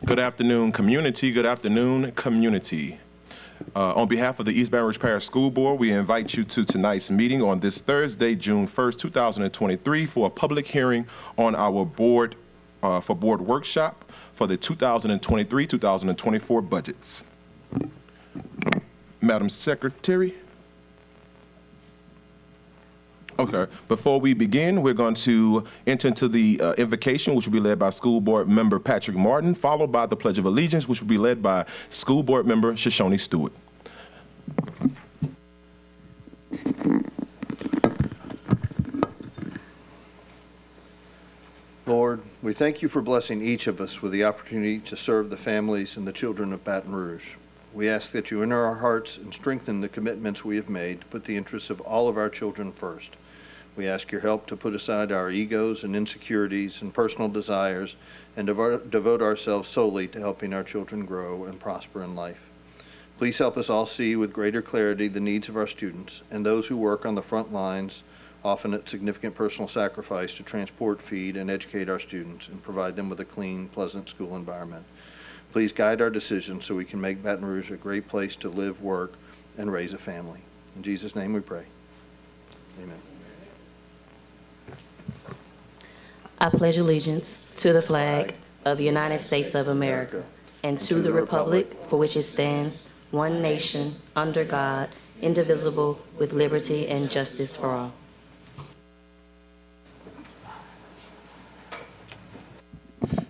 Good afternoon, community. Good afternoon, community. On behalf of the East Baton Rouge Parish School Board, we invite you to tonight's meeting on this Thursday, June 1st, 2023, for a public hearing on our board workshop for the 2023-2024 budgets. Madam Secretary. Okay, before we begin, we're going to enter into the invocation, which will be led by School Board Member Patrick Martin, followed by the Pledge of Allegiance, which will be led by School Board Member Shoshone Stewart. Lord, we thank you for blessing each of us with the opportunity to serve the families and the children of Baton Rouge. We ask that you enter our hearts and strengthen the commitments we have made to put the interests of all of our children first. We ask your help to put aside our egos and insecurities and personal desires and devote ourselves solely to helping our children grow and prosper in life. Please help us all see with greater clarity the needs of our students and those who work on the front lines, often at significant personal sacrifice to transport, feed, and educate our students and provide them with a clean, pleasant school environment. Please guide our decisions so we can make Baton Rouge a great place to live, work, and raise a family. In Jesus' name we pray. Amen. I pledge allegiance to the flag of the United States of America and to the republic for which it stands, one nation, under God, indivisible, with liberty and justice for all.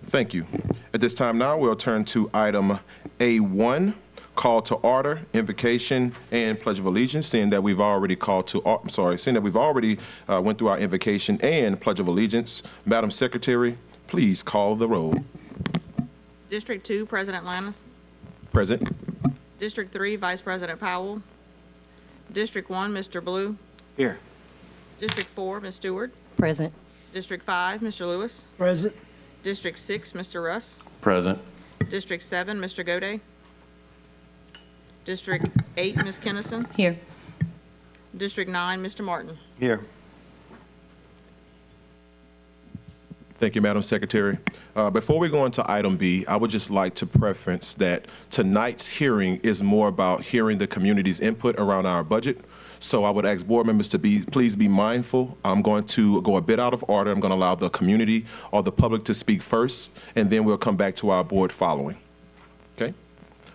Thank you. At this time now, we'll turn to item A1, call to order, invocation, and pledge of allegiance. Seeing that we've already went through our invocation and pledge of allegiance, Madam Secretary, please call the roll. District 2, President Lannis. Present. District 3, Vice President Powell. District 1, Mr. Blue. Here. District 4, Ms. Stewart. Present. District 5, Mr. Lewis. Present. District 6, Mr. Russ. Present. District 7, Mr. Goday. District 8, Ms. Kennison. Here. District 9, Mr. Martin. Here. Thank you, Madam Secretary. Before we go into item B, I would just like to preference that tonight's hearing is more about hearing the community's input around our budget. So I would ask board members to please be mindful. I'm going to go a bit out of order. I'm going to allow the community or the public to speak first, and then we'll come back to our board following. Okay?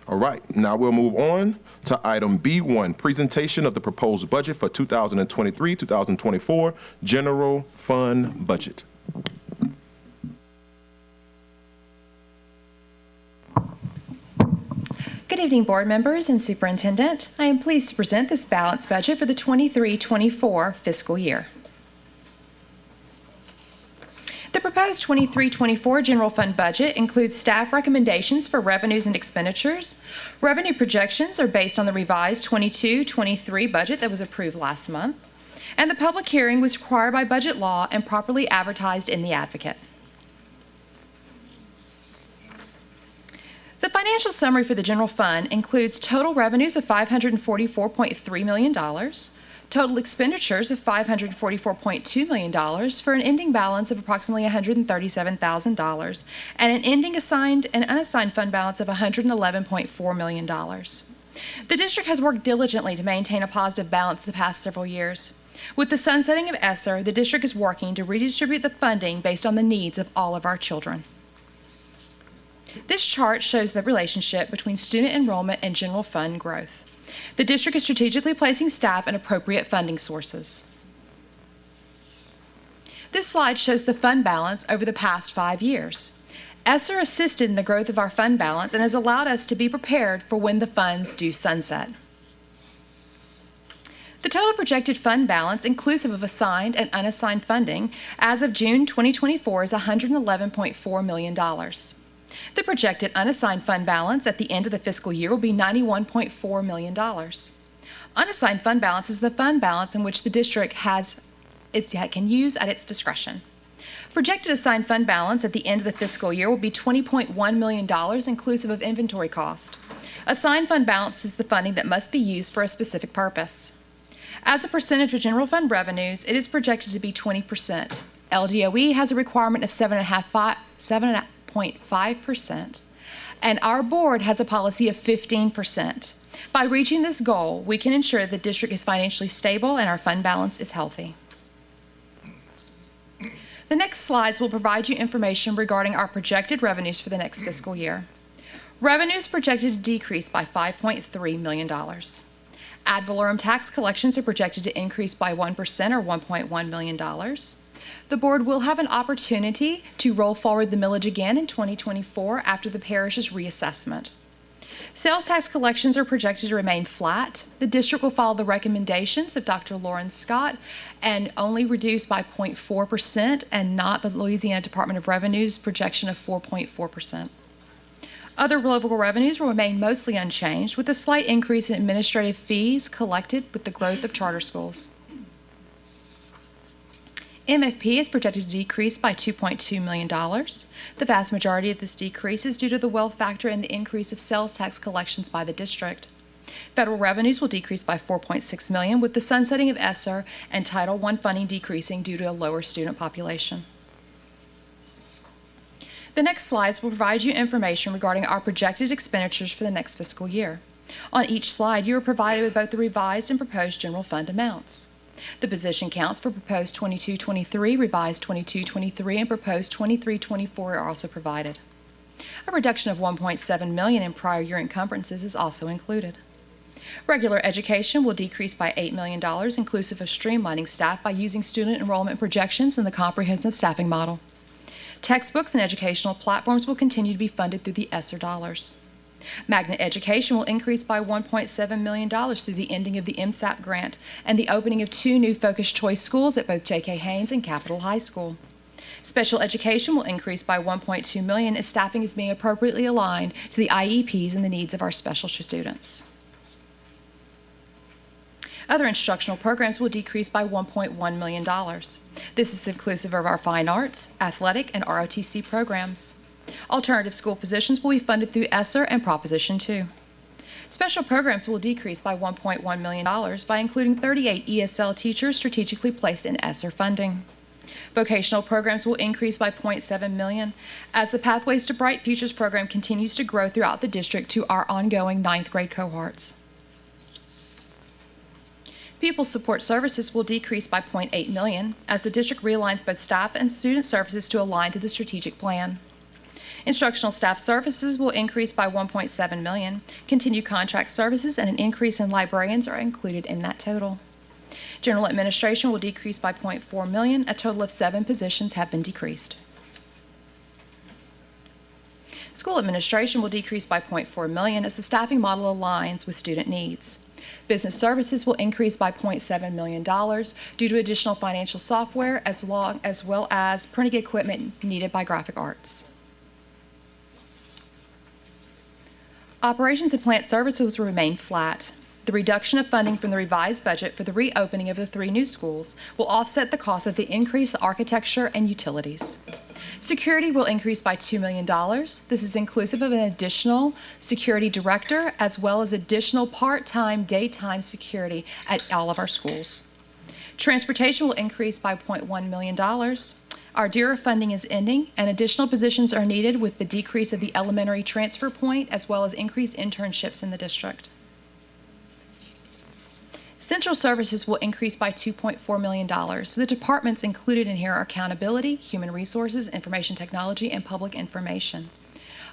All right, now we'll move on to item B1, presentation of the proposed budget for 2023-2024 general fund budget. Good evening, board members and superintendent. I am pleased to present this balanced budget for the 23-24 fiscal year. The proposed 23-24 general fund budget includes staff recommendations for revenues and expenditures. Revenue projections are based on the revised 22-23 budget that was approved last month, and the public hearing was required by budget law and properly advertised in the Advocate. The financial summary for the general fund includes total revenues of $544.3 million, total expenditures of $544.2 million for an ending balance of approximately $137,000, and an ending assigned and unassigned fund balance of $111.4 million. The district has worked diligently to maintain a positive balance the past several years. With the sunsetting of ESSER, the district is working to redistribute the funding based on the needs of all of our children. This chart shows the relationship between student enrollment and general fund growth. The district is strategically placing staff in appropriate funding sources. This slide shows the fund balance over the past 5 years. ESSER assisted in the growth of our fund balance and has allowed us to be prepared for when the funds do sunset. The total projected fund balance, inclusive of assigned and unassigned funding, as of June 2024 is $111.4 million. The projected unassigned fund balance at the end of the fiscal year will be $91.4 million. Unassigned fund balance is the fund balance in which the district can use at its discretion. Projected assigned fund balance at the end of the fiscal year will be $20.1 million, inclusive of inventory cost. Assigned fund balance is the funding that must be used for a specific purpose. As a percentage of general fund revenues, it is projected to be 20%. LDOE has a requirement of 7.5%, and our board has a policy of 15%. By reaching this goal, we can ensure the district is financially stable and our fund balance is healthy. The next slides will provide you information regarding our projected revenues for the next fiscal year. Revenues projected to decrease by $5.3 million. Ad valorem tax collections are projected to increase by 1% or $1.1 million. The board will have an opportunity to roll forward the millage again in 2024 after the parish's reassessment. Sales tax collections are projected to remain flat. The district will follow the recommendations of Dr. Lauren Scott and only reduce by 0.4% and not the Louisiana Department of Revenue's projection of 4.4%. Other local revenues will remain mostly unchanged, with a slight increase in administrative fees collected with the growth of charter schools. MFP is projected to decrease by $2.2 million. The vast majority of this decrease is due to the wealth factor and the increase of sales tax collections by the district. Federal revenues will decrease by $4.6 million, with the sunsetting of ESSER and Title I funding decreasing due to a lower student population. The next slides will provide you information regarding our projected expenditures for the next fiscal year. On each slide, you are provided with both the revised and proposed general fund amounts. The position counts for proposed 22-23, revised 22-23, and proposed 23-24 are also provided. A reduction of $1.7 million in prior year encumbrances is also included. Regular education will decrease by $8 million, inclusive of streamlining staff by using student enrollment projections in the comprehensive staffing model. Textbooks and educational platforms will continue to be funded through the ESSER dollars. Magnet education will increase by $1.7 million through the ending of the MSAP grant and the opening of 2 new focused choice schools at both J.K. Haynes and Capitol High School. Special education will increase by $1.2 million as staffing is being appropriately aligned to the IEPs and the needs of our special students. Other instructional programs will decrease by $1.1 million. This is inclusive of our fine arts, athletic, and ROTC programs. Alternative school positions will be funded through ESSER and Proposition 2. Special programs will decrease by $1.1 million by including 38 ESL teachers strategically placed in ESSER funding. Vocational programs will increase by $0.7 million as the Pathways to Bright Futures program continues to grow throughout the district to our ongoing 9th grade cohorts. Pupil support services will decrease by $0.8 million as the district realigns both staff and student services to align to the strategic plan. Instructional staff services will increase by $1.7 million. Continued contract services and an increase in librarians are included in that total. General administration will decrease by $0.4 million. A total of 7 positions have been decreased. School administration will decrease by $0.4 million as the staffing model aligns with student needs. Business services will increase by $0.7 million due to additional financial software as well as printing equipment needed by graphic arts. Operations and plant services will remain flat. The reduction of funding from the revised budget for the reopening of the 3 new schools will offset the cost of the increased architecture and utilities. Security will increase by $2 million. This is inclusive of an additional security director as well as additional part-time, daytime security at all of our schools. Transportation will increase by $0.1 million. Our DERA funding is ending, and additional positions are needed with the decrease of the elementary transfer point as well as increased internships in the district. Central services will increase by $2.4 million. The departments included in here are accountability, human resources, information technology, and public information.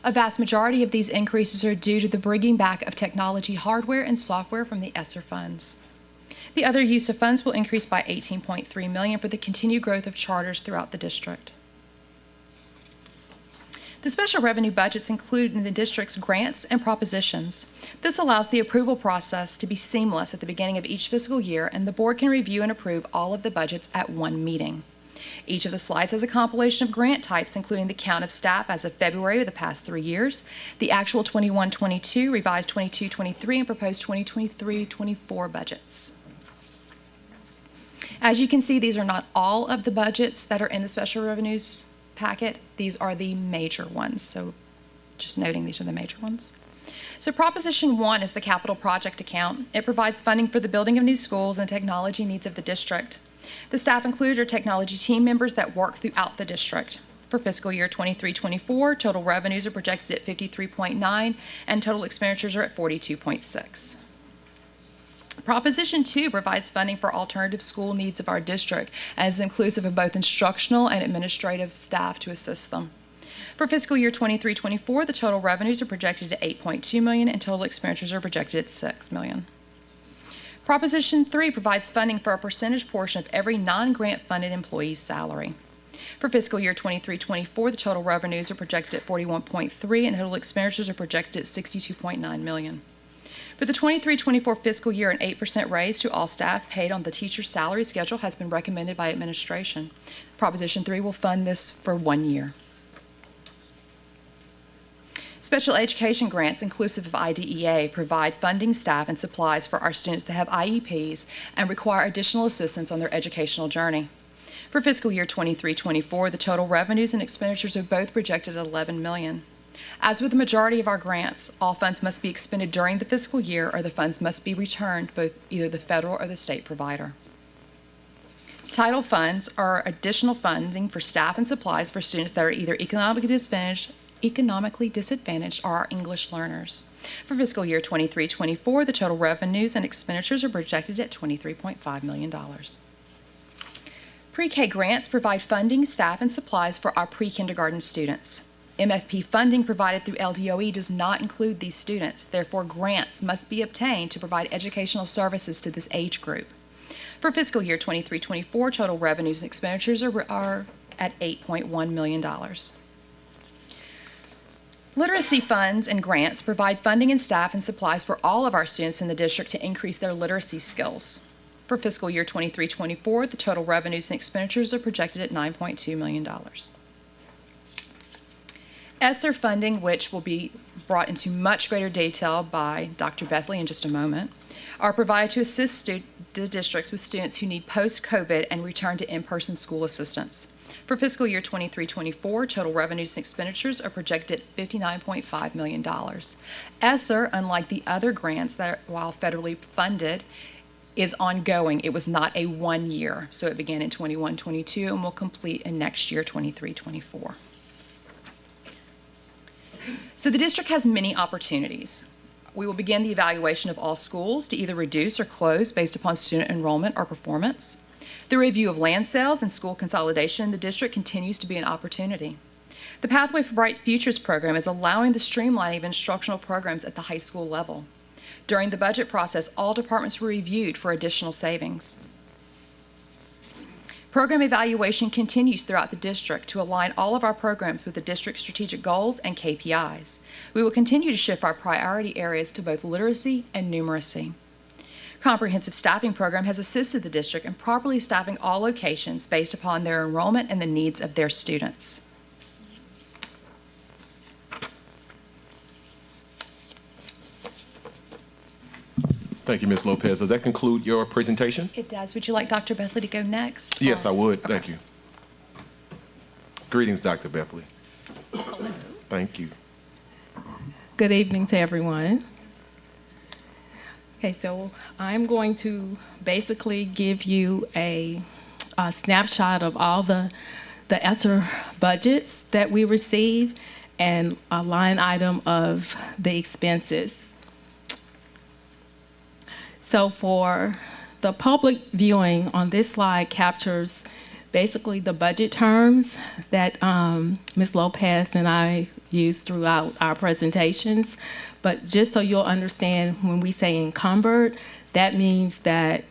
A vast majority of these increases are due to the bringing back of technology hardware and software from the ESSER funds. The other use of funds will increase by $18.3 million for the continued growth of charters throughout the district. The special revenue budgets include in the district's grants and propositions. This allows the approval process to be seamless at the beginning of each fiscal year, and the board can review and approve all of the budgets at one meeting. Each of the slides has a compilation of grant types, including the count of staff as of February of the past 3 years, the actual 21-22, revised 22-23, and proposed 2023-24 budgets. As you can see, these are not all of the budgets that are in the special revenues packet. These are the major ones, so just noting these are the major ones. So Proposition 1 is the capital project account. It provides funding for the building of new schools and technology needs of the district. The staff included are technology team members that work throughout the district. For fiscal year 23-24, total revenues are projected at 53.9 and total expenditures are at 42.6. Proposition 2 provides funding for alternative school needs of our district, as inclusive of both instructional and administrative staff to assist them. For fiscal year 23-24, the total revenues are projected at $8.2 million and total expenditures are projected at $6 million. Proposition 3 provides funding for a percentage portion of every non-grant funded employee's salary. For fiscal year 23-24, the total revenues are projected at $41.3 and total expenditures are projected at $62.9 million. For the 23-24 fiscal year, an 8% raise to all staff paid on the teacher's salary schedule has been recommended by administration. Proposition 3 will fund this for 1 year. Special education grants, inclusive of IDEA, provide funding, staff, and supplies for our students that have IEPs and require additional assistance on their educational journey. For fiscal year 23-24, the total revenues and expenditures are both projected at $11 million. As with the majority of our grants, all funds must be expended during the fiscal year or the funds must be returned to either the federal or the state provider. Title funds are additional funding for staff and supplies for students that are either economically disadvantaged or are English learners. For fiscal year 23-24, the total revenues and expenditures are projected at $23.5 million. Pre-K grants provide funding, staff, and supplies for our pre-kindergarten students. MFP funding provided through LDOE does not include these students. Therefore, grants must be obtained to provide educational services to this age group. For fiscal year 23-24, total revenues and expenditures are at $8.1 million. Literacy funds and grants provide funding and staff and supplies for all of our students in the district to increase their literacy skills. For fiscal year 23-24, the total revenues and expenditures are projected at $9.2 million. ESSER funding, which will be brought into much greater detail by Dr. Bethley in just a moment, are provided to assist the districts with students who need post-COVID and return to in-person school assistance. For fiscal year 23-24, total revenues and expenditures are projected at $59.5 million. ESSER, unlike the other grants that, while federally funded, is ongoing. It was not a 1 year, so it began in 21-22 and will complete in next year, 23-24. So the district has many opportunities. We will begin the evaluation of all schools to either reduce or close based upon student enrollment or performance. The review of land sales and school consolidation in the district continues to be an opportunity. The Pathway for Bright Futures program is allowing the streamlining of instructional programs at the high school level. During the budget process, all departments were reviewed for additional savings. Program evaluation continues throughout the district to align all of our programs with the district's strategic goals and KPIs. We will continue to shift our priority areas to both literacy and numeracy. Comprehensive Staffing Program has assisted the district in properly staffing all locations based upon their enrollment and the needs of their students. Thank you, Ms. Lopez. Does that conclude your presentation? It does. Would you like Dr. Bethley to go next? Yes, I would. Okay. Thank you. Greetings, Dr. Bethley. Thank you. Good evening to everyone. Okay, so I'm going to basically give you a snapshot of all the ESSER budgets that we receive and a line item of the expenses. So for the public viewing on this slide captures basically the budget terms that Ms. Lopez and I use throughout our presentations. But just so you'll understand, when we say encumbered, that means that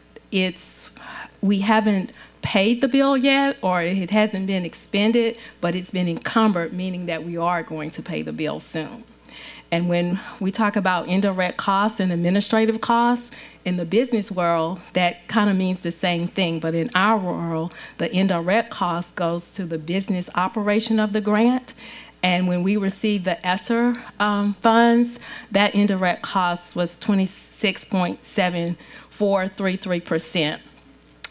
we haven't paid the bill yet, or it hasn't been expended, but it's been encumbered, meaning that we are going to pay the bill soon. And when we talk about indirect costs and administrative costs, in the business world, that kind of means the same thing. But in our world, the indirect cost goes to the business operation of the grant. And when we received the ESSER funds, that indirect cost was 26.7433%.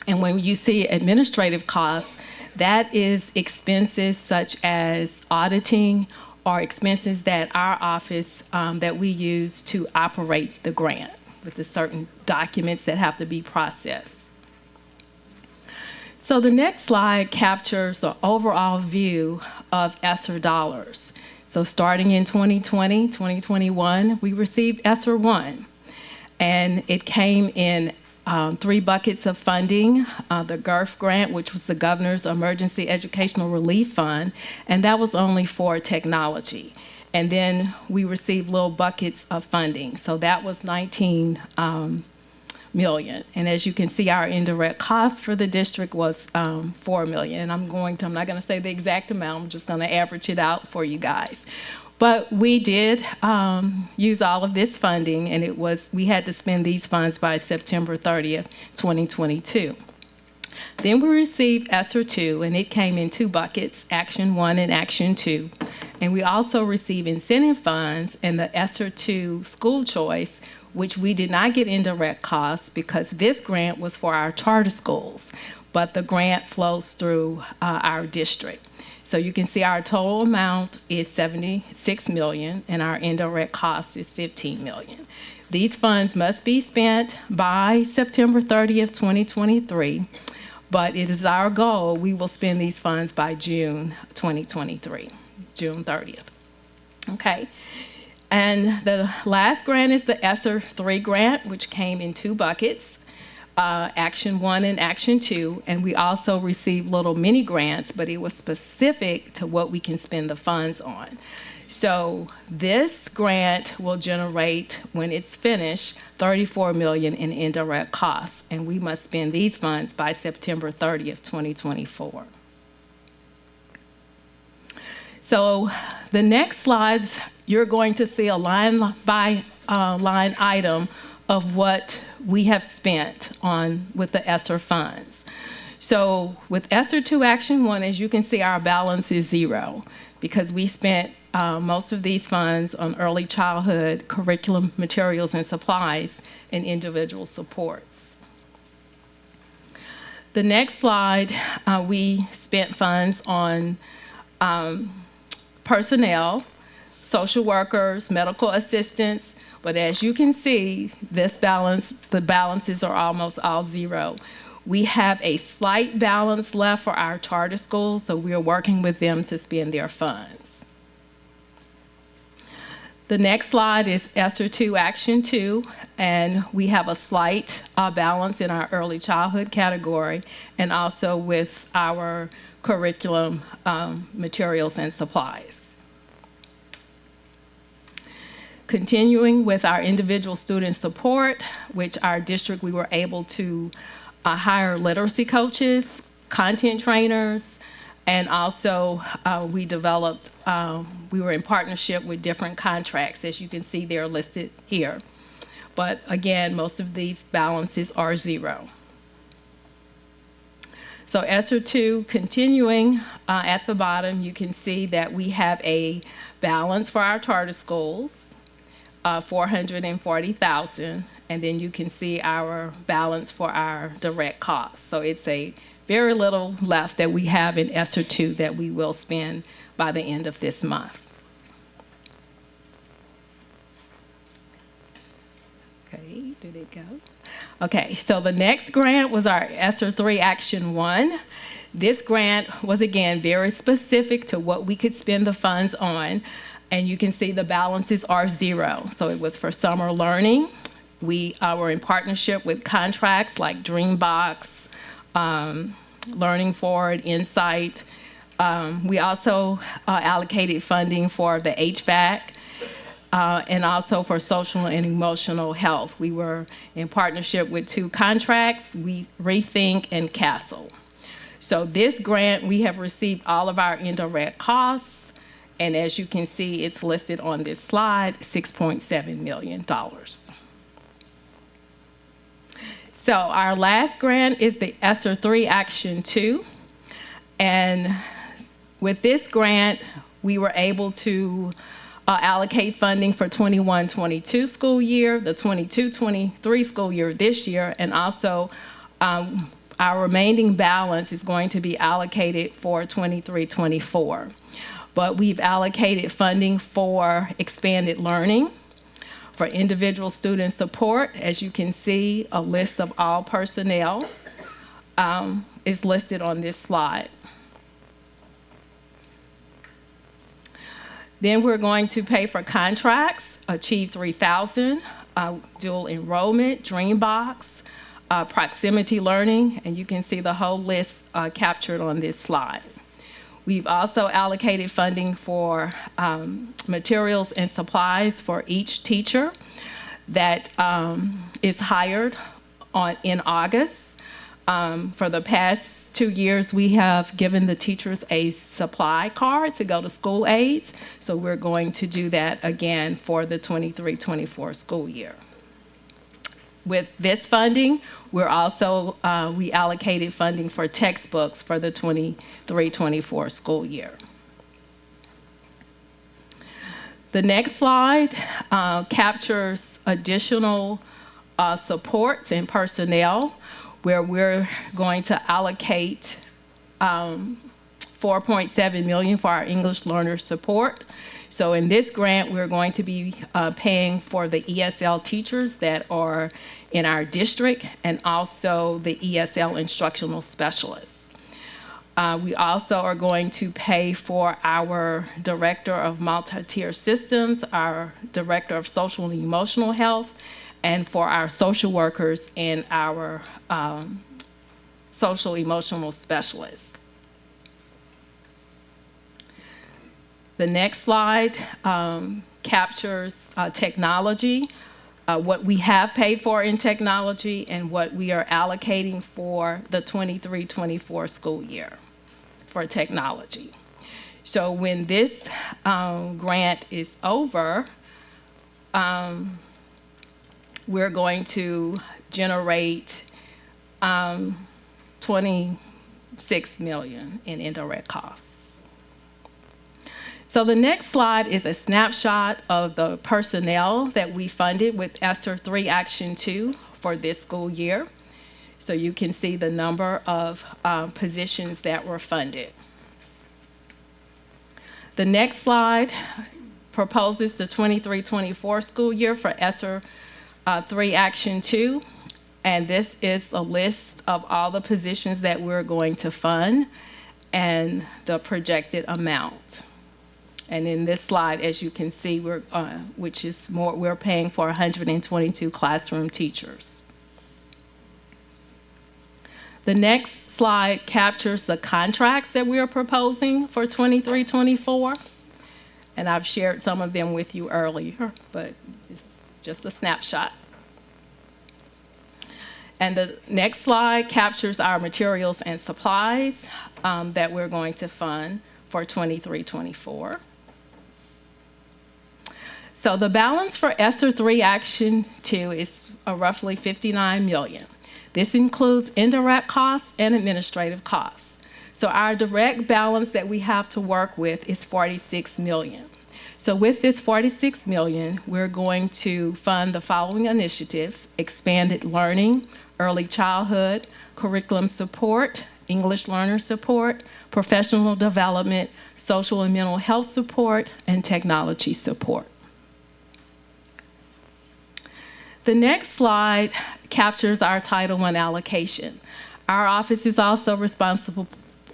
And when you see administrative costs, that is expenses such as auditing or expenses that our office, that we use to operate the grant with the certain documents that have to be processed. So the next slide captures the overall view of ESSER dollars. So starting in 2020, 2021, we received ESSER 1, and it came in 3 buckets of funding, the GERF grant, which was the Governor's Emergency Educational Relief Fund, and that was only for technology. And then we received little buckets of funding. So that was 19 million. And as you can see, our indirect cost for the district was 4 million. And I'm not gonna say the exact amount, I'm just gonna average it out for you guys. But we did use all of this funding, and we had to spend these funds by September 30th, 2022. Then we received ESSER 2, and it came in 2 buckets, Action 1 and Action 2. And we also received incentive funds and the ESSER 2 school choice, which we did not get indirect costs because this grant was for our charter schools, but the grant flows through our district. So you can see our total amount is 76 million and our indirect cost is 15 million. These funds must be spent by September 30th, 2023, but it is our goal, we will spend these funds by June 2023, June 30th. Okay. And the last grant is the ESSER 3 grant, which came in 2 buckets, Action 1 and Action 2. And we also received little mini grants, but it was specific to what we can spend the funds on. So this grant will generate, when it's finished, 34 million in indirect costs. And we must spend these funds by September 30th, 2024. So the next slides, you're going to see a line by line item of what we have spent on with the ESSER funds. So with ESSER 2 Action 1, as you can see, our balance is 0 because we spent most of these funds on early childhood curriculum materials and supplies and individual supports. The next slide, we spent funds on personnel, social workers, medical assistants, but as you can see, this balance, the balances are almost all 0. We have a slight balance left for our charter schools, so we are working with them to spend their funds. The next slide is ESSER 2 Action 2, and we have a slight balance in our early childhood category and also with our curriculum materials and supplies. Continuing with our individual student support, which our district, we were able to hire literacy coaches, content trainers, and also we developed, we were in partnership with different contracts. As you can see, they're listed here. But again, most of these balances are 0. So ESSER 2, continuing at the bottom, you can see that we have a balance for our charter schools, 440,000, and then you can see our balance for our direct costs. So it's a very little left that we have in ESSER 2 that we will spend by the end of this month. Okay, did it go? Okay, so the next grant was our ESSER 3 Action 1. This grant was, again, very specific to what we could spend the funds on. And you can see the balances are 0. So it was for summer learning. We were in partnership with contracts like Dreambox, Learning Forward, Insight. We also allocated funding for the HVAC and also for social and emotional health. We were in partnership with 2 contracts, Rethink and Castle. So this grant, we have received all of our indirect costs, and as you can see, it's listed on this slide, $6.7 million. So our last grant is the ESSER 3 Action 2. And with this grant, we were able to allocate funding for 21-22 school year, the 22-23 school year this year, and also our remaining balance is going to be allocated for 23-24. But we've allocated funding for expanded learning, for individual student support. As you can see, a list of all personnel is listed on this slide. Then we're going to pay for contracts, Achieve 3000, dual enrollment, Dreambox, proximity learning, and you can see the whole list captured on this slide. We've also allocated funding for materials and supplies for each teacher that is hired in August. For the past 2 years, we have given the teachers a supply card to go to school aids, so we're going to do that again for the 23-24 school year. With this funding, we're also, we allocated funding for textbooks for the 23-24 school year. The next slide captures additional supports and personnel where we're going to allocate $4.7 million for our English learner support. So in this grant, we're going to be paying for the ESL teachers that are in our district and also the ESL instructional specialists. We also are going to pay for our Director of Multi-Tier Systems, our Director of Social and Emotional Health, and for our social workers and our social emotional specialists. The next slide captures technology, what we have paid for in technology and what we are allocating for the 23-24 school year for technology. So when this grant is over, we're going to generate $26 million in indirect costs. So the next slide is a snapshot of the personnel that we funded with ESSER 3 Action 2 for this school year. So you can see the number of positions that were funded. The next slide proposes the 23-24 school year for ESSER 3 Action 2. And this is a list of all the positions that we're going to fund and the projected amount. And in this slide, as you can see, we're paying for 122 classroom teachers. The next slide captures the contracts that we are proposing for 23-24. And I've shared some of them with you earlier, but it's just a snapshot. And the next slide captures our materials and supplies that we're going to fund for 23-24. So the balance for ESSER 3 Action 2 is roughly $59 million. This includes indirect costs and administrative costs. So our direct balance that we have to work with is $46 million. So with this $46 million, we're going to fund the following initiatives: expanded learning, early childhood, curriculum support, English learner support, professional development, social and mental health support, and technology support. The next slide captures our Title I allocation. Our office is also responsible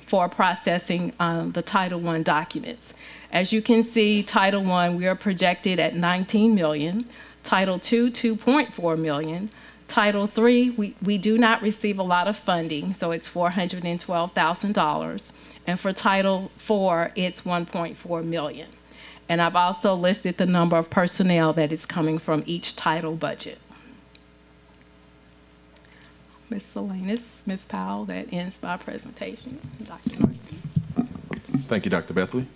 for processing the Title I documents. As you can see, Title I, we are projected at $19 million, Title II, $2.4 million, Title III, we do not receive a lot of funding, so it's $412,000, and for Title IV, it's $1.4 million. And I've also listed the number of personnel that is coming from each title budget. Ms. Salinas, Ms. Powell, that ends my presentation. Dr. Narcisse. Thank you, Dr. Bethley.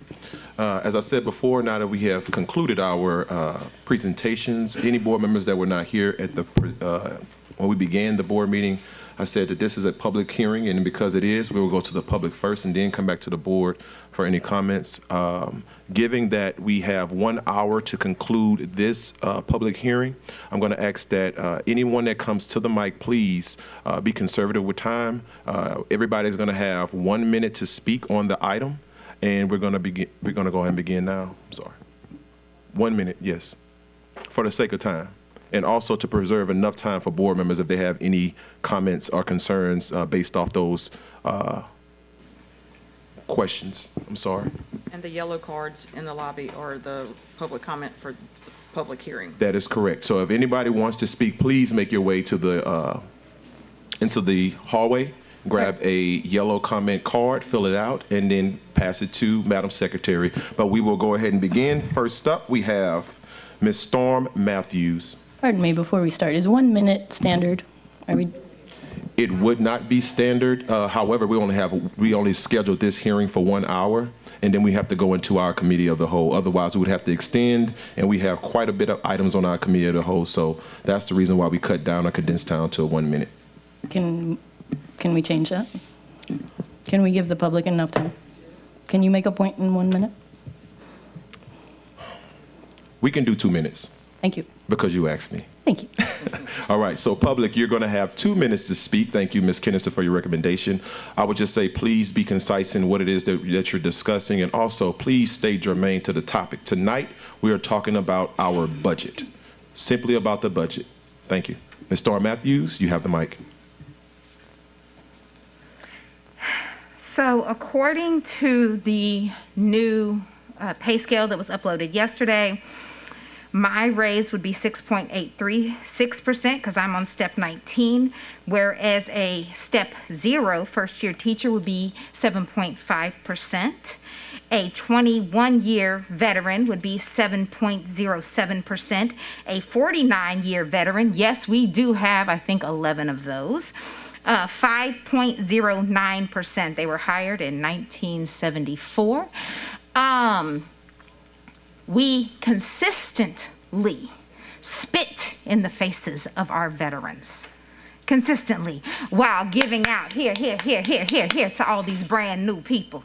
As I said before, now that we have concluded our presentations, any board members that were not here at the when we began the board meeting, I said that this is a public hearing, and because it is, we will go to the public first and then come back to the board for any comments. Given that we have 1 hour to conclude this public hearing, I'm going to ask that anyone that comes to the mic, please be conservative with time. Everybody's going to have 1 minute to speak on the item, and we're going to begin. We're going to go ahead and begin now. I'm sorry. 1 minute, yes, for the sake of time. And also to preserve enough time for board members if they have any comments or concerns based off those questions. I'm sorry. And the yellow cards in the lobby are the public comment for public hearing. That is correct. So if anybody wants to speak, please make your way to the into the hallway, grab a yellow comment card, fill it out, and then pass it to Madam Secretary. But we will go ahead and begin. First up, we have Ms. Storm Matthews. Pardon me, before we start, is 1 minute standard? Are we? It would not be standard. However, we only scheduled this hearing for 1 hour, and then we have to go into our committee of the whole. Otherwise, we would have to extend, and we have quite a bit of items on our committee of the whole. So that's the reason why we cut down or condensed down to 1 minute. Can we change that? Can we give the public enough time? Can you make a point in 1 minute? We can do 2 minutes Thank you. because you asked me. Thank you. All right, so public, you're going to have 2 minutes to speak. Thank you, Ms. Kennison, for your recommendation. I would just say, please be concise in what it is that you're discussing, and also please stay germane to the topic. Tonight, we are talking about our budget, simply about the budget. Thank you. Ms. Storm Matthews, you have the mic. So according to the new pay scale that was uploaded yesterday, my raise would be 6.836% because I'm on step 19, whereas a step 0 first-year teacher would be 7.5%. A 21-year veteran would be 7.07%. A 49-year veteran, yes, we do have, I think, 11 of those, 5.09%. They were hired in 1974. We consistently spit in the faces of our veterans, consistently, while giving out here to all these brand new people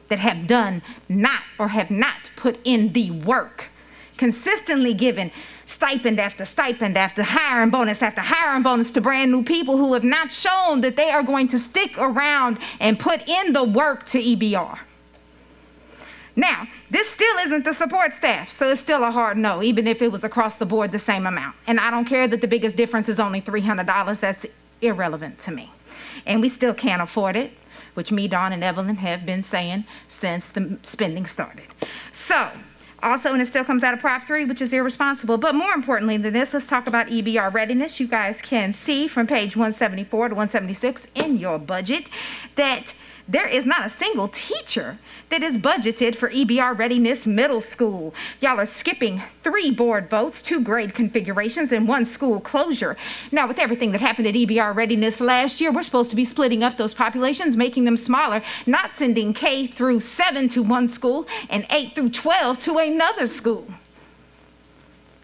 that have done not or have not put in the work, consistently giving stipend after stipend after hiring bonus after hiring bonus to brand new people who have not shown that they are going to stick around and put in the work to EBR. Now, this still isn't the support staff, so it's still a hard no, even if it was across the board the same amount. And I don't care that the biggest difference is only $300. That's irrelevant to me. And we still can't afford it, which me, Dawn, and Evelyn have been saying since the spending started. So, also, and it still comes out of Prop 3, which is irresponsible. But more importantly than this, let's talk about EBR readiness. You guys can see from page 174 to 176 in your budget that there is not a single teacher that is budgeted for EBR Readiness Middle School. Y'all are skipping 3 board votes, 2 grade configurations, and 1 school closure. Now, with everything that happened at EBR Readiness last year, we're supposed to be splitting up those populations, making them smaller, not sending K through 7 to one school and 8 through 12 to another school.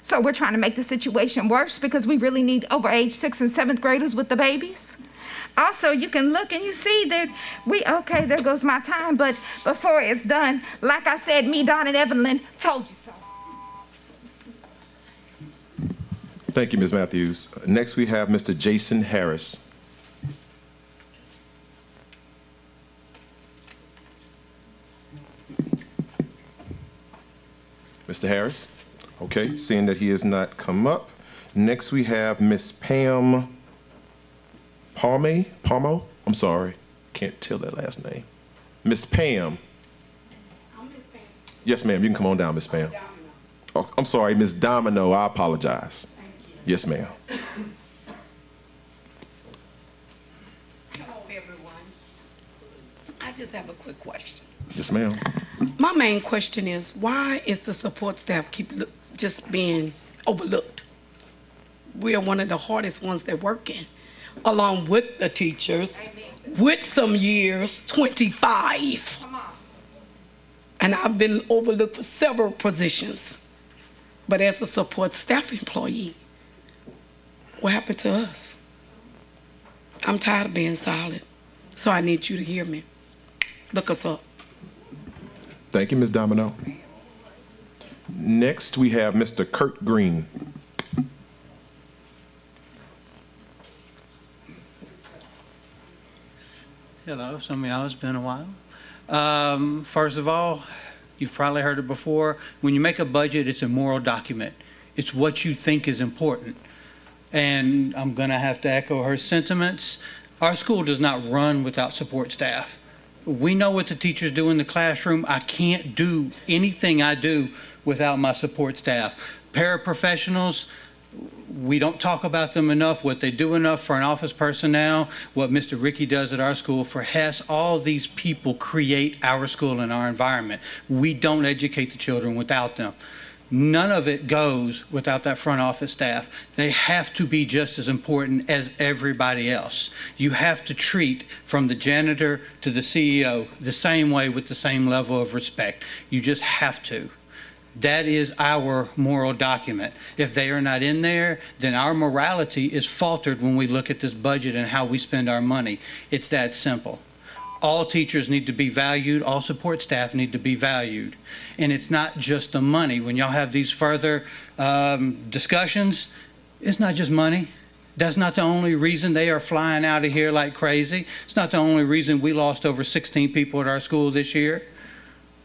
So we're trying to make the situation worse because we really need over age 6th and 7th graders with the babies. Also, you can look and you see that okay, there goes my time, but before it's done, like I said, me, Dawn, and Evelyn told you so. Thank you, Ms. Matthews. Next, we have Mr. Jason Harris. Mr. Harris? Okay, seeing that he has not come up. Next, we have Ms. Pam Palmo? I'm sorry, can't tell that last name. Miss Pam. I'm Miss Pam. Yes, ma'am, you can come on down, Miss Pam. Oh, I'm sorry, Miss Domino, I apologize. Thank you. Yes, ma'am. Hello, everyone. I just have a quick question. Yes, ma'am. My main question is, why is the support staff keep just being overlooked? We are one of the hardest ones that work in. along with the teachers, with some years, 25. And I've been overlooked for several positions. But as a support staff employee, what happened to us? I'm tired of being silent, so I need you to hear me. Look us up. Thank you, Ms. Domino. Next, we have Mr. Kurt Green. Hello, some of y'all, it's been a while. First of all, you've probably heard it before. When you make a budget, it's a moral document. It's what you think is important. And I'm going to have to echo her sentiments. Our school does not run without support staff. We know what the teachers do in the classroom. I can't do anything I do without my support staff. Paraprofessionals, we don't talk about them enough, what they do enough for an office personnel, what Mr. Ricky does at our school for Hess. All of these people create our school and our environment. We don't educate the children without them. None of it goes without that front office staff. They have to be just as important as everybody else. You have to treat from the janitor to the CEO the same way with the same level of respect. You just have to. That is our moral document. If they are not in there, then our morality is faltered when we look at this budget and how we spend our money. It's that simple. All teachers need to be valued. All support staff need to be valued. And it's not just the money. When y'all have these further discussions, it's not just money. That's not the only reason they are flying out of here like crazy. It's not the only reason we lost over 16 people at our school this year.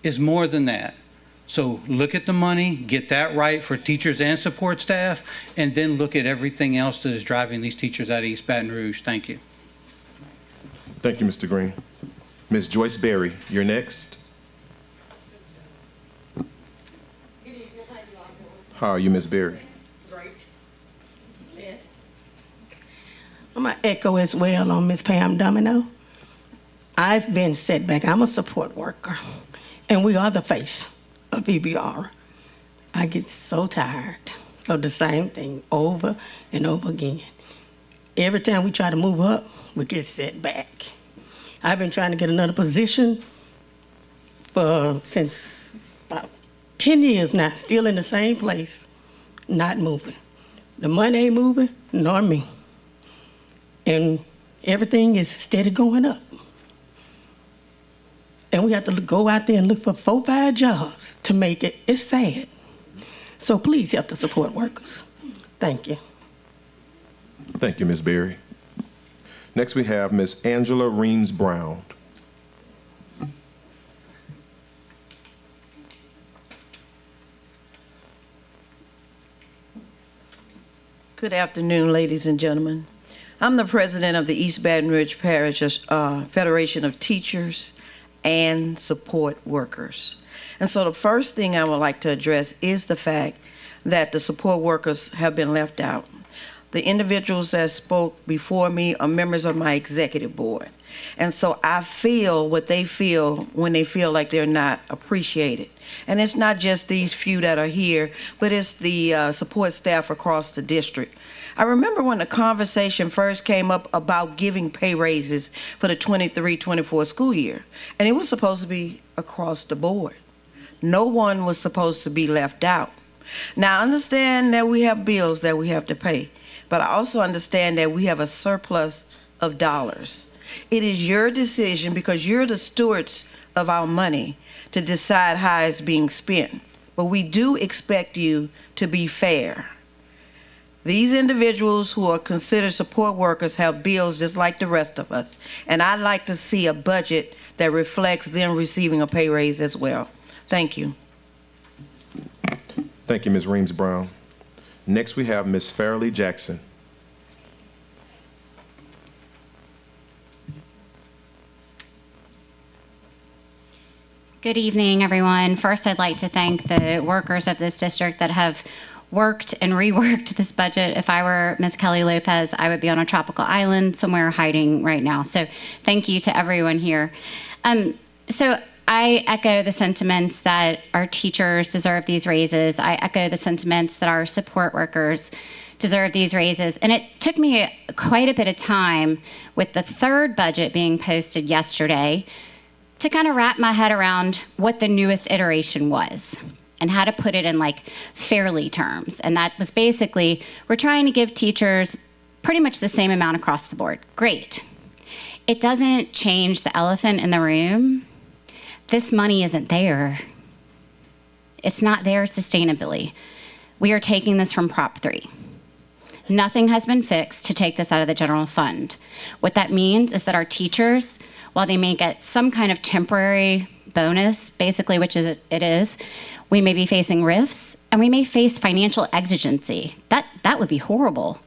It's more than that. So look at the money, get that right for teachers and support staff, and then look at everything else that is driving these teachers out of East Baton Rouge. Thank you. Thank you, Mr. Green. Ms. Joyce Berry, you're next. How are you, Ms. Berry? Great. Yes. I'm going to echo as well on Ms. Pam Domino. I've been set back. I'm a support worker, and we are the face of EBR. I get so tired of the same thing over and over again. Every time we try to move up, we get set back. I've been trying to get another position since about 10 years now, still in the same place, not moving. The money ain't moving, nor me. And everything is steady going up. And we have to go out there and look for 4 or 5 jobs to make it. It's sad. So please help the support workers. Thank you. Thank you, Ms. Berry. Next, we have Ms. Angela Reams-Brown. Good afternoon, ladies and gentlemen. I'm the president of the East Baton Rouge Parish Federation of Teachers and Support Workers. And so the first thing I would like to address is the fact that the support workers have been left out. The individuals that spoke before me are members of my executive board. And so I feel what they feel when they feel like they're not appreciated. And it's not just these few that are here, but it's the support staff across the district. I remember when the conversation first came up about giving pay raises for the 23-24 school year, and it was supposed to be across the board. No one was supposed to be left out. Now, I understand that we have bills that we have to pay, but I also understand that we have a surplus of dollars. It is your decision, because you're the stewards of our money, to decide how it's being spent. But we do expect you to be fair. These individuals who are considered support workers have bills just like the rest of us. And I'd like to see a budget that reflects them receiving a pay raise as well. Thank you. Thank you, Ms. Reams-Brown. Next, we have Ms. Farrelly Jackson. Good evening, everyone. First, I'd like to thank the workers of this district that have worked and reworked this budget. If I were Ms. Kelly Lopez, I would be on a tropical island somewhere hiding right now. So thank you to everyone here. So I echo the sentiments that our teachers deserve these raises. I echo the sentiments that our support workers deserve these raises. And it took me quite a bit of time with the third budget being posted yesterday to kind of wrap my head around what the newest iteration was and how to put it in like fairly terms. And that was basically, we're trying to give teachers pretty much the same amount across the board. Great. It doesn't change the elephant in the room. This money isn't there. It's not there sustainably. We are taking this from Prop 3. Nothing has been fixed to take this out of the general fund. What that means is that our teachers, while they may get some kind of temporary bonus, basically, which is it is, we may be facing rifts and we may face financial exigency. That would be horrible.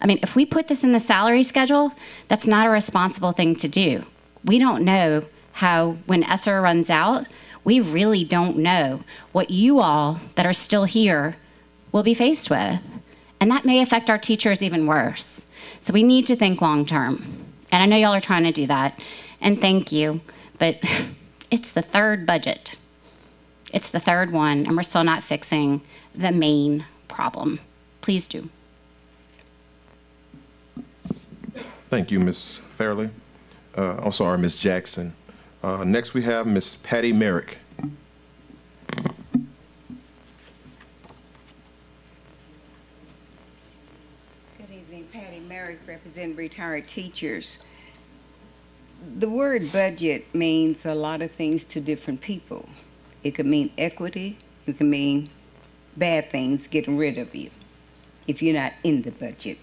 I mean, if we put this in the salary schedule, that's not a responsible thing to do. We don't know how, when ESSER runs out, we really don't know what you all that are still here will be faced with. And that may affect our teachers even worse. So we need to think long term. And I know y'all are trying to do that. And thank you. But it's the third budget. It's the third one, and we're still not fixing the main problem. Please do. Thank you, Ms. Fairley. I'm sorry, Ms. Jackson. Next we have Ms. Patty Merrick. Good evening, Patty Merrick, representing retired teachers. The word budget means a lot of things to different people. It could mean equity, it could mean bad things, getting rid of you if you're not in the budget.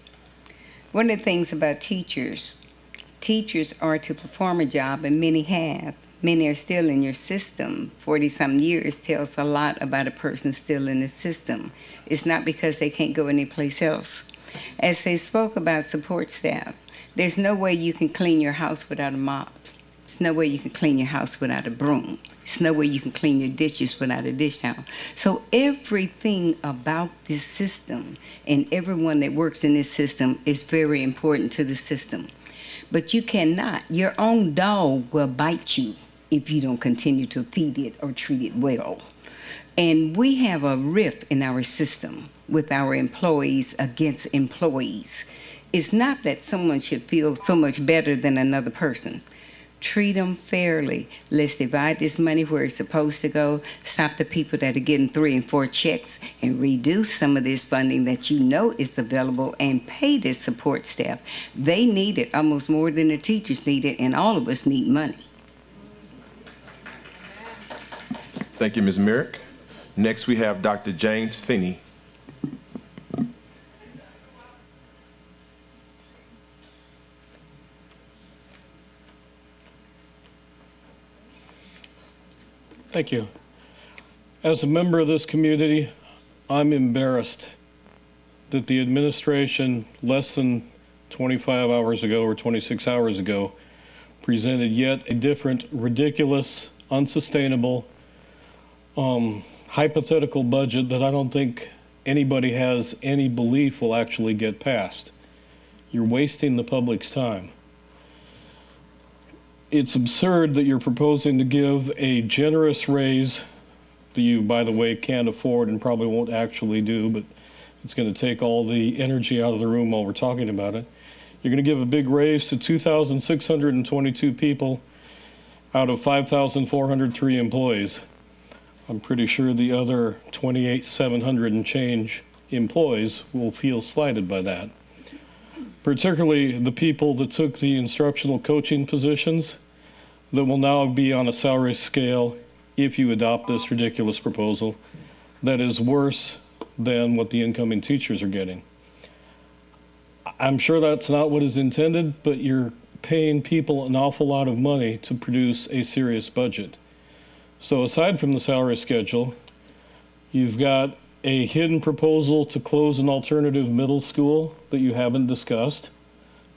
One of the things about teachers are to perform a job, and many have. Many are still in your system. 40-some years tells a lot about a person still in the system. It's not because they can't go anyplace else. As they spoke about support staff, there's no way you can clean your house without a mop. There's no way you can clean your house without a broom. There's no way you can clean your dishes without a dish towel. So everything about this system and everyone that works in this system is very important to the system. But you cannot, your own dog will bite you if you don't continue to feed it or treat it well. And we have a rift in our system with our employees against employees. It's not that someone should feel so much better than another person. Treat them fairly. Let's divide this money where it's supposed to go. Stop the people that are getting 3 and 4 checks and reduce some of this funding that you know is available and pay this support staff. They need it almost more than the teachers need it, and all of us need money. Thank you, Ms. Merrick. Next, we have Dr. James Finney. Thank you. As a member of this community, I'm embarrassed that the administration, less than 25 hours ago or 26 hours ago, presented yet a different, ridiculous, unsustainable, hypothetical budget that I don't think anybody has any belief will actually get passed. You're wasting the public's time. It's absurd that you're proposing to give a generous raise that you, by the way, can't afford and probably won't actually do, but it's going to take all the energy out of the room while we're talking about it. You're going to give a big raise to 2,622 people out of 5,403 employees. I'm pretty sure the other 28,700 and change employees will feel slighted by that. Particularly the people that took the instructional coaching positions that will now be on a salary scale, if you adopt this ridiculous proposal, that is worse than what the incoming teachers are getting. I'm sure that's not what is intended, but you're paying people an awful lot of money to produce a serious budget. So aside from the salary schedule, you've got a hidden proposal to close an alternative middle school that you haven't discussed.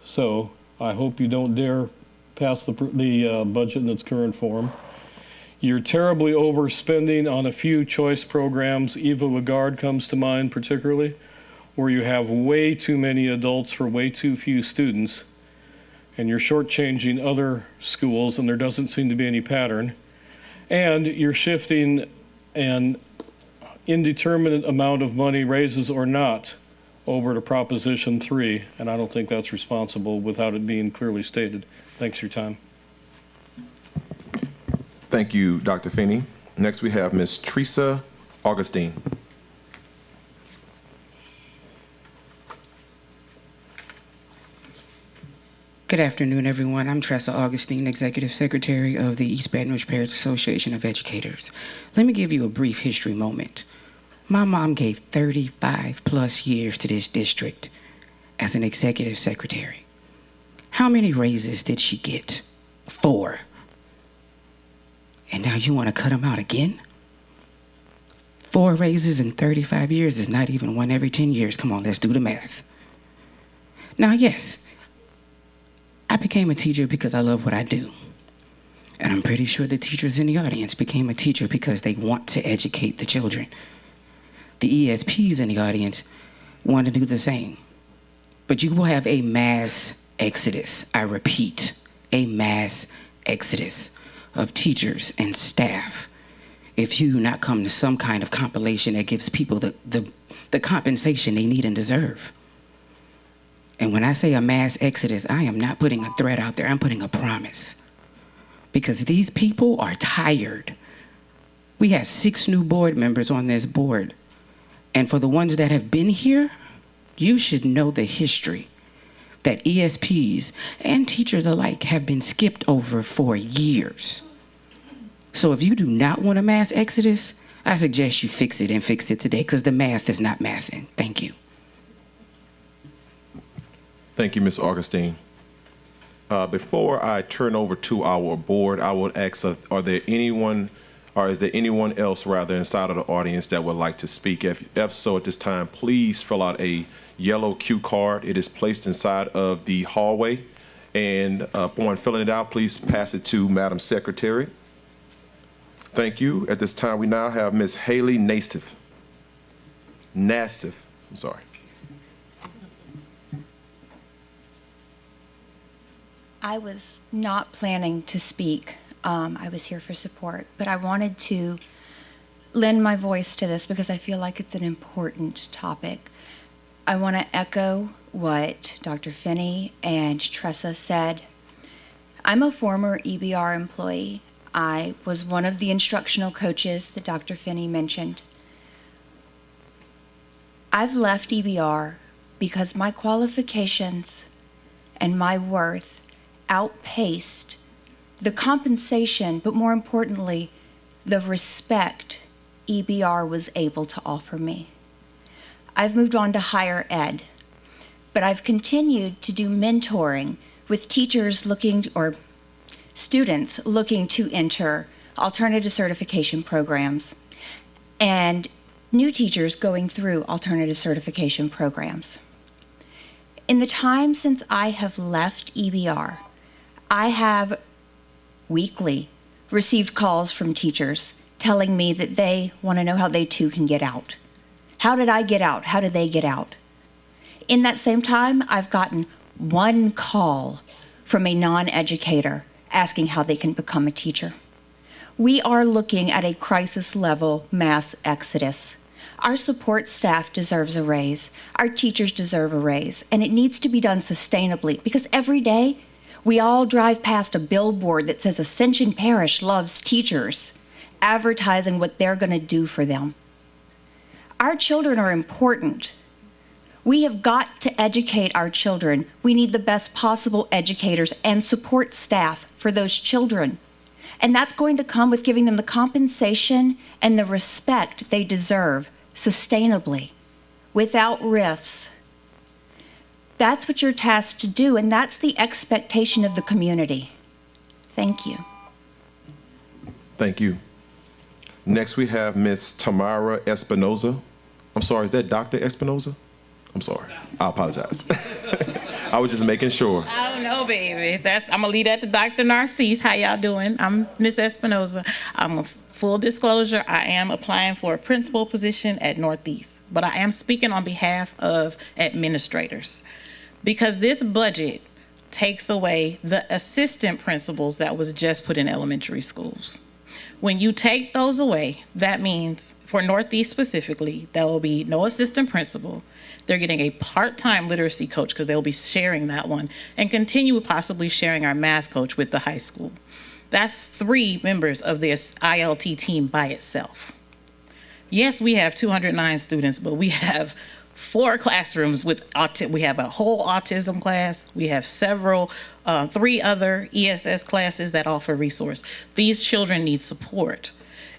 So I hope you don't dare pass the budget in its current form. You're terribly overspending on a few choice programs. Eva Lagarde comes to mind particularly, where you have way too many adults for way too few students, and you're shortchanging other schools, and there doesn't seem to be any pattern. And you're shifting an indeterminate amount of money, raises or not, over to Proposition 3, and I don't think that's responsible without it being clearly stated. Thanks for your time. Thank you, Dr. Finney. Next, we have Ms. Teresa Augustine. Good afternoon, everyone. I'm Tressa Augustine, Executive Secretary of the East Baton Rouge Parish Association of Educators. Let me give you a brief history moment. My mom gave 35 plus years to this district as an Executive Secretary. How many raises did she get? 4. And now you want to cut them out again? 4 raises in 35 years is not even one every 10 years. Come on, let's do the math. Now, yes, I became a teacher because I love what I do. And I'm pretty sure the teachers in the audience became a teacher because they want to educate the children. The ESPs in the audience want to do the same. But you will have a mass exodus, I repeat, a mass exodus of teachers and staff if you do not come to some kind of compilation that gives people the compensation they need and deserve. And when I say a mass exodus, I am not putting a threat out there, I'm putting a promise. Because these people are tired. We have 6 new board members on this board. And for the ones that have been here, you should know the history that ESPs and teachers alike have been skipped over for years. So if you do not want a mass exodus, I suggest you fix it and fix it today, because the math is not mathing. Thank you. Thank you, Ms. Augustine. Before I turn over to our board, I would ask, is there anyone else rather inside of the audience that would like to speak? If so, at this time, please fill out a yellow cue card. It is placed inside of the hallway. And upon filling it out, please pass it to Madam Secretary. Thank you. At this time, we now have Ms. Haley Nassif. I'm sorry. I was not planning to speak. I was here for support, but I wanted to lend my voice to this because I feel like it's an important topic. I want to echo what Dr. Finney and Tressa said. I'm a former EBR employee. I was one of the instructional coaches that Dr. Finney mentioned. I've left EBR because my qualifications and my worth outpaced the compensation, but more importantly, the respect EBR was able to offer me. I've moved on to higher ed, but I've continued to do mentoring with teachers looking, or students looking to enter alternative certification programs, and new teachers going through alternative certification programs. In the time since I have left EBR, I have weekly received calls from teachers telling me that they want to know how they too can get out. How did I get out? How did they get out? In that same time, I've gotten one call from a non-educator asking how they can become a teacher. We are looking at a crisis level mass exodus. Our support staff deserves a raise. Our teachers deserve a raise. And it needs to be done sustainably, because every day we all drive past a billboard that says Ascension Parish loves teachers, advertising what they're going to do for them. Our children are important. We have got to educate our children. We need the best possible educators and support staff for those children. And that's going to come with giving them the compensation and the respect they deserve sustainably, without rifts. That's what you're tasked to do, and that's the expectation of the community. Thank you. Thank you. Next, we have Ms. Tamara Espinoza. I'm sorry, is that Dr. Espinoza? I'm sorry. I apologize. I was just making sure. I don't know, baby. I'm gonna leave that to Dr. Narcisse. How y'all doing? I'm Ms. Espinoza. Full disclosure, I am applying for a principal position at Northeast, but I am speaking on behalf of administrators, because this budget takes away the assistant principals that was just put in elementary schools. When you take those away, that means for Northeast specifically, there will be no assistant principal. They're getting a part-time literacy coach because they'll be sharing that one and continue possibly sharing our math coach with the high school. That's 3 members of this ILT team by itself. Yes, we have 209 students, but we have 4 classrooms with we have a whole autism class. We have several, 3 other ESS classes that offer resource. These children need support.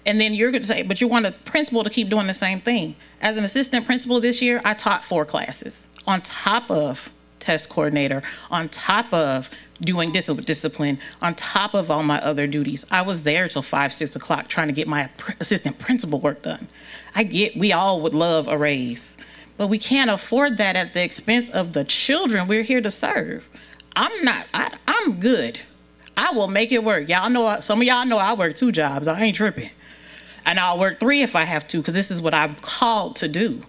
And then you're going to say, but you want a principal to keep doing the same thing. As an assistant principal this year, I taught 4 classes on top of test coordinator, on top of doing discipline, on top of all my other duties. I was there till 5, 6 o'clock trying to get my assistant principal work done. We all would love a raise, but we can't afford that at the expense of the children we're here to serve. I'm good. I will make it work. Y'all know, some of y'all know I work 2 jobs. I ain't tripping. And I'll work 3 if I have to, because this is what I'm called to do.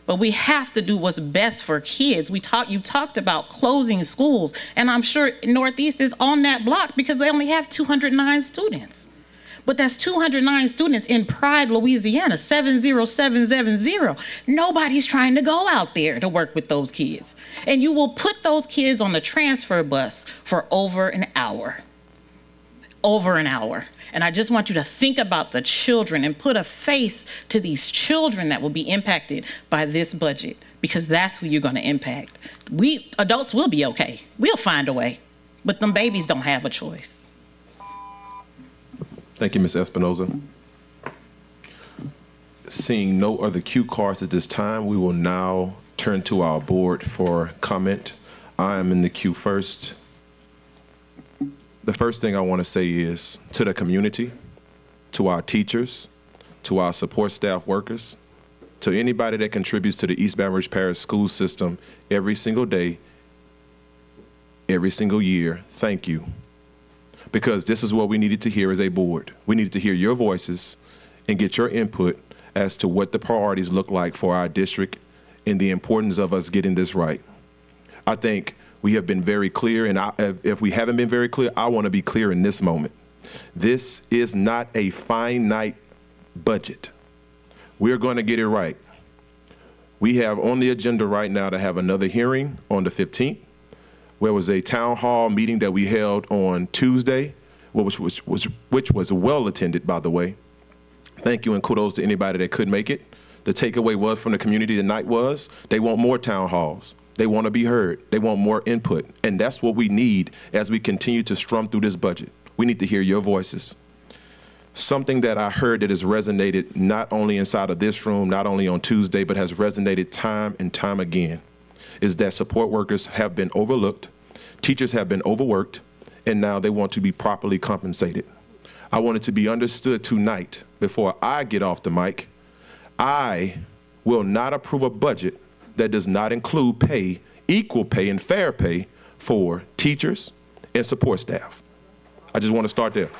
But we have to do what's best for kids. You talked about closing schools, and I'm sure Northeast is on that block because they only have 209 students. But that's 209 students in Pride, Louisiana, 70770. Nobody's trying to go out there to work with those kids. And you will put those kids on the transfer bus for over an hour. Over an hour. And I just want you to think about the children and put a face to these children that will be impacted by this budget, because that's who you're going to impact. We adults will be okay. We'll find a way. But them babies don't have a choice. Thank you, Ms. Espinoza. Seeing no other cue cards at this time, we will now turn to our board for comment. I am in the queue first. The first thing I want to say is to the community, to our teachers, to our support staff workers, to anybody that contributes to the East Baton Rouge Parish school system every single day, every single year, thank you. Because this is what we needed to hear as a board. We needed to hear your voices and get your input as to what the priorities look like for our district and the importance of us getting this right. I think we have been very clear, and if we haven't been very clear, I want to be clear in this moment. This is not a finite budget. We're going to get it right. We have on the agenda right now to have another hearing on the 15th. Where was a town hall meeting that we held on Tuesday, which was well attended, by the way. Thank you and kudos to anybody that could make it. The takeaway was from the community tonight was they want more town halls. They want to be heard. They want more input. And that's what we need as we continue to strum through this budget. We need to hear your voices. Something that I heard that has resonated not only inside of this room, not only on Tuesday, but has resonated time and time again, is that support workers have been overlooked, teachers have been overworked, and now they want to be properly compensated. I want it to be understood tonight, before I get off the mic, I will not approve a budget that does not include pay, equal pay and fair pay for teachers and support staff. I just want to start there.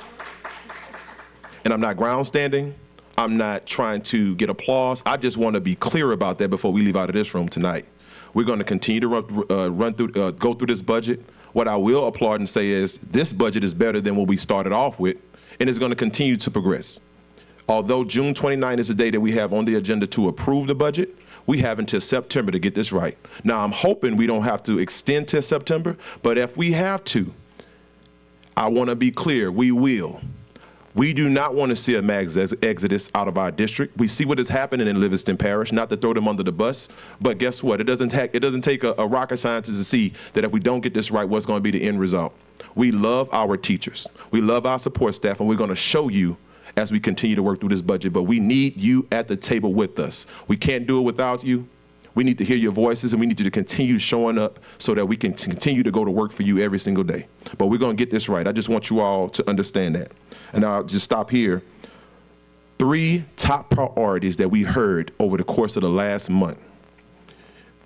And I'm not grandstanding. I'm not trying to get applause. I just want to be clear about that before we leave out of this room tonight. We're going to continue to go through this budget. What I will applaud and say is this budget is better than what we started off with, and it's going to continue to progress. Although June 29 is the day that we have on the agenda to approve the budget, we have until September to get this right. Now, I'm hoping we don't have to extend to September, but if we have to, I want to be clear, we will. We do not want to see a mass exodus out of our district. We see what is happening in Livingston Parish, not to throw them under the bus, but guess what? It doesn't take a rocket scientist to see that if we don't get this right, what's going to be the end result. We love our teachers. We love our support staff, and we're going to show you as we continue to work through this budget, but we need you at the table with us. We can't do it without you. We need to hear your voices, and we need you to continue showing up so that we can continue to go to work for you every single day. But we're going to get this right. I just want you all to understand that. And I'll just stop here. 3 top priorities that we heard over the course of the last month.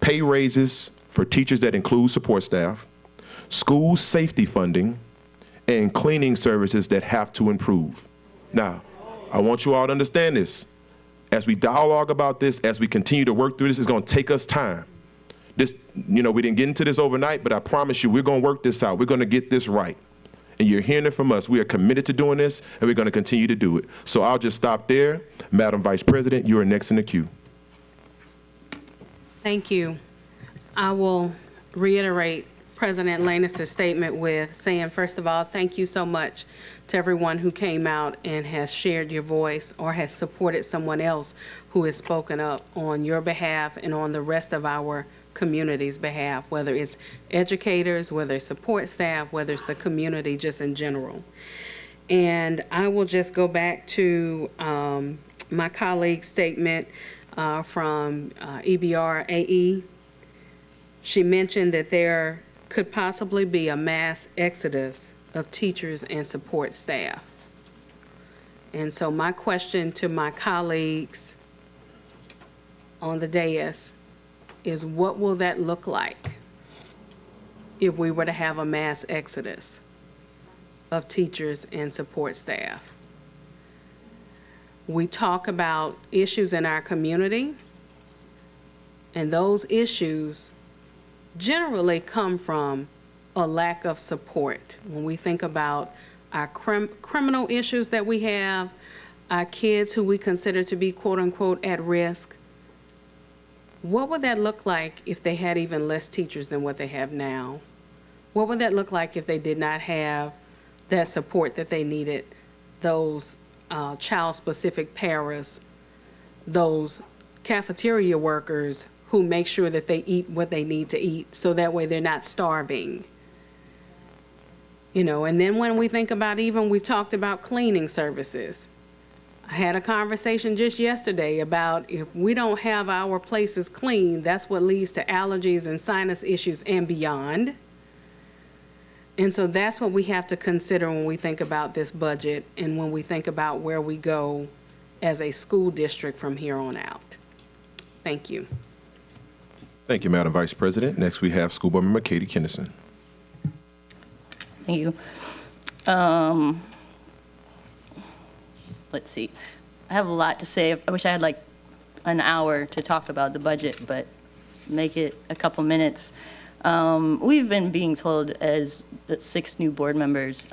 Pay raises for teachers that include support staff, school safety funding, and cleaning services that have to improve. Now, I want you all to understand this. As we dialogue about this, as we continue to work through this, it's going to take us time. We didn't get into this overnight, but I promise you, we're going to work this out. We're going to get this right. and you're hearing it from us. We are committed to doing this, and we're going to continue to do it. So I'll just stop there. Madam Vice President, you are next in the queue. Thank you. I will reiterate President Lanus' statement with saying, first of all, thank you so much to everyone who came out and has shared your voice or has supported someone else who has spoken up on your behalf and on the rest of our community's behalf, whether it's educators, whether it's support staff, whether it's the community just in general. And I will just go back to my colleague's statement from EBR AE. She mentioned that there could possibly be a mass exodus of teachers and support staff. And so my question to my colleagues on the dais is, what will that look like if we were to have a mass exodus of teachers and support staff? We talk about issues in our community, and those issues generally come from a lack of support. When we think about our criminal issues that we have, our kids who we consider to be quote unquote at risk, what would that look like if they had even less teachers than what they have now? What would that look like if they did not have that support that they needed, those child-specific paras, those cafeteria workers who make sure that they eat what they need to eat so that way they're not starving? You know, and then when we think about we've talked about cleaning services. I had a conversation just yesterday about if we don't have our places clean, that's what leads to allergies and sinus issues and beyond. And so that's what we have to consider when we think about this budget and when we think about where we go as a school district from here on out. Thank you. Thank you, Madam Vice President. Next, we have School Board Member Katie Kinnison. Thank you. Let's see. I have a lot to say. I wish I had like an hour to talk about the budget, but make it a couple minutes. We've been being told as the 6 new board members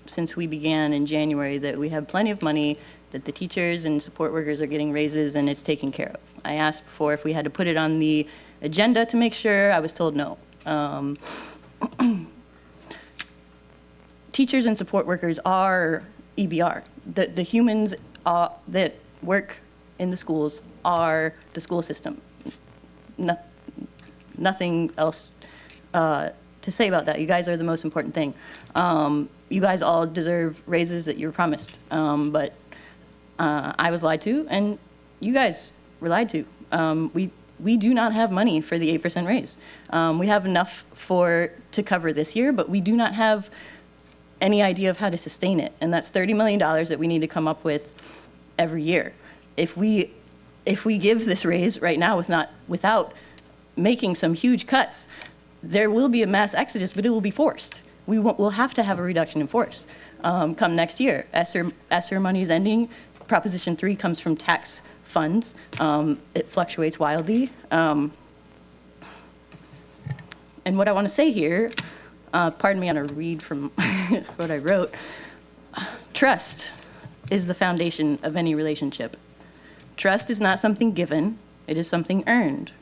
since we began in January that we have plenty of money, that the teachers and support workers are getting raises and it's taken care of. I asked before if we had to put it on the agenda to make sure. I was told no. Teachers and support workers are EBR. The humans that work in the schools are the school system. Nothing else to say about that. You guys are the most important thing. You guys all deserve raises that you were promised, but I was lied to, and you guys were lied to. We do not have money for the 8% raise. We have enough to cover this year, but we do not have any idea of how to sustain it, and that's $30 million that we need to come up with every year. If we give this raise right now without making some huge cuts, there will be a mass exodus, but it will be forced. We'll have to have a reduction in force come next year. ESSER money is ending. Proposition 3 comes from tax funds. It fluctuates wildly. And what I want to say here, pardon me, I'm going to read from what I wrote. Trust is the foundation of any relationship. Trust is not something given, it is something earned.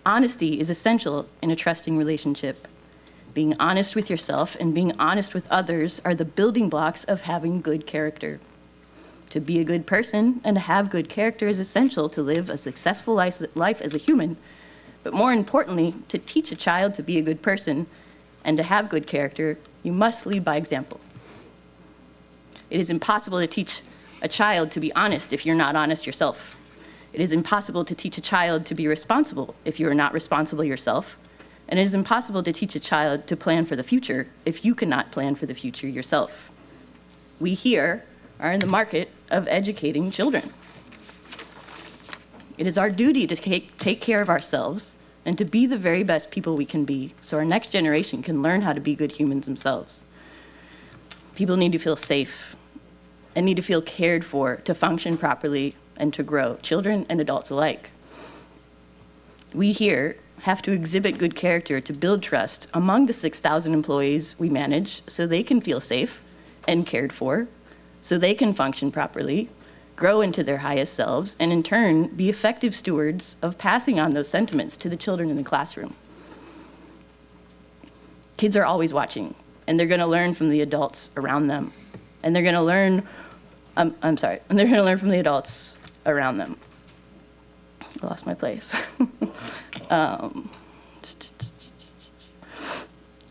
Honesty is essential in a trusting relationship. Being honest with yourself and being honest with others are the building blocks of having good character. To be a good person and to have good character is essential to live a successful life as a human, but more importantly, to teach a child to be a good person and to have good character, you must lead by example. It is impossible to teach a child to be honest if you're not honest yourself. It is impossible to teach a child to be responsible if you are not responsible yourself. And it is impossible to teach a child to plan for the future if you cannot plan for the future yourself. We here are in the market of educating children. It is our duty to take care of ourselves and to be the very best people we can be so our next generation can learn how to be good humans themselves. People need to feel safe and need to feel cared for to function properly and to grow, children and adults alike. We here have to exhibit good character to build trust among the 6,000 employees we manage so they can feel safe and cared for, so they can function properly, grow into their highest selves, and in turn, be effective stewards of passing on those sentiments to the children in the classroom. Kids are always watching, and they're gonna learn from the adults around them. And they're gonna learn, and they're gonna learn from the adults around them. I lost my place.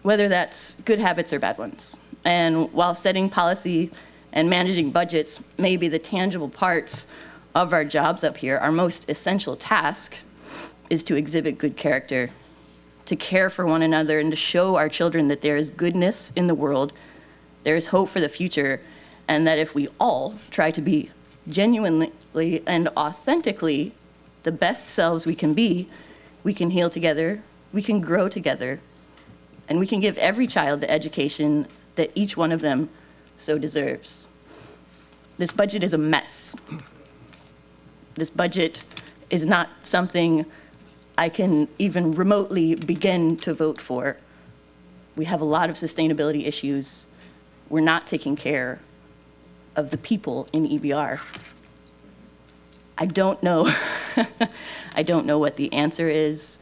Whether that's good habits or bad ones. And while setting policy and managing budgets may be the tangible parts of our jobs up here, our most essential task is to exhibit good character, to care for one another, and to show our children that there is goodness in the world, there is hope for the future, and that if we all try to be genuinely and authentically the best selves we can be, we can heal together, we can grow together, and we can give every child the education that each one of them so deserves. This budget is a mess. This budget is not something I can even remotely begin to vote for. We have a lot of sustainability issues. We're not taking care of the people in EBR. I don't know. I don't know what the answer is,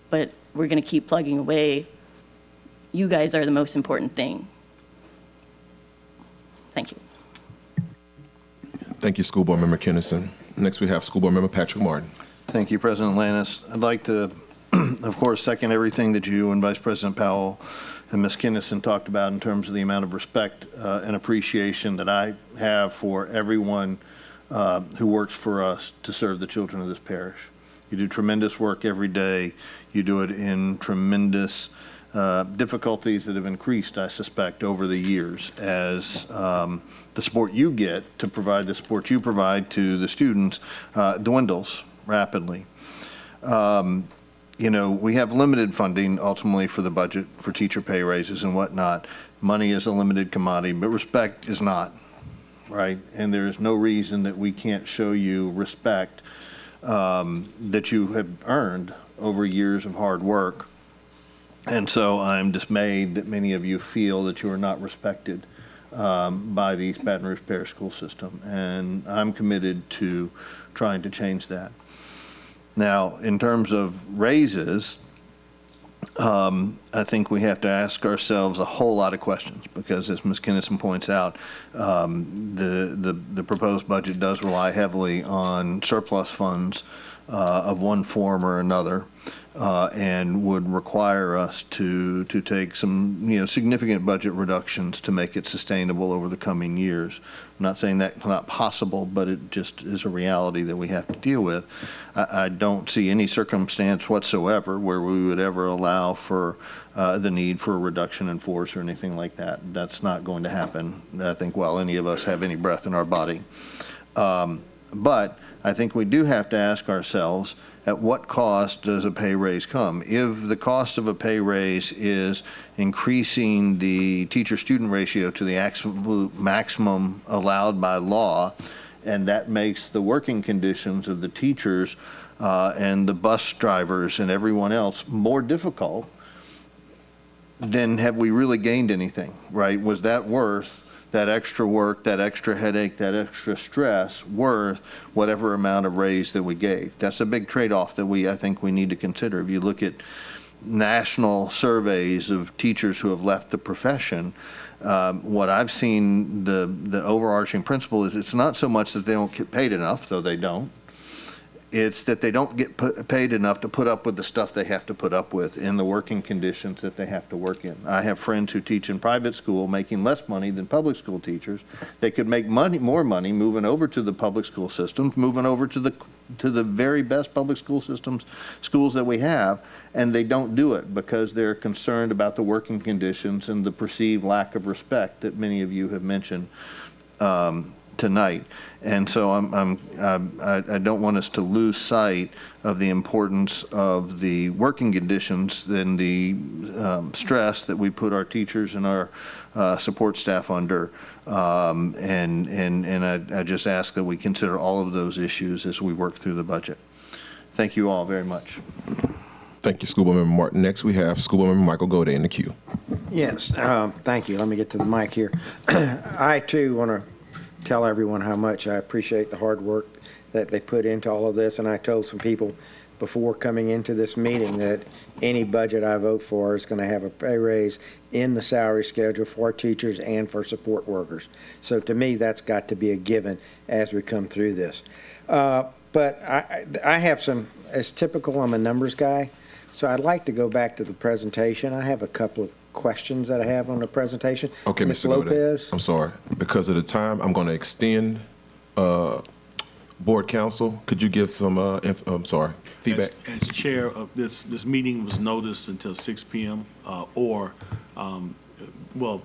but we're going to keep plugging away. You guys are the most important thing. Thank you. Thank you, School Board Member Kennison. Next, we have School Board Member Patrick Martin. Thank you, President Lannis. I'd like to, of course, second everything that you and Vice President Powell and Ms. Kennison talked about in terms of the amount of respect and appreciation that I have for everyone who works for us to serve the children of this parish. You do tremendous work every day. You do it in tremendous difficulties that have increased, I suspect, over the years as the support you get to provide the support you provide to the students dwindles rapidly. You know, we have limited funding ultimately for the budget for teacher pay raises and whatnot. Money is a limited commodity, but respect is not, right? And there is no reason that we can't show you respect that you have earned over years of hard work. And so I'm dismayed that many of you feel that you are not respected by the East Baton Rouge Parish School System. And I'm committed to trying to change that. Now, in terms of raises, I think we have to ask ourselves a whole lot of questions because, as Ms. Kennison points out, the proposed budget does rely heavily on surplus funds of one form or another, and would require us to take some significant budget reductions to make it sustainable over the coming years. I'm not saying that's not possible, but it just is a reality that we have to deal with. I don't see any circumstance whatsoever where we would ever allow for the need for a reduction in force or anything like that. That's not going to happen, I think, while any of us have any breath in our body. But I think we do have to ask ourselves, at what cost does a pay raise come? If the cost of a pay raise is increasing the teacher-student ratio to the absolute maximum allowed by law, and that makes the working conditions of the teachers and the bus drivers and everyone else more difficult, then have we really gained anything, right? Was that worth that extra work, that extra headache, that extra stress worth whatever amount of raise that we gave? That's a big trade-off that I think we need to consider. If you look at national surveys of teachers who have left the profession, what I've seen, the overarching principle is it's not so much that they don't get paid enough, though they don't. It's that they don't get paid enough to put up with the stuff they have to put up with in the working conditions that they have to work in. I have friends who teach in private school making less money than public school teachers. They could make more money moving over to the public school systems, moving over to the very best public school systems, schools that we have, and they don't do it because they're concerned about the working conditions and the perceived lack of respect that many of you have mentioned tonight. And so I don't want us to lose sight of the importance of the working conditions and the stress that we put our teachers and our support staff under. And I just ask that we consider all of those issues as we work through the budget. Thank you all very much. Thank you, School Board Member Martin. Next, we have School Board Member Michael Gode in the queue. Yes, thank you. Let me get to the mic here. I, too, want to tell everyone how much I appreciate the hard work that they put into all of this, and I told some people before coming into this meeting that any budget I vote for is going to have a pay raise in the salary schedule for teachers and for support workers. So to me, that's got to be a given as we come through this. But I have some, as typical, I'm a numbers guy, so I'd like to go back to the presentation. I have a couple of questions that I have on the presentation. Okay, Ms. Mr. Gode, Lopez. I'm sorry. Because of the time, I'm going to extend Board Counsel. Could you give some, feedback? As chair of this meeting was noticed until 6 p.m. Well,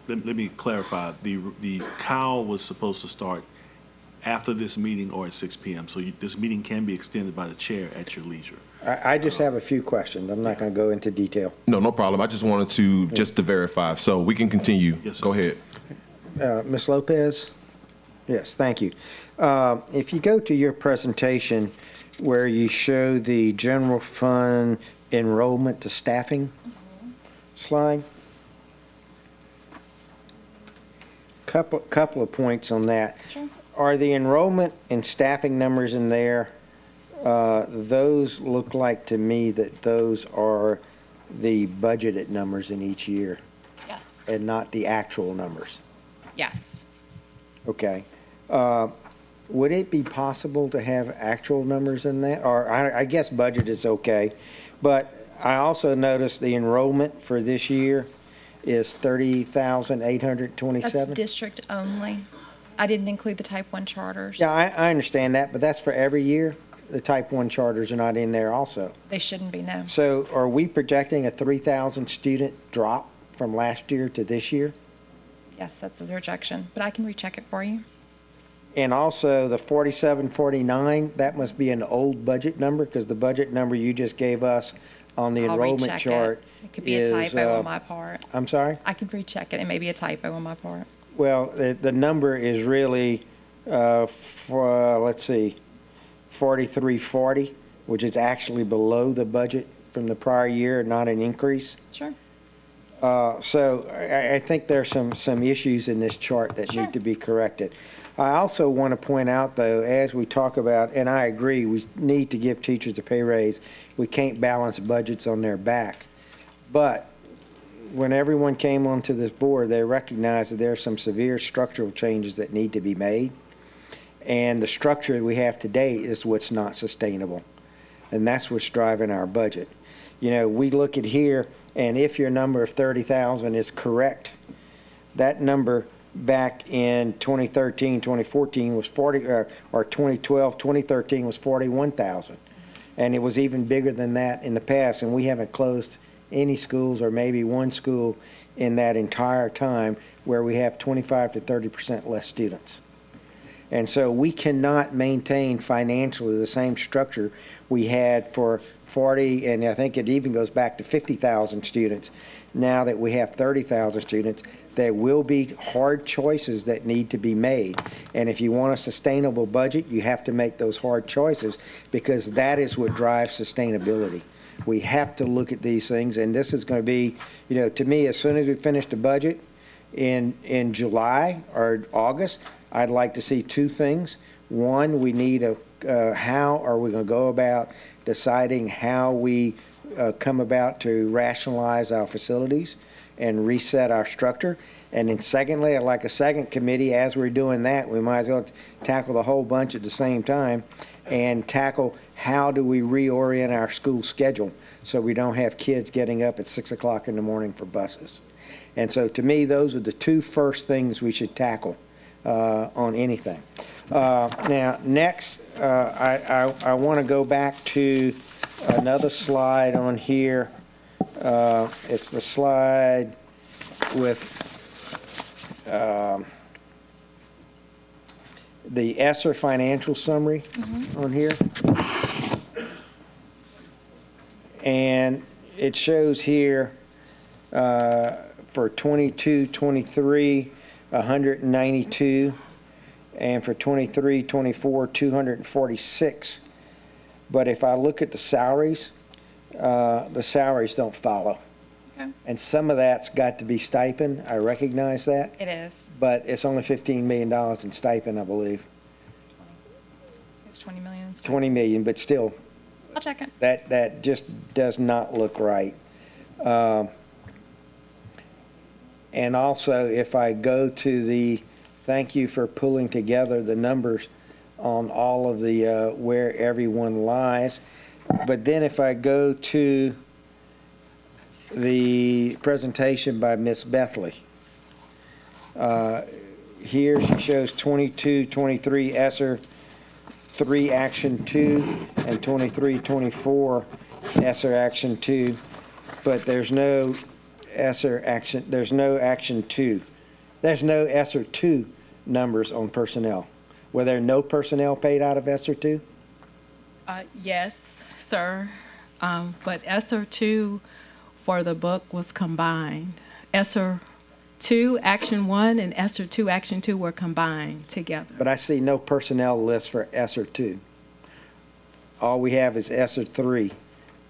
let me clarify. The COW was supposed to start after this meeting or at 6 p.m. So this meeting can be extended by the chair at your leisure. I just have a few questions. I'm not going to go into detail. No problem. I just wanted to verify. So we can continue. Yes, sir. Go ahead. Ms. Lopez? Yes, thank you. If you go to your presentation where you show the general fund enrollment to staffing slide, couple of points on that. Sure. Are the enrollment and staffing numbers in there, those look like to me that those are the budgeted numbers in each year Yes. and not the actual numbers? Yes. Okay. Would it be possible to have actual numbers in that? Or I guess budget is okay, but I also noticed the enrollment for this year is 30,827. That's district only. I didn't include the type 1 charters. Yeah, I understand that, but that's for every year? The type 1 charters are not in there also. They shouldn't be, no. So are we projecting a 3,000 student drop from last year to this year? Yes, that's a rejection, but I can recheck it for you. And also the 4749, that must be an old budget number because the budget number you just gave us on the I'll enrollment recheck chart It could be is, a typo on my part. I'm sorry? I can recheck it. It may be a typo on my part. Well, the number is really, let's see, 4340, which is actually below the budget from the prior year, not an increase. Sure. So I think there's some issues in this chart that need to be corrected. I also want to point out, though, as we talk about, and I agree, we need to give teachers a pay raise. We can't balance budgets on their back. But when everyone came onto this board, they recognized that there are some severe structural changes that need to be made. And the structure we have today is what's not sustainable. And that's what's driving our budget. You know, we look at here, and if your number of 30,000 is correct, that number back in 2013, 2014 was 40, or 2012, 2013 was 41,000. And it was even bigger than that in the past, and we haven't closed any schools or maybe one school in that entire time where we have 25 to 30% less students. And so we cannot maintain financially the same structure we had for 40, and I think it even goes back to 50,000 students. Now that we have 30,000 students, there will be hard choices that need to be made. And if you want a sustainable budget, you have to make those hard choices because that is what drives sustainability. We have to look at these things, and this is going to be, you know, to me, as soon as we finish the budget in July or August, I'd like to see two things. One, we need how are we going to go about deciding how we come about to rationalize our facilities and reset our structure. And then secondly, I'd like a second committee. As we're doing that, we might as well tackle the whole bunch at the same time and tackle how do we reorient our school schedule so we don't have kids getting up at 6 o'clock in the morning for buses. And so to me, those are the two first things we should tackle on anything. Now, next, I want to go back to another slide on here. It's the slide with the ESSER financial summary on here. And it shows here for 22-23, 192, and for 23-24, 246. But if I look at the salaries, the salaries don't follow. Okay. And some of that's got to be stipend, I recognize that, It is. but it's only $15 million in stipend, I believe. It's 20 million. 20 million, but still, I'll check it. that just does not look right. And also, if I go to the, thank you for pulling together the numbers on all of the, where everyone lies. But then if I go to the presentation by Ms. Bethley, here she shows 22, 23 ESSER 3 Action 2 and 23, 24 ESSER Action 2, but there's no ESSER Action, there's no Action 2. There's no ESSER 2 numbers on personnel. Were there no personnel paid out of ESSER 2? Yes, sir. But ESSER 2 for the book was combined. ESSER 2 Action 1 and ESSER 2 Action 2 were combined together. But I see no personnel list for ESSER 2. All we have is ESSER 3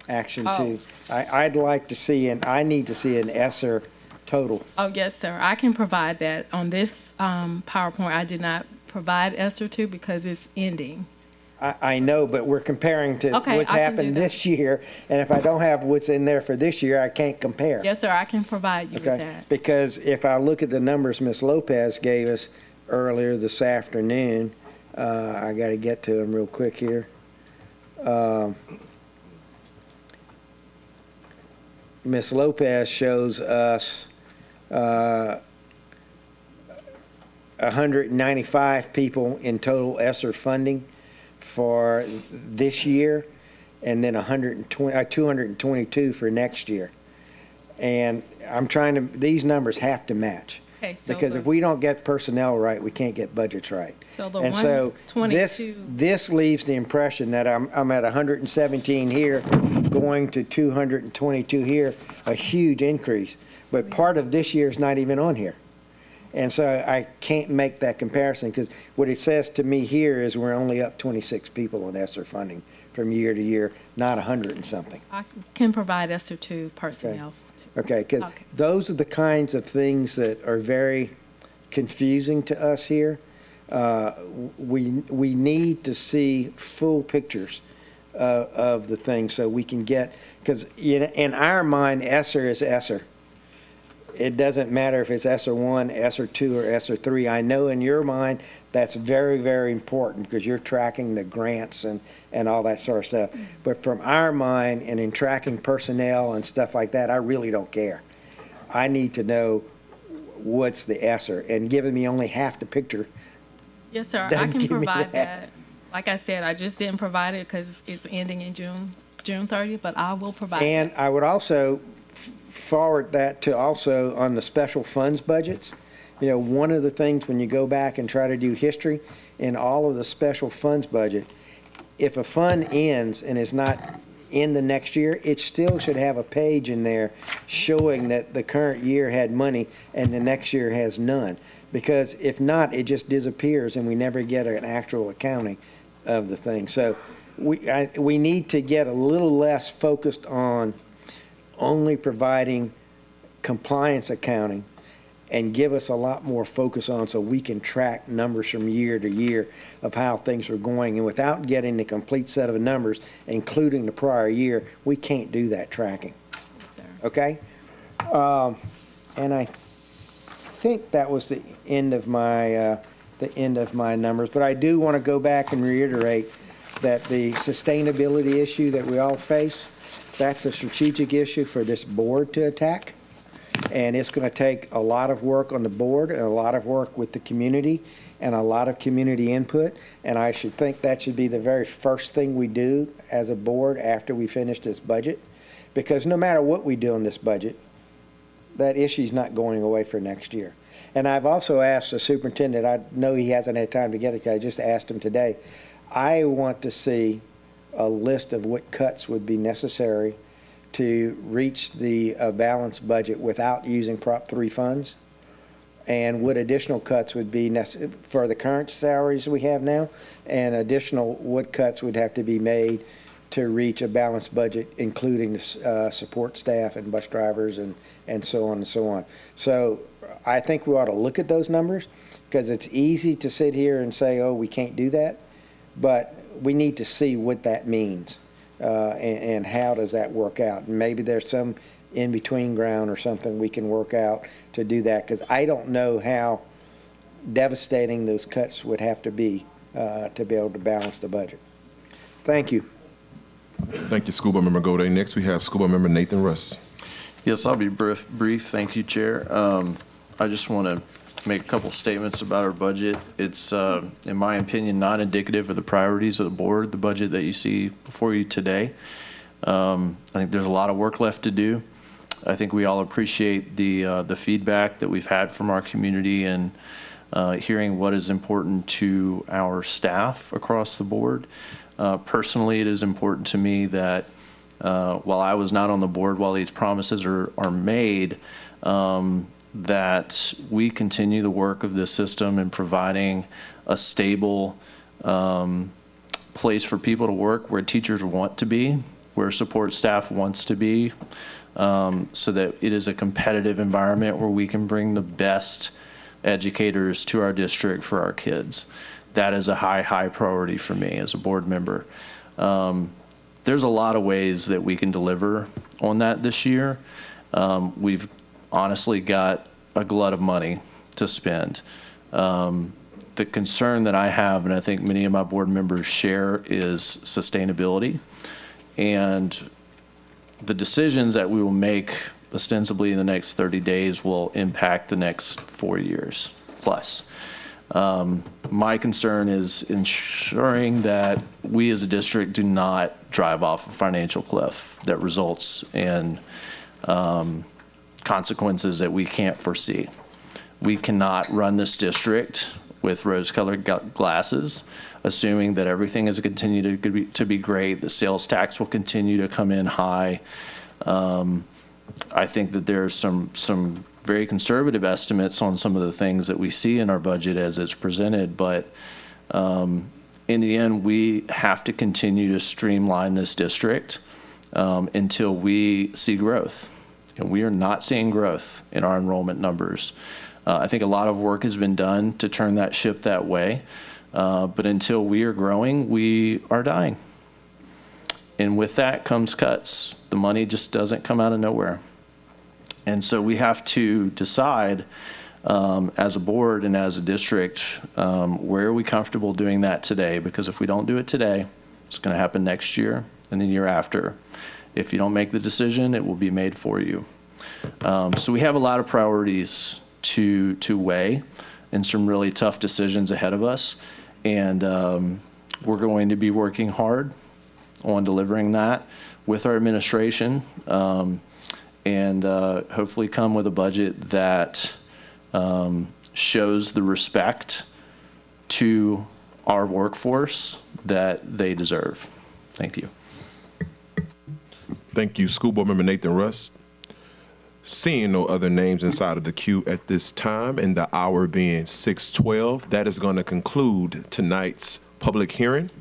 Action 2. I'd like to see, and I need to see an ESSER total. Oh, yes, sir. I can provide that. On this PowerPoint, I did not provide ESSER 2 because it's ending. I know, but we're comparing to Okay, what's I can do happened that. this year, and if I don't have what's in there for this year, I can't compare. Yes, sir. I can provide you with Okay, that. because if I look at the numbers Ms. Lopez gave us earlier this afternoon, I got to get to them real quick here. Ms. Lopez shows us 195 people in total ESSER funding for this year, and then 222 for next year. And I'm trying to, these numbers have to match. Okay, so Because if we don't get personnel right, we can't get budgets right. So the And so 122. this leaves the impression that I'm at 117 here, going to 222 here, a huge increase. But part of this year is not even on here. And so I can't make that comparison, because what it says to me here is we're only up 26 people on ESSER funding from year to year, not 100 and something. I can provide ESSER 2 personnel. Okay, because those are the kinds of things that are very confusing to us here. We need to see full pictures of the thing so we can get, because in our mind, ESSER is ESSER. It doesn't matter if it's ESSER 1, ESSER 2, or ESSER 3. I know in your mind that's very, very important because you're tracking the grants and all that sort of stuff. But from our mind and in tracking personnel and stuff like that, I really don't care. I need to know what's the ESSER, and giving me only half the picture. Yes, sir. I Doesn't can give me provide that. that. Like I said, I just didn't provide it because it's ending in June 30th, but I will provide it. And I would also forward that to also on the special funds budgets. You know, one of the things when you go back and try to do history in all of the special funds budget, if a fund ends and is not in the next year, it still should have a page in there showing that the current year had money and the next year has none. Because if not, it just disappears and we never get an actual accounting of the thing. So we need to get a little less focused on only providing compliance accounting and give us a lot more focus on so we can track numbers from year to year of how things are going. And without getting the complete set of numbers, including the prior year, we can't do that tracking. Yes, sir. Okay? And I think that was the end of my numbers. But I do want to go back and reiterate that the sustainability issue that we all face, that's a strategic issue for this board to attack. And it's going to take a lot of work on the board and a lot of work with the community and a lot of community input. And I should think that should be the very first thing we do as a board after we finish this budget. Because no matter what we do on this budget, that issue's not going away for next year. And I've also asked the superintendent, I know he hasn't had time to get it, I just asked him today, I want to see a list of what cuts would be necessary to reach the balanced budget without using Prop 3 funds, and what additional cuts would be necessary for the current salaries we have now, and additional what cuts would have to be made to reach a balanced budget, including support staff and bus drivers and so on and so on. So I think we ought to look at those numbers, because it's easy to sit here and say, oh, we can't do that, but we need to see what that means and how does that work out. And maybe there's some in-between ground or something we can work out to do that, because I don't know how devastating those cuts would have to be able to balance the budget. Thank you. Thank you, School Board Member Gode. Next, we have School Board Member Nathan Russ. Yes, I'll be brief. Thank you, Chair. I just want to make a couple statements about our budget. It's, in my opinion, not indicative of the priorities of the board, the budget that you see before you today. I think there's a lot of work left to do. I think we all appreciate the feedback that we've had from our community and hearing what is important to our staff across the board. Personally, it is important to me that while I was not on the board, while these promises are made, that we continue the work of this system in providing a stable place for people to work, where teachers want to be, where support staff wants to be, so that it is a competitive environment where we can bring the best educators to our district for our kids. That is a high priority for me as a board member. There's a lot of ways that we can deliver on that this year. We've honestly got a glut of money to spend. The concern that I have, and I think many of my board members share, is sustainability. And the decisions that we will make ostensibly in the next 30 days will impact the next 4 years plus. My concern is ensuring that we as a district do not drive off a financial cliff that results in consequences that we can't foresee. We cannot run this district with rose-colored glasses, assuming that everything is continued to be great, the sales tax will continue to come in high. I think that there's some very conservative estimates on some of the things that we see in our budget as it's presented, but in the end, we have to continue to streamline this district until we see growth. And we are not seeing growth in our enrollment numbers. I think a lot of work has been done to turn that ship that way, but until we are growing, we are dying. And with that comes cuts. The money just doesn't come out of nowhere. And so we have to decide as a board and as a district, where are we comfortable doing that today? Because if we don't do it today, it's going to happen next year and the year after. If you don't make the decision, it will be made for you. So we have a lot of priorities to weigh and some really tough decisions ahead of us. And we're going to be working hard on delivering that with our administration. And hopefully come with a budget that shows the respect to our workforce that they deserve. Thank you. Thank you, School Board Member Nathan Russ. Seeing no other names inside of the queue at this time, and the hour being 6:12, that is going to conclude tonight's public hearing.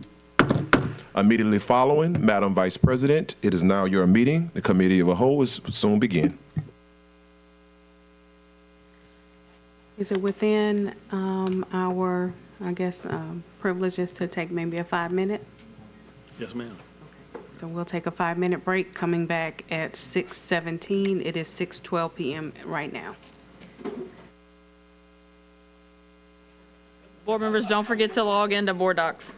Immediately following, Madam Vice President, it is now your meeting. The Committee of the Whole will soon begin. Is it within our, I guess, privileges to take maybe a 5-minute? Yes, ma'am. So we'll take a 5-minute break, coming back at 6:17. It is 6:12 p.m. right now. Board members, don't forget to log into Board Docs.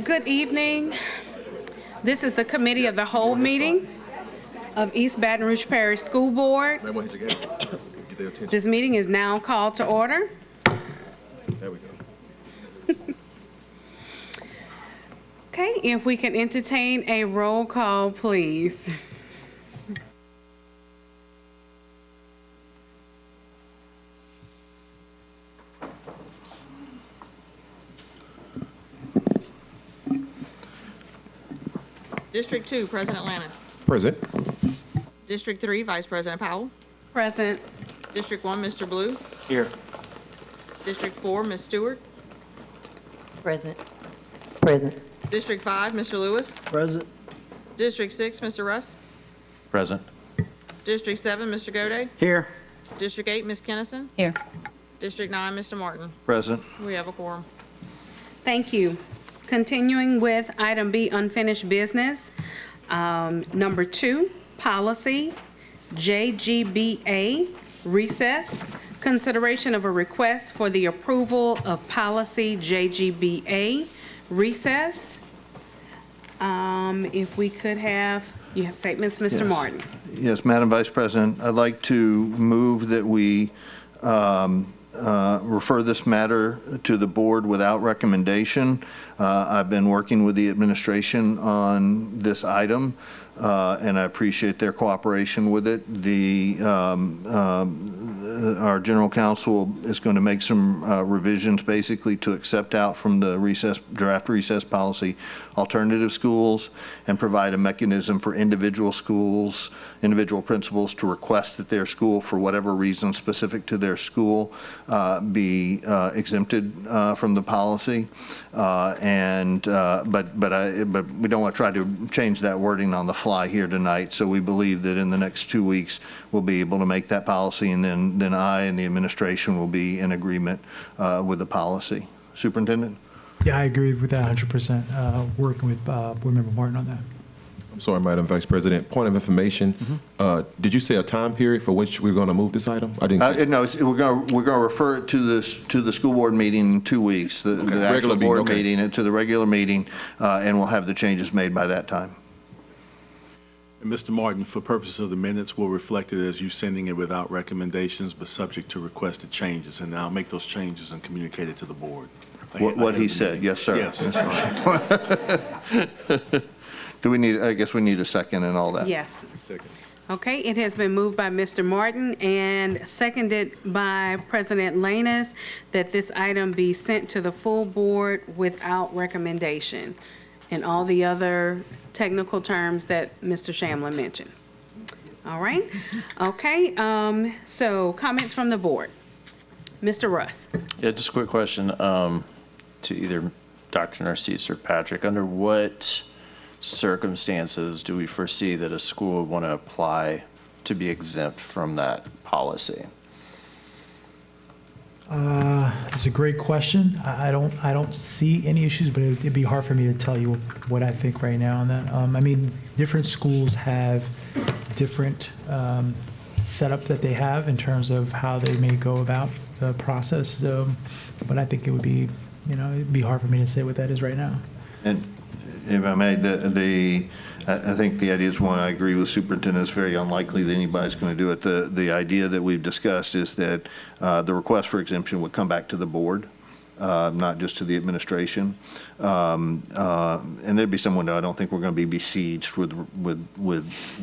Good evening. This is the Committee of the Whole meeting of East Baton Rouge Parish School Board. This meeting is now called to order. There we go. Okay, if we can entertain a roll call, please. District 2, President Lannis. Present. District 3, Vice President Powell. Present. District 1, Mr. Blue. Here. District 4, Ms. Stewart. Present. Present. District 5, Mr. Lewis. Present. District 6, Mr. Russ. Present. District 7, Mr. Gode. Here. District 8, Ms. Kennison. Here. District 9, Mr. Martin. Present. We have a quorum. Thank you. Continuing with item B, unfinished business. Number 2, policy JGBA-Recess. Consideration of a request for the approval of policy JGBA-Recess. If we could have, you have statements, Mr. Yes. Martin. Yes, Madam Vice President, I'd like to move that we refer this matter to the board without recommendation. I've been working with the administration on this item, and I appreciate their cooperation with it. Our general counsel is going to make some revisions basically to accept out from the draft recess policy alternative schools and provide a mechanism for individual schools, individual principals to request that their school, for whatever reason specific to their school, be exempted from the policy. But we don't want to try to change that wording on the fly here tonight. So we believe that in the next 2 weeks we'll be able to make that policy, and then I and the administration will be in agreement with the policy. Superintendent? Yeah, I agree with that 100%. Working with Board Member Martin on that. I'm sorry, Madam Vice President. Point of information. Did you say a time period for which we're going to move this item? I didn't. No, we're going to refer it to the school board meeting in 2 weeks, the actual Regular meeting, board okay. meeting, and to the regular meeting, and we'll have the changes made by that time. And Mr. Martin, for purposes of the minutes, we'll reflect it as you sending it without recommendations, but subject to requested changes, and I'll make those changes and communicate it to the board. What he said, yes, sir. Yes. Do we need, I guess we need a second and all that. Yes. Okay, it has been moved by Mr. Martin and seconded by President Lanus that this item be sent to the full board without recommendation, and all the other technical terms that Mr. Shamlin mentioned. All right? Okay, so comments from the board. Mr. Russ. Yeah, just a quick question to either Dr. Narcisse or Patrick. Under what circumstances do we foresee that a school would want to apply to be exempt from that policy? It's a great question. I don't see any issues, but it'd be hard for me to tell you what I think right now on that. I mean, different schools have different setup that they have in terms of how they may go about the process. But I think it would be, it'd be hard for me to say what that is right now. And if I may, I think the idea is one, I agree with Superintendent, it's very unlikely that anybody's going to do it. The idea that we've discussed is that the request for exemption would come back to the board, not just to the administration. And there'd be someone that I don't think we're going to be besieged with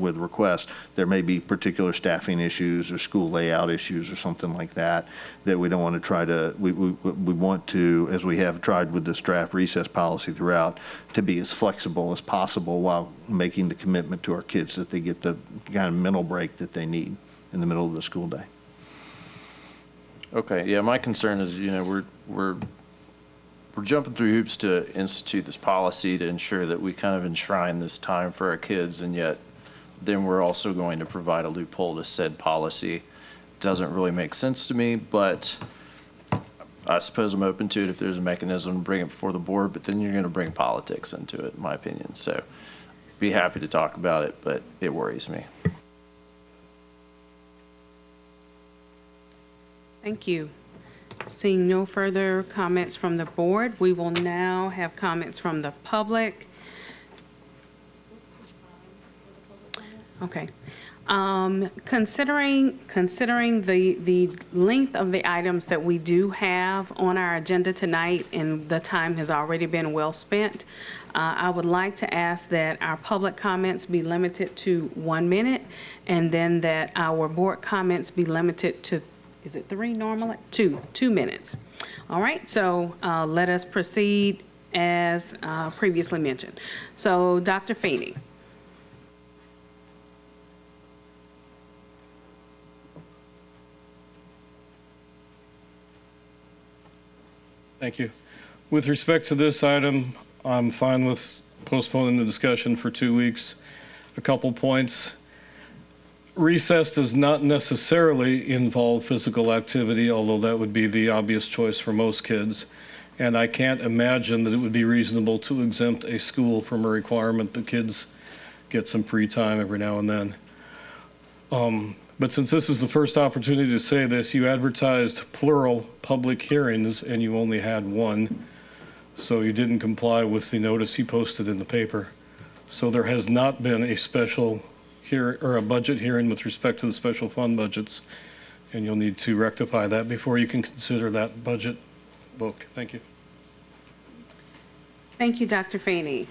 requests. There may be particular staffing issues or school layout issues or something like that we don't want to try to, we want to, as we have tried with this draft recess policy throughout, to be as flexible as possible while making the commitment to our kids that they get the kind of mental break that they need in the middle of the school day. Okay, yeah, my concern is, we're jumping through hoops to institute this policy to ensure that we kind of enshrine this time for our kids, and yet then we're also going to provide a loophole to said policy. Doesn't really make sense to me, but I suppose I'm open to it if there's a mechanism to bring it before the board, but then you're going to bring politics into it, in my opinion. So be happy to talk about it, but it worries me. Thank you. Seeing no further comments from the board, we will now have comments from the public. Okay. Considering the length of the items that we do have on our agenda tonight, and the time has already been well spent, I would like to ask that our public comments be limited to 1 minute, and then that our board comments be limited to, is it 3 normally? 2 minutes. All right, so let us proceed as previously mentioned. So Dr. Feeney. Thank you. With respect to this item, I'm fine with postponing the discussion for 2 weeks. A couple points. Recess does not necessarily involve physical activity, although that would be the obvious choice for most kids. And I can't imagine that it would be reasonable to exempt a school from a requirement that kids get some free time every now and then. But since this is the first opportunity to say this, you advertised plural public hearings and you only had 1. So you didn't comply with the notice you posted in the paper. So there has not been a special or a budget hearing with respect to the special fund budgets. And you'll need to rectify that before you can consider that budget book. Thank you. Thank you, Dr. Feeney.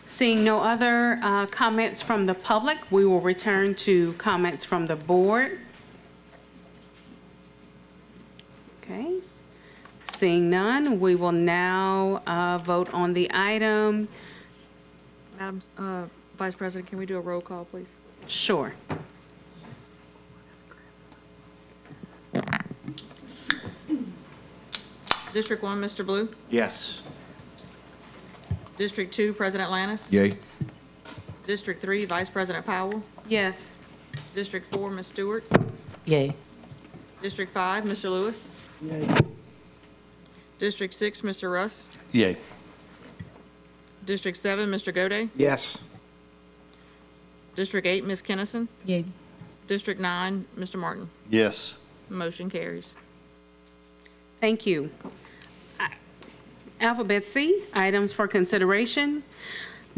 Seeing no other comments from the public, we will return to comments from the board. Okay. Seeing none, we will now vote on the item. Madam Vice President, can we do a roll call, please? Sure. District 1, Mr. Blue? Yes. District 2, President Lannis? Yay. District 3, Vice President Powell? Yes. District 4, Ms. Stewart? Yay. District 5, Mr. Lewis? Yay. District 6, Mr. Russ? Yay. District 7, Mr. Gode? Yes. District 8, Ms. Kennison? Yay. District 9, Mr. Martin? Yes. Motion carries. Thank you. Alphabet C, items for consideration.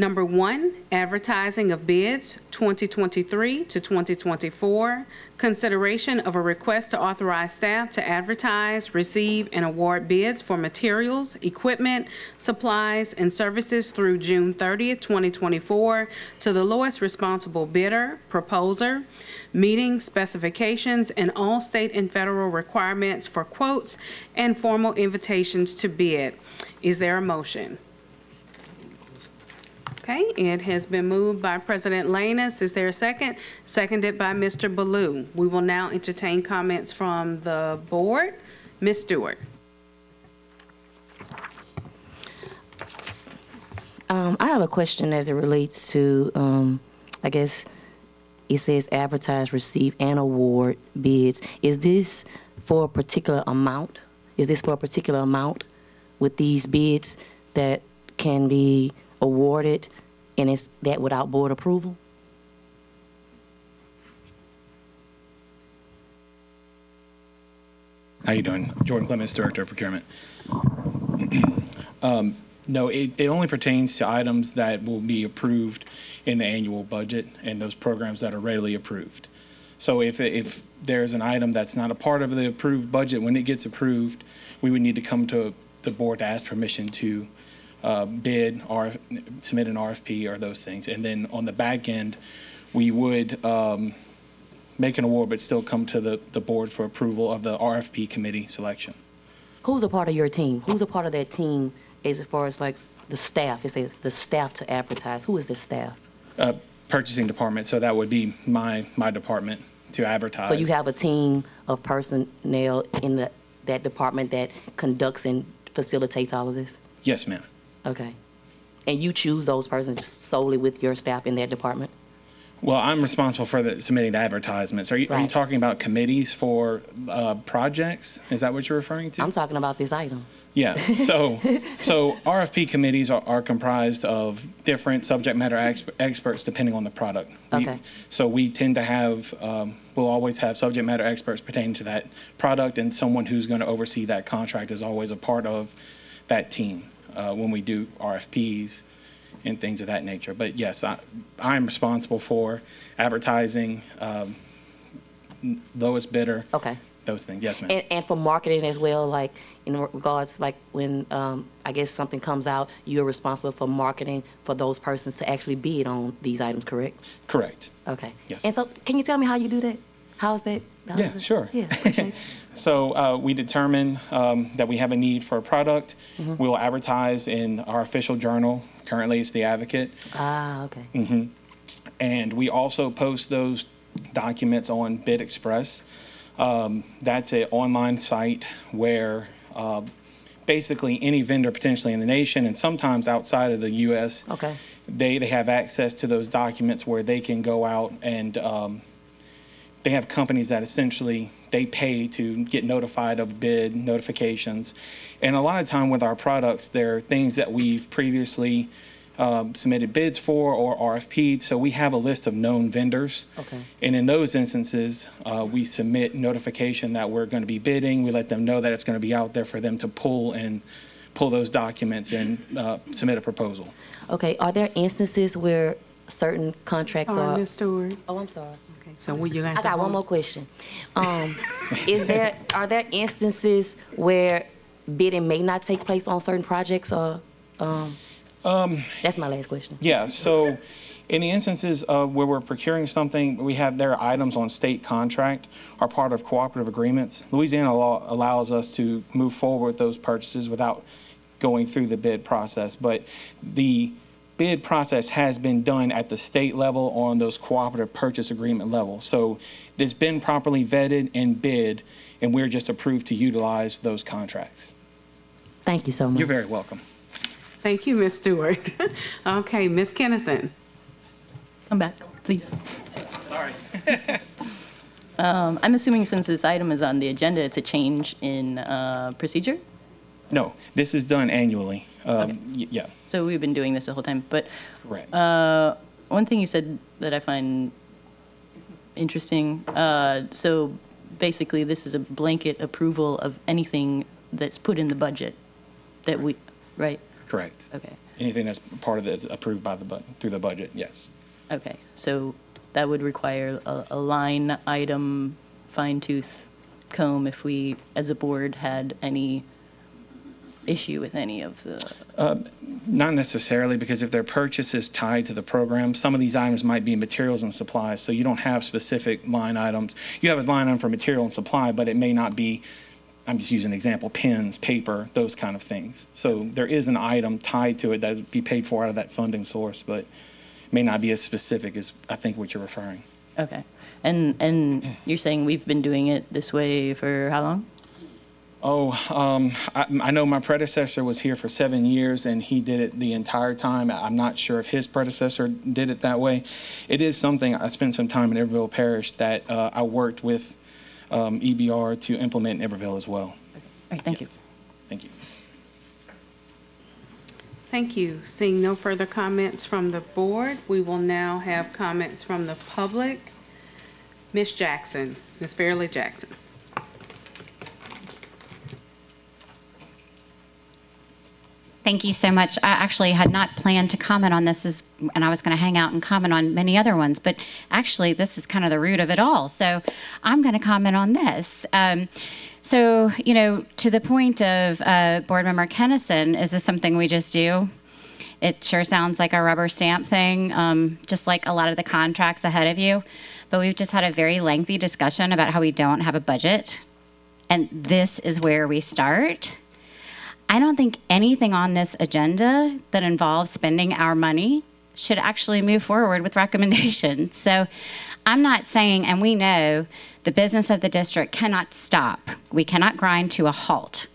Number 1, advertising of bids 2023 to 2024. Consideration of a request to authorize staff to advertise, receive, and award bids for materials, equipment, supplies, and services through June 30th, 2024 to the lowest responsible bidder, proposer, meeting specifications and all state and federal requirements for quotes and formal invitations to bid. Is there a motion? Okay, it has been moved by President Lanus. Is there a second? Seconded by Mr. Ballou. We will now entertain comments from the board. Ms. Stewart. I have a question as it relates to, I guess it says advertise, receive, and award bids. Is this for a particular amount? Is this for a particular amount with these bids that can be awarded, and is that without board approval? How you doing? Jordan Clements, Director of Procurement. No, it only pertains to items that will be approved in the annual budget and those programs that are readily approved. So if there's an item that's not a part of the approved budget, when it gets approved, we would need to come to the board to ask permission to bid or submit an RFP or those things. And then on the back end, we would make an award but still come to the board for approval of the RFP committee selection. Who's a part of your team? Who's a part of that team as far as like the staff? It says the staff to advertise. Who is this staff? Purchasing department, so that would be my department to advertise. So you have a team of personnel in that department that conducts and facilitates all of this? Yes, ma'am. Okay. And you choose those persons solely with your staff in that department? Well, I'm responsible for submitting the advertisements. Are you Right. talking about committees for projects? Is that what you're referring to? I'm talking about this item. Yeah. So RFP committees are comprised of different subject matter experts depending on the product. Okay. So we tend to have, we'll always have subject matter experts pertaining to that product, and someone who's going to oversee that contract is always a part of that team when we do RFPs and things of that nature. But yes, I'm responsible for advertising, lowest bidder. Okay. Those things. Yes, ma'am. And for marketing as well, like in regards, like when I guess something comes out, you're responsible for marketing for those persons to actually bid on these items, correct? Correct. Okay. Yes. And so, can you tell me how you do that? How is that? Yeah, sure. Yeah, appreciate you. So we determine that we have a need for a product. Mhm. We'll advertise in our official journal. Currently, it's the Advocate. Ah, okay. And we also post those documents on Bid Express. That's an online site where basically any vendor potentially in the nation and sometimes outside of the U.S. Okay. They have access to those documents where they can go out and they have companies that essentially they pay to get notified of bid notifications. And a lot of time with our products, there are things that we've previously submitted bids for or RFP'd. So we have a list of known vendors. Okay. And in those instances, we submit notification that we're going to be bidding. We let them know that it's going to be out there for them to pull those documents and submit a proposal. Okay. Are there instances where certain contracts are? Ms. Stewart. Oh, I'm sorry. Okay, so you got I got one more question. Are there instances where bidding may not take place on certain projects or? That's my last question. Yeah, so in the instances of where we're procuring something, there are items on state contract are part of cooperative agreements. Louisiana law allows us to move forward with those purchases without going through the bid process. But the bid process has been done at the state level on those cooperative purchase agreement level. So it's been properly vetted and bid, and we're just approved to utilize those contracts. Thank you so much. You're very welcome. Thank you, Ms. Stewart. Okay, Ms. Kennison. Come back, please. Sorry. I'm assuming since this item is on the agenda, it's a change in procedure? No, this is done annually. Yeah. So we've been doing this the whole time. But Correct. one thing you said that I find interesting, so basically this is a blanket approval of anything that's put in the budget that we, right? Correct. Okay. Anything that's part of it is approved by through the budget, yes. Okay, so that would require a line item fine tooth comb if we, as a board, had any issue with any of the... Not necessarily, because if their purchase is tied to the program, some of these items might be materials and supplies, so you don't have specific line items. You have a line item for material and supply, but it may not be, I'm just using an example, pens, paper, those kind of things. So there is an item tied to it that would be paid for out of that funding source, but it may not be as specific as I think what you're referring. Okay, and you're saying we've been doing it this way for how long? I know my predecessor was here for 7 years, and he did it the entire time. I'm not sure if his predecessor did it that way. It is something, I spent some time in Iberville Parish that I worked with EBR to implement in Iberville as well. All right, thank you. Thank you. Thank you. Seeing no further comments from the board, we will now have comments from the public. Ms. Jackson, Ms. Fairley Jackson. Thank you so much. I actually had not planned to comment on this, and I was going to hang out and comment on many other ones, but actually this is kind of the root of it all. So I'm going to comment on this. So, you know, to the point of Board Member Kennison, is this something we just do? It sure sounds like a rubber stamp thing, just like a lot of the contracts ahead of you. But we've just had a very lengthy discussion about how we don't have a budget. And this is where we start. I don't think anything on this agenda that involves spending our money should actually move forward with recommendations. So I'm not saying, and we know the business of the district cannot stop. We cannot grind to a halt.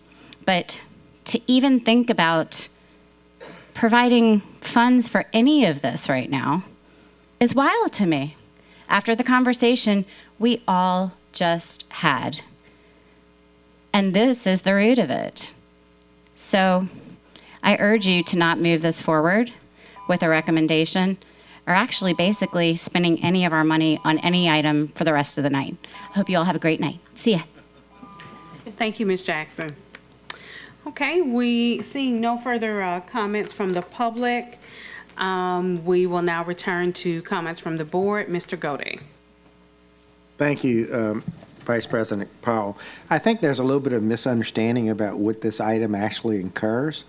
But to even think about providing funds for any of this right now is wild to me after the conversation we all just had. And this is the root of it. So I urge you to not move this forward with a recommendation, or actually basically spending any of our money on any item for the rest of the night. I hope you all have a great night. See ya. Thank you, Ms. Jackson. Okay, seeing no further comments from the public, we will now return to comments from the board. Mr. Gode. Thank you, Vice President Powell. I think there's a little bit of misunderstanding about what this item actually incurs.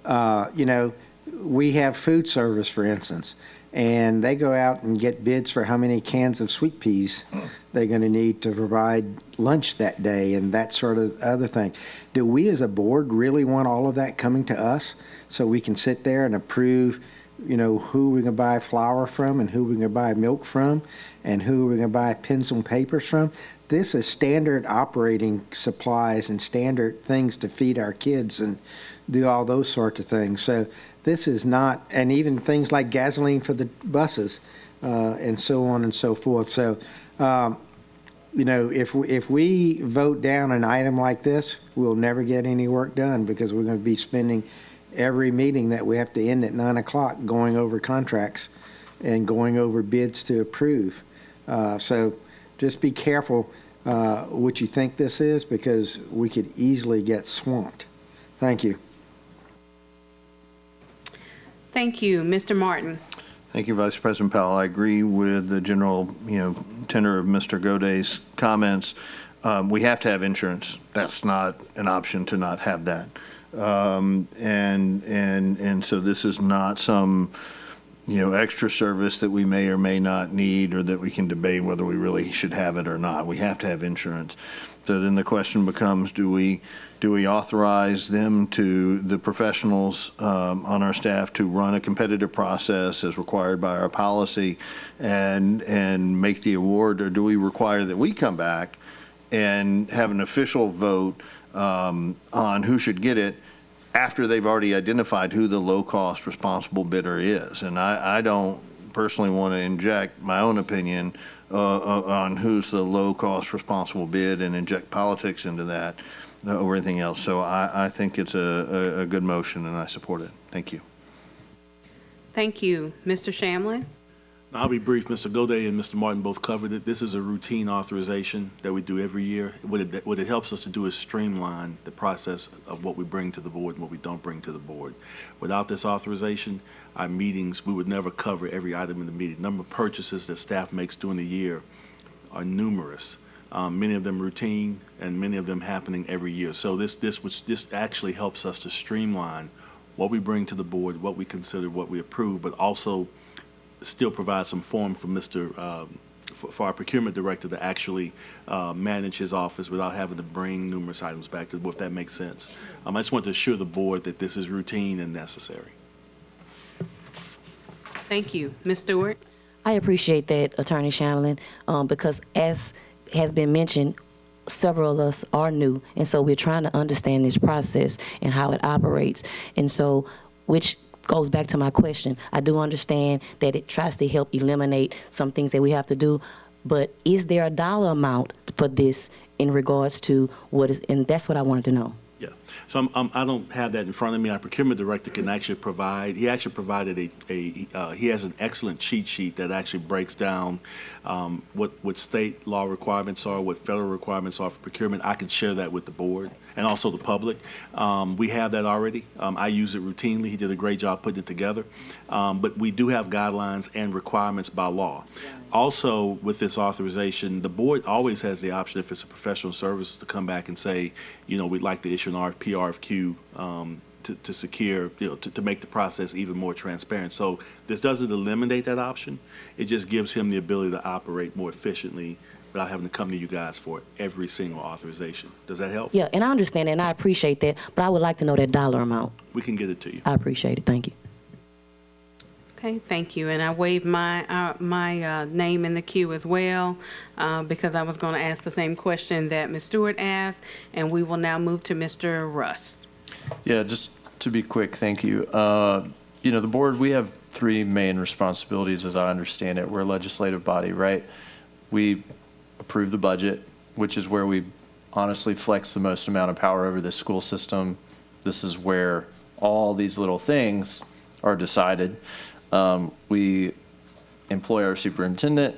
You know, we have food service, for instance, and they go out and get bids for how many cans of sweet peas they're going to need to provide lunch that day and that sort of other thing. Do we as a board really want all of that coming to us so we can sit there and approve, you know, who we're going to buy flour from and who we're going to buy milk from and who we're going to buy pens and papers from? This is standard operating supplies and standard things to feed our kids and do all those sorts of things. So this is not, and even things like gasoline for the buses and so on and so forth. So, you know, if we vote down an item like this, we'll never get any work done because we're going to be spending every meeting that we have to end at 9 o'clock going over contracts and going over bids to approve. So just be careful what you think this is because we could easily get swamped. Thank you. Thank you. Mr. Martin. Thank you, Vice President Powell. I agree with the general, tenor of Mr. Goday's comments. We have to have insurance. That's not an option to not have that. And so this is not some, extra service that we may or may not need or that we can debate whether we really should have it or not. We have to have insurance. So then the question becomes, do we authorize them the professionals on our staff to run a competitive process as required by our policy and make the award, or do we require that we come back and have an official vote on who should get it after they've already identified who the low-cost responsible bidder is? And I don't personally want to inject my own opinion on who's the low-cost responsible bid and inject politics into that or anything else. So I think it's a good motion, and I support it. Thank you. Thank you. Mr. Shamlin? I'll be brief. Mr. Goday and Mr. Martin both covered it. This is a routine authorization that we do every year. What it helps us to do is streamline the process of what we bring to the board and what we don't bring to the board. Without this authorization, our meetings, we would never cover every item in the meeting. Number of purchases that staff makes during the year are numerous. Many of them routine and many of them happening every year. So this actually helps us to streamline what we bring to the board, what we consider, what we approve, but also still provide some form for for our procurement director to actually manage his office without having to bring numerous items back to the board, if that makes sense. I just want to assure the board that this is routine and necessary. Thank you. Ms. Stewart? I appreciate that, Attorney Shamlin, because as has been mentioned, several of us are new, and so we're trying to understand this process and how it operates. And so, which goes back to my question. I do understand that it tries to help eliminate some things that we have to do, but is there a dollar amount for this in regards to what is, and that's what I wanted to know. Yeah, so I don't have that in front of me. Our procurement director can actually provide, he actually provided he has an excellent cheat sheet that actually breaks down what state law requirements are, what federal requirements are for procurement. I can share that with the board and also the public. We have that already. I use it routinely. He did a great job putting it together. But we do have guidelines and requirements by law. Also, with this authorization, the board always has the option, if it's a professional service, to come back and say, we'd like to issue an RFP, RFQ to secure, to make the process even more transparent. So this doesn't eliminate that option. It just gives him the ability to operate more efficiently without having to come to you guys for every single authorization. Does that help? Yeah, and I understand that, and I appreciate that, but I would like to know that dollar amount. We can get it to you. I appreciate it. Thank you. Okay, thank you. And I waived my name in the queue as well because I was going to ask the same question that Ms. Stewart asked, and we will now move to Mr. Rust. Yeah, just to be quick, thank you. The board, we have three main responsibilities as I understand it. We're a legislative body, right? We approve the budget, which is where we honestly flex the most amount of power over this school system. This is where all these little things are decided. We employ our superintendent,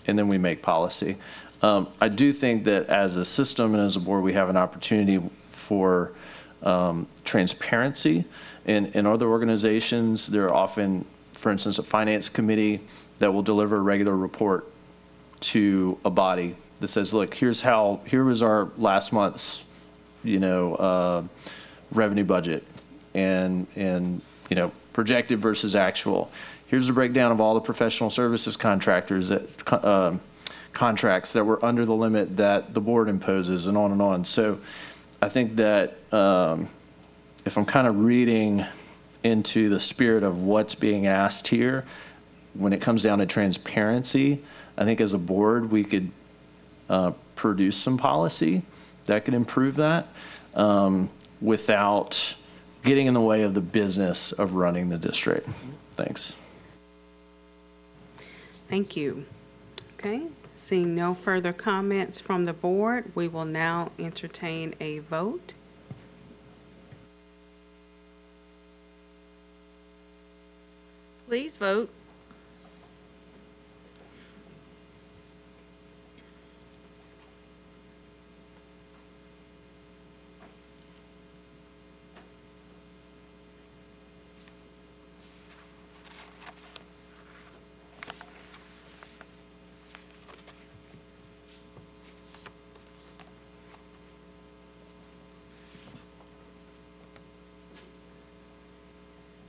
and then we make policy. I do think that as a system and as a board, we have an opportunity for transparency. In other organizations, there are often, for instance, a finance committee that will deliver a regular report to a body that says, look, here was our last month's, revenue budget and projected versus actual. Here's a breakdown of all the professional services contractors contracts that were under the limit that the board imposes, and on and on. So I think that if I'm kind of reading into the spirit of what's being asked here, when it comes down to transparency, I think as a board we could produce some policy that could improve that without getting in the way of the business of running the district. Thanks. Thank you. Okay, seeing no further comments from the board, we will now entertain a vote. Please vote.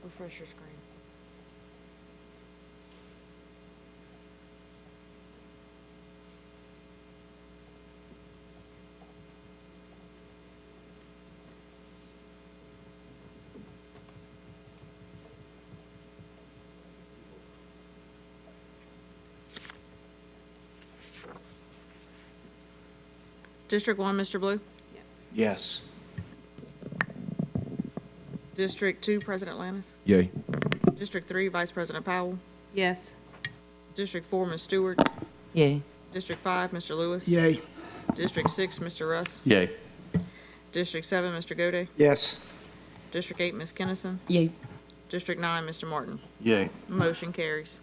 Refresh your screen. District 1, Mr. Blue? Yes. District 2, President Lannis? Yay. District 3, Vice President Powell? Yes. District 4, Ms. Stewart? Yay. District 5, Mr. Lewis? Yay. District 6, Mr. Russ? Yay. District 7, Mr. Gode? Yes. District 8, Ms. Kennison? Yay. District 9, Mr. Martin? Yay. Motion carries.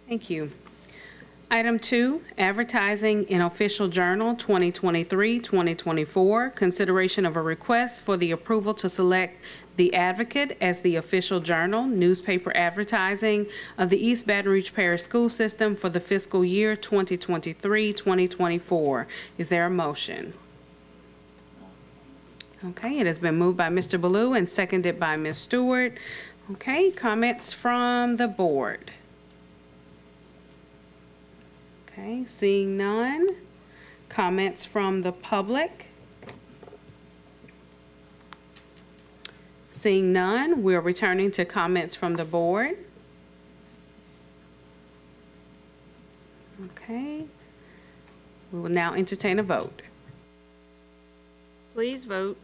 Thank you. Item 2, advertising in Official Journal 2023-2024, consideration of a request for the approval to select The Advocate as the official journal, newspaper advertising of the East Baton Rouge Parish School System for the fiscal year 2023-2024. Is there a motion? Okay, it has been moved by Mr. Ballou and seconded by Ms. Stewart. Okay, comments from the board? Okay, seeing none. Comments from the public? Seeing none, we're returning to comments from the board. Okay. We will now entertain a vote. Please vote.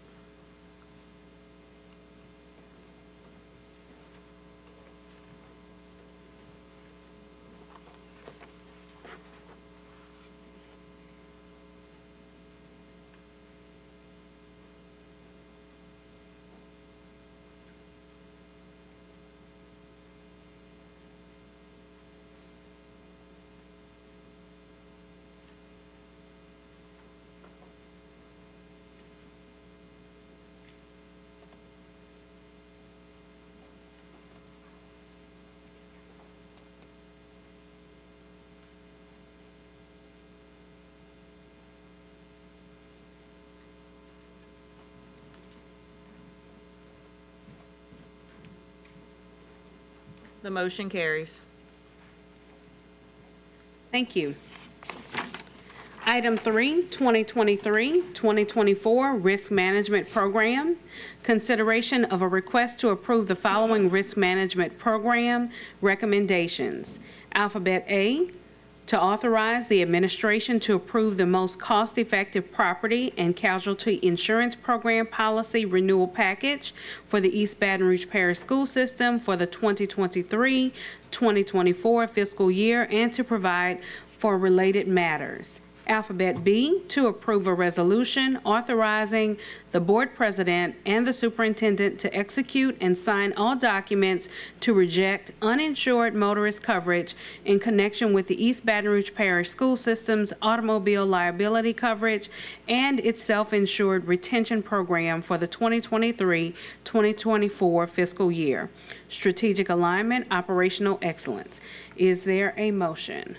The motion carries. Thank you. Item 3, 2023-2024 Risk Management Program. Consideration of a request to approve the following risk management program recommendations. Alphabet A, to authorize the administration to approve the most cost-effective property and casualty insurance program policy renewal package for the East Baton Rouge Parish School System for the 2023-2024 fiscal year and to provide for related matters. Alphabet B, to approve a resolution authorizing the board president and the superintendent to execute and sign all documents to reject uninsured motorist coverage in connection with the East Baton Rouge Parish School System's automobile liability coverage and its self-insured retention program for the 2023-2024 fiscal year. Strategic alignment, operational excellence. Is there a motion?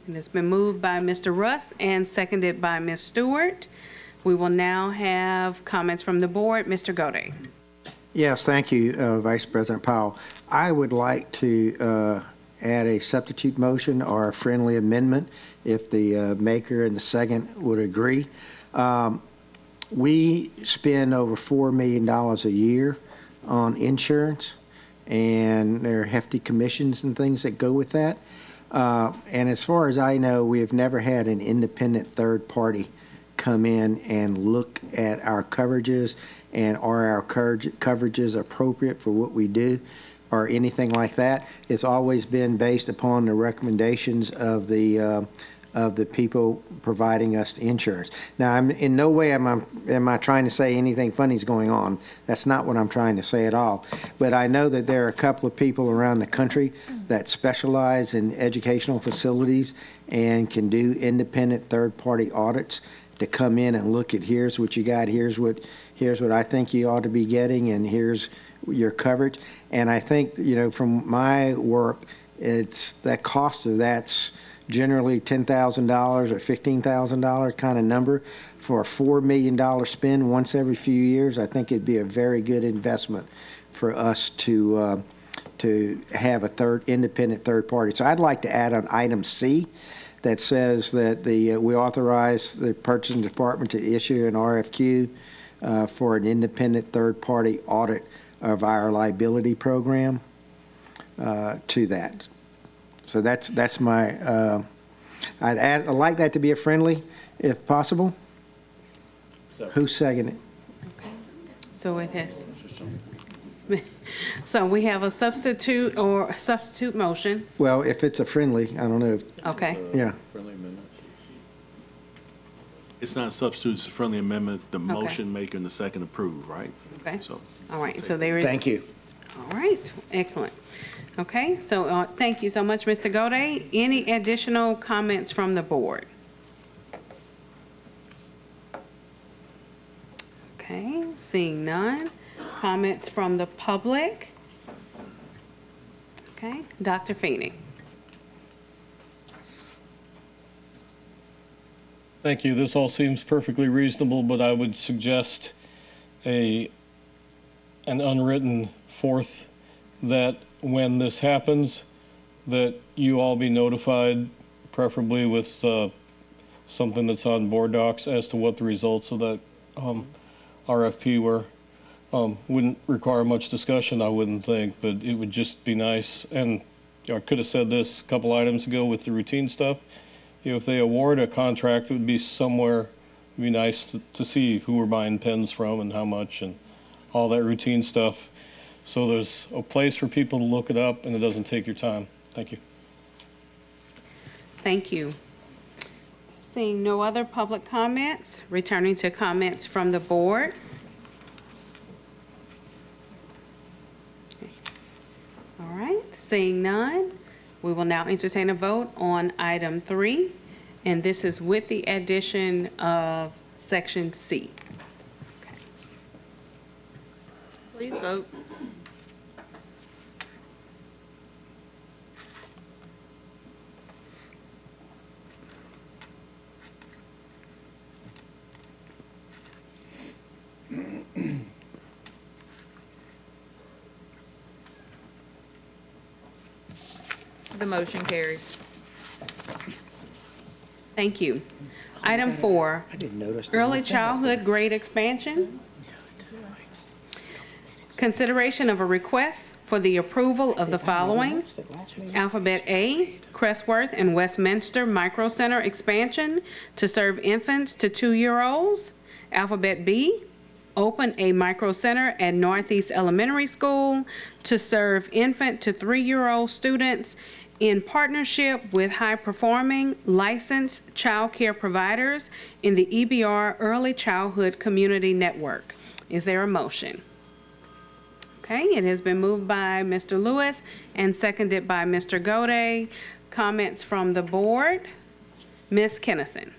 And it's been moved by Mr. Rust and seconded by Ms. Stewart. We will now have comments from the board. Mr. Gode. Yes, thank you, Vice President Powell. I would like to add a substitute motion or a friendly amendment if the maker and the second would agree. We spend over $4 million a year on insurance, and there are hefty commissions and things that go with that. And as far as I know, we have never had an independent third party come in and look at our coverages and are our coverages appropriate for what we do or anything like that. It's always been based upon the recommendations of the people providing us the insurance. Now, I'm in no way am I trying to say anything funny is going on. That's not what I'm trying to say at all. But I know that there are a couple of people around the country that specialize in educational facilities and can do independent third-party audits to come in and look at here's what you got, here's what I think you ought to be getting, and here's your coverage. And I think, you know, from my work, it's that cost of that's generally $10,000 or $15,000 kind of number for a $4 million spend once every few years. I think it'd be a very good investment for us to have a independent third party. So I'd like to add on item C that says that we authorize the purchasing department to issue an RFQ for an independent third party audit of our liability program to that. So that's my, I'd like that to be a friendly, if possible. Who seconded it? Okay. So it has. So we have a substitute motion. Well, if it's a friendly, I don't know. Okay. Yeah. It's not a substitute, it's a friendly amendment. The motion maker and the second approve, right? Okay. So. All right. So there is. Thank you. All right. Excellent. Okay. So thank you so much, Mr. Gode. Any additional comments from the board? Okay. Seeing none. Comments from the public? Okay. Dr. Feeney. Thank you. This all seems perfectly reasonable, but I would suggest an unwritten fourth that when this happens, that you all be notified, preferably with something that's on board docs as to what the results of that RFP were. Wouldn't require much discussion, I wouldn't think, but it would just be nice. And I could have said this a couple items ago with the routine stuff. You know, if they award a contract, it would be somewhere, it'd be nice to see who we're buying pens from and how much and all that routine stuff. So there's a place for people to look it up and it doesn't take your time. Thank you. Thank you. Seeing no other public comments, returning to comments from the board. All right, seeing none, we will now entertain a vote on item 3, and this is with the addition of section C. Okay. Please vote. The motion carries. Thank you. Item 4, I didn't notice. early childhood grade expansion. Consideration of a request for the approval of the following: Alphabet A, Crestworth and Westminster Micro Center expansion to serve infants to 2-year-olds. Alphabet B, open a micro center at Northeast Elementary School to serve infant to 3-year-old students in partnership with high-performing licensed child care providers in the EBR Early Childhood Community Network. Is there a motion? Okay, it has been moved by Mr. Lewis and seconded by Mr. Gode. Comments from the board? Ms. Kennison.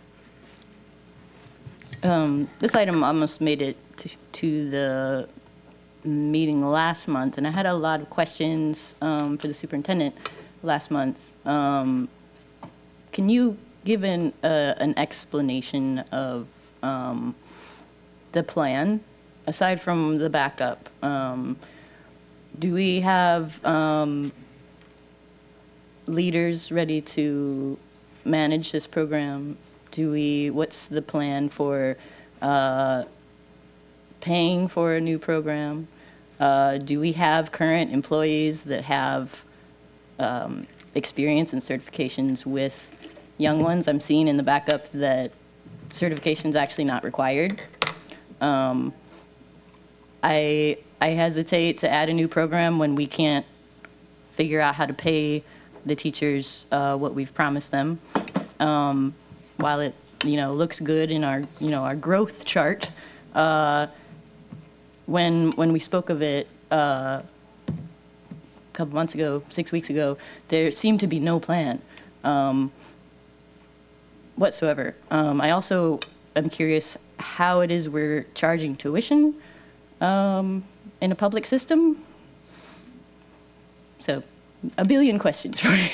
This item almost made it to the meeting last month, and I had a lot of questions for the superintendent last month. Can you give an explanation of the plan, aside from the backup? Do we have leaders ready to manage this program? What's the plan for paying for a new program? Do we have current employees that have experience and certifications with young ones? I'm seeing in the backup that certification's actually not required. I hesitate to add a new program when we can't figure out how to pay the teachers what we've promised them. While it looks good in our growth chart, when we spoke of it a couple months ago, 6 weeks ago, there seemed to be no plan whatsoever. I also am curious how it is we're charging tuition in a public system. So, a billion questions for you.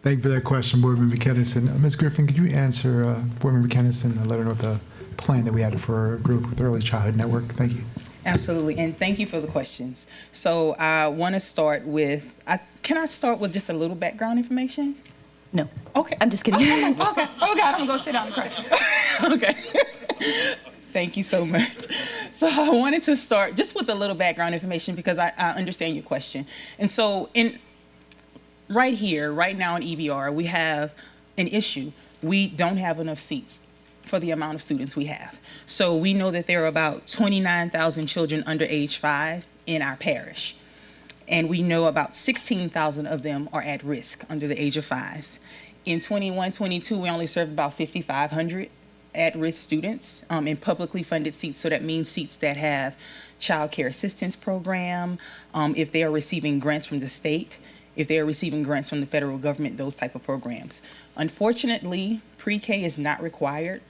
Thank you for that question, Board Member Kennison. Ms. Griffin, could you answer Board Member Kennison and let her know the plan that we had for growth with Early Childhood Network? Thank you. Absolutely, and thank you for the questions. So I want to start with, can I start with just a little background information? No. Okay. I'm just kidding. Okay. Oh God, I'm gonna go sit down and cry. Okay. Thank you so much. So I wanted to start just with a little background information because I understand your question. And so right now in EBR, we have an issue. We don't have enough seats for the amount of students we have. So we know that there are about 29,000 children under age 5 in our parish. And we know about 16,000 of them are at risk under the age of 5. In 21-22, we only served about 5,500 at-risk students in publicly funded seats. So that means seats that have child care assistance program, if they are receiving grants from the state, if they are receiving grants from the federal government, those type of programs. Unfortunately, pre-K is not required.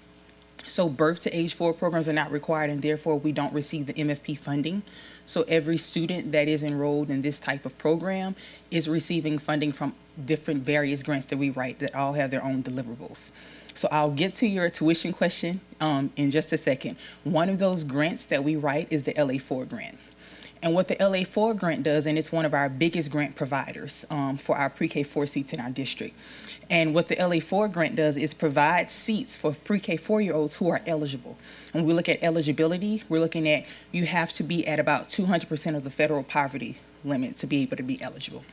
So birth to age 4 programs are not required, and therefore we don't receive the MFP funding. So every student that is enrolled in this type of program is receiving funding from different various grants that we write that all have their own deliverables. So I'll get to your tuition question in just a second. One of those grants that we write is the LA4 grant. And what the LA4 grant does, and it's one of our biggest grant providers for our pre-K 4 seats in our district. And what the LA4 grant does is provide seats for pre-K 4-year-olds who are eligible. When we look at eligibility, we're looking at you have to be at about 200% of the federal poverty limit to be able to be eligible.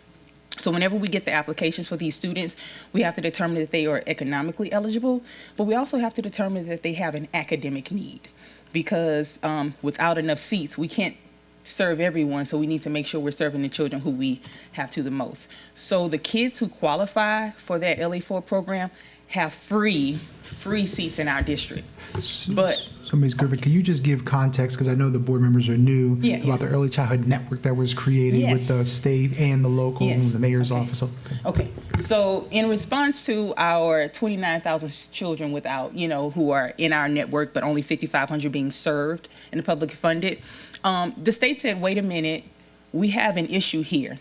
So whenever we get the applications for these students, we have to determine that they are economically eligible, but we also have to determine that they have an academic need, because without enough seats, we can't serve everyone, so we need to make sure we're serving the children who we have to the most. So the kids who qualify for that LA4 program have free seats in our district. So Ms. Griffin, can you just give context, because I know the board members are new, about the Early Childhood Network that was created with the state and the local, the mayor's office? Okay, so in response to our 29,000 children without, who are in our network, but only 5,500 being served in the public funded, the state said, wait a minute, we have an issue here.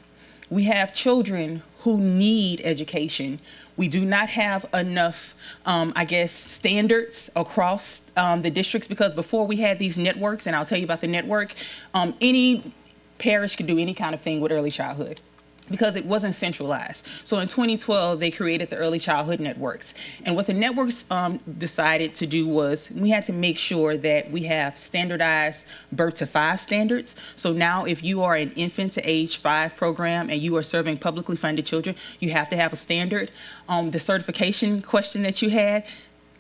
We have children who need education. We do not have enough, standards across the districts, because before we had these networks, and I'll tell you about the network, any parish could do any kind of thing with early childhood. because it wasn't centralized. So in 2012, they created the early childhood networks. And what the networks decided to do was we had to make sure that we have standardized birth to 5 standards. So now if you are an infant to age 5 program and you are serving publicly funded children, you have to have a standard. The certification question that you had,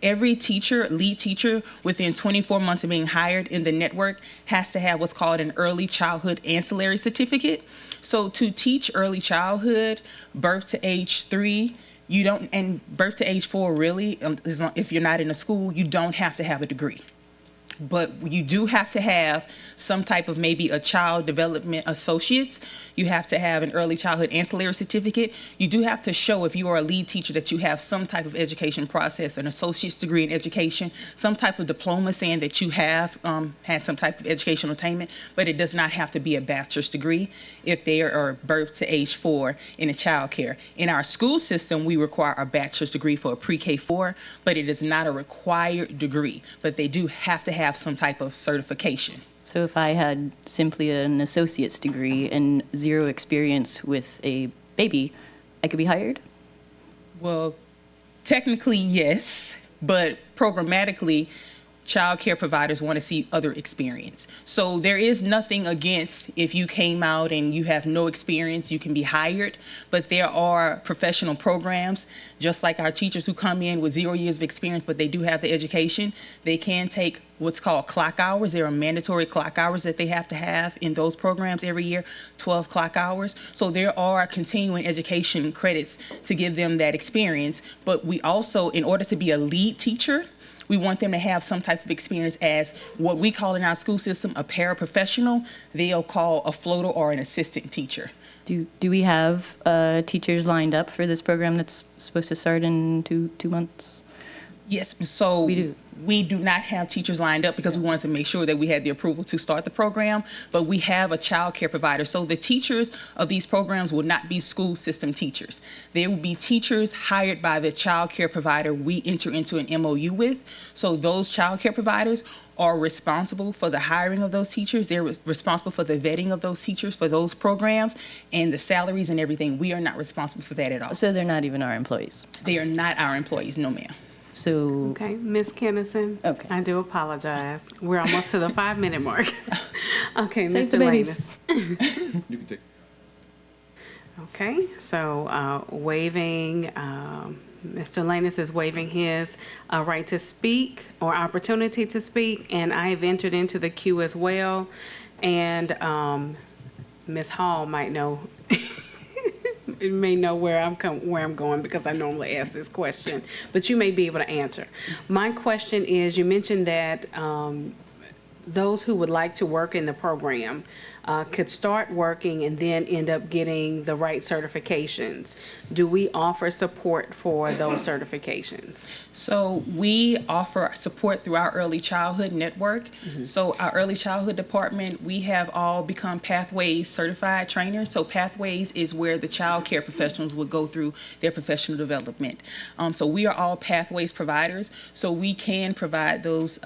every teacher, lead teacher, within 24 months of being hired in the network has to have what's called an early childhood ancillary certificate. So to teach early childhood, birth to age 3, you don't, and birth to age 4 really, if you're not in a school, you don't have to have a degree. But you do have to have some type of maybe a child development associates. You have to have an early childhood ancillary certificate. You do have to show, if you are a lead teacher, that you have some type of education process, an associate's degree in education, some type of diploma saying that you have had some type of educational attainment, but it does not have to be a bachelor's degree if they are birth to age 4 in a child care. In our school system, we require a bachelor's degree for a pre-K 4, but it is not a required degree, but they do have to have some type of certification. So if I had simply an associate's degree and 0 experience with a baby, I could be hired? Well, technically, yes, but programmatically, child care providers want to see other experience. So there is nothing against if you came out and you have no experience, you can be hired, but there are professional programs, just like our teachers who come in with 0 years of experience, but they do have the education. They can take what's called clock hours. There are mandatory clock hours that they have to have in those programs every year, 12 clock hours. So there are continuing education credits to give them that experience. But we also, in order to be a lead teacher, we want them to have some type of experience as what we call in our school system a paraprofessional. They'll call a floater or an assistant teacher. Do we have teachers lined up for this program that's supposed to start in two months? Yes, so we do not have teachers lined up because we wanted to make sure that we had the approval to start the program, but we have a child care provider. So the teachers of these programs will not be school system teachers. They will be teachers hired by the child care provider we enter into an MOU with. So those child care providers are responsible for the hiring of those teachers. They're responsible for the vetting of those teachers for those programs and the salaries and everything. We are not responsible for that at all. So they're not even our employees? They are not our employees, no ma'am. So. Okay, Ms. Kennison. Okay. I do apologize. We're almost to the 5-minute mark. Okay, Save Mr. the babies. Lanus. You can take. Okay, so waiving, Mr. Lanus is waiving his right to speak or opportunity to speak, and I have entered into the queue as well. And Ms. Hall might know. May know where I'm going because I normally ask this question, but you may be able to answer. My question is, you mentioned that those who would like to work in the program could start working and then end up getting the right certifications. Do we offer support for those certifications? So we offer support through our early childhood network. So our early childhood department, we have all become Pathways certified trainers. So Pathways is where the child care professionals would go through their professional development. So we are all Pathways providers. So we can provide those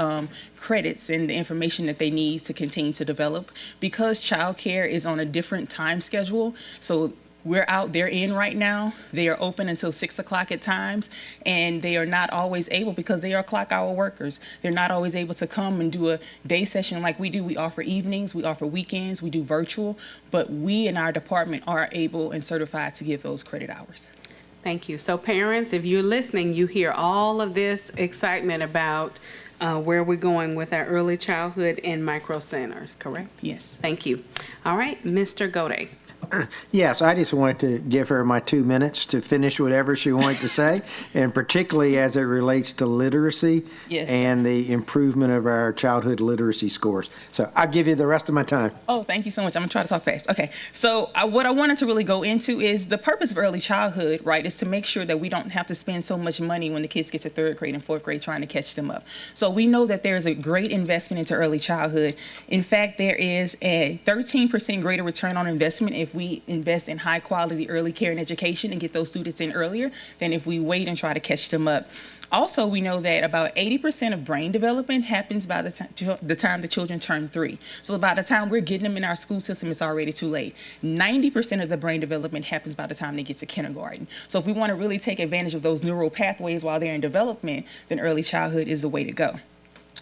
credits and the information that they need to continue to develop. Because childcare is on a different time schedule, so we're out, they're in right now. They are open until 6 o'clock at times, and they are not always able, because they are clock hour workers, they're not always able to come and do a day session like we do. We offer evenings, we offer weekends, we do virtual, but we in our department are able and certified to give those credit hours. Thank you. So parents, if you're listening, you hear all of this excitement about where we're going with our early childhood and micro centers, correct? Yes. Thank you. All right, Mr. Gode. Yes, I just wanted to give her my 2 minutes to finish whatever she wanted to say, and particularly as it relates to literacy and the improvement of our childhood literacy scores. So I'll give you the rest of my time. Oh, thank you so much. I'm gonna try to talk fast. Okay, so what I wanted to really go into is the purpose of early childhood, right, is to make sure that we don't have to spend so much money when the kids get to 3rd grade and 4th grade trying to catch them up. So we know that there's a great investment into early childhood. In fact, there is a 13% greater return on investment if we invest in high quality early care and education and get those students in earlier than if we wait and try to catch them up. Also, we know that about 80% of brain development happens by the time the children turn 3. So by the time we're getting them in our school system, it's already too late. 90% of the brain development happens by the time they get to kindergarten. So if we want to really take advantage of those neural pathways while they're in development, then early childhood is the way to go.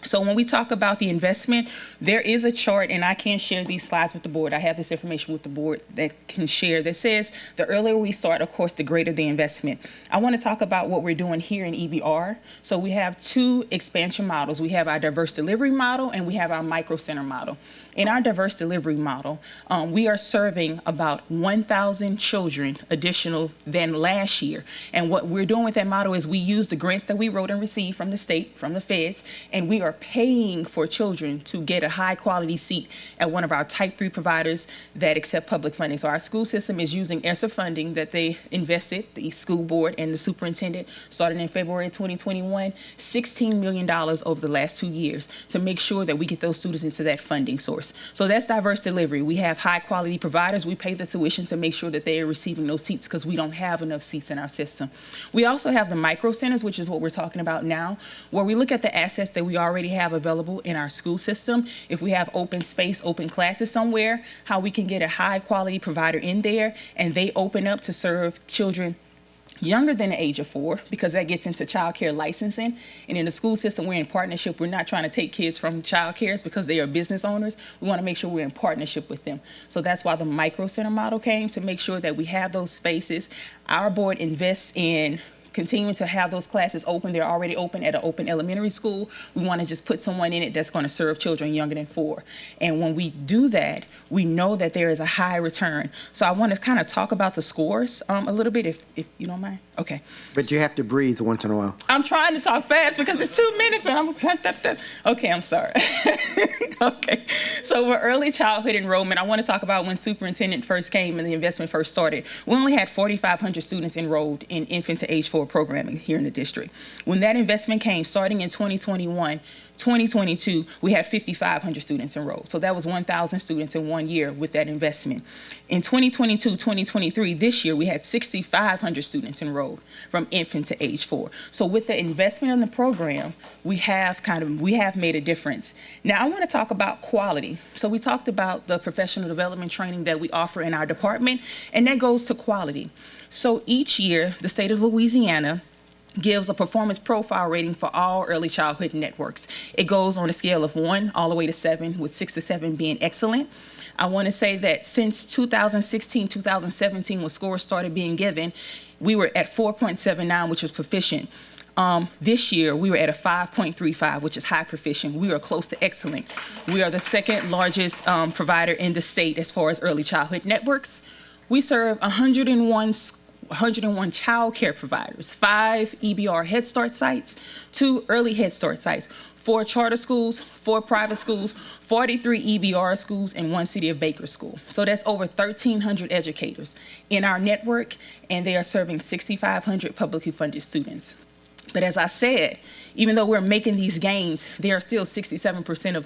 So when we talk about the investment, there is a chart, and I can share these slides with the board. I have this information with the board that can share that says the earlier we start, of course, the greater the investment. I want to talk about what we're doing here in EBR. So we have 2 expansion models. We have our diverse delivery model and we have our micro center model. In our diverse delivery model, we are serving about 1,000 children additional than last year. And what we're doing with that model is we use the grants that we wrote and received from the state, from the feds, and we are paying for children to get a high quality seat at one of our type 3 providers that accept public funding. So our school system is using ESSER funding that they invested, the school board and the superintendent, started in February 2021, $16 million over the last 2 years to make sure that we get those students into that funding source. So that's diverse delivery. We have high quality providers. We pay the tuition to make sure that they are receiving those seats because we don't have enough seats in our system. We also have the micro centers, which is what we're talking about now, where we look at the assets that we already have available in our school system. If we have open space, open classes somewhere, how we can get a high quality provider in there and they open up to serve children younger than the age of 4, because that gets into child care licensing. And in the school system, we're in partnership. We're not trying to take kids from child cares because they are business owners. We want to make sure we're in partnership with them. So that's why the micro center model came, to make sure that we have those spaces. Our board invests in continuing to have those classes open. They're already open at an open elementary school. We want to just put someone in it that's going to serve children younger than 4. And when we do that, we know that there is a high return. So I want to kind of talk about the scores a little bit, if you don't mind. Okay. But you have to breathe once in a while. I'm trying to talk fast because it's 2 minutes and I'm, okay, I'm sorry. Okay. So for early childhood enrollment, I want to talk about when superintendent first came and the investment first started. We only had 4,500 students enrolled in infant to age 4 programming here in the district. When that investment came, starting in 2021, 2022, we had 5,500 students enrolled. So that was 1,000 students in 1 year with that investment. In 2022, 2023, this year, we had 6,500 students enrolled from infant to age 4. So with the investment in the program, we have made a difference. Now I want to talk about quality. So we talked about the professional development training that we offer in our department, and that goes to quality. So each year, the state of Louisiana gives a performance profile rating for all early childhood networks. It goes on a scale of 1 all the way to 7, with 6 to 7 being excellent. I want to say that since 2016, 2017, when scores started being given, we were at 4.79, which was proficient. This year, we were at a 5.35, which is high proficient. We are close to excellent. We are the second largest provider in the state as far as early childhood networks. We serve 101 child care providers, 5 EBR Head Start sites, 2 early Head Start sites, 4 charter schools, 4 private schools, 43 EBR schools, and 1 City of Baker school. So that's over 1,300 educators in our network, and they are serving 6,500 publicly funded students. But as I said, even though we're making these gains, there are still 67%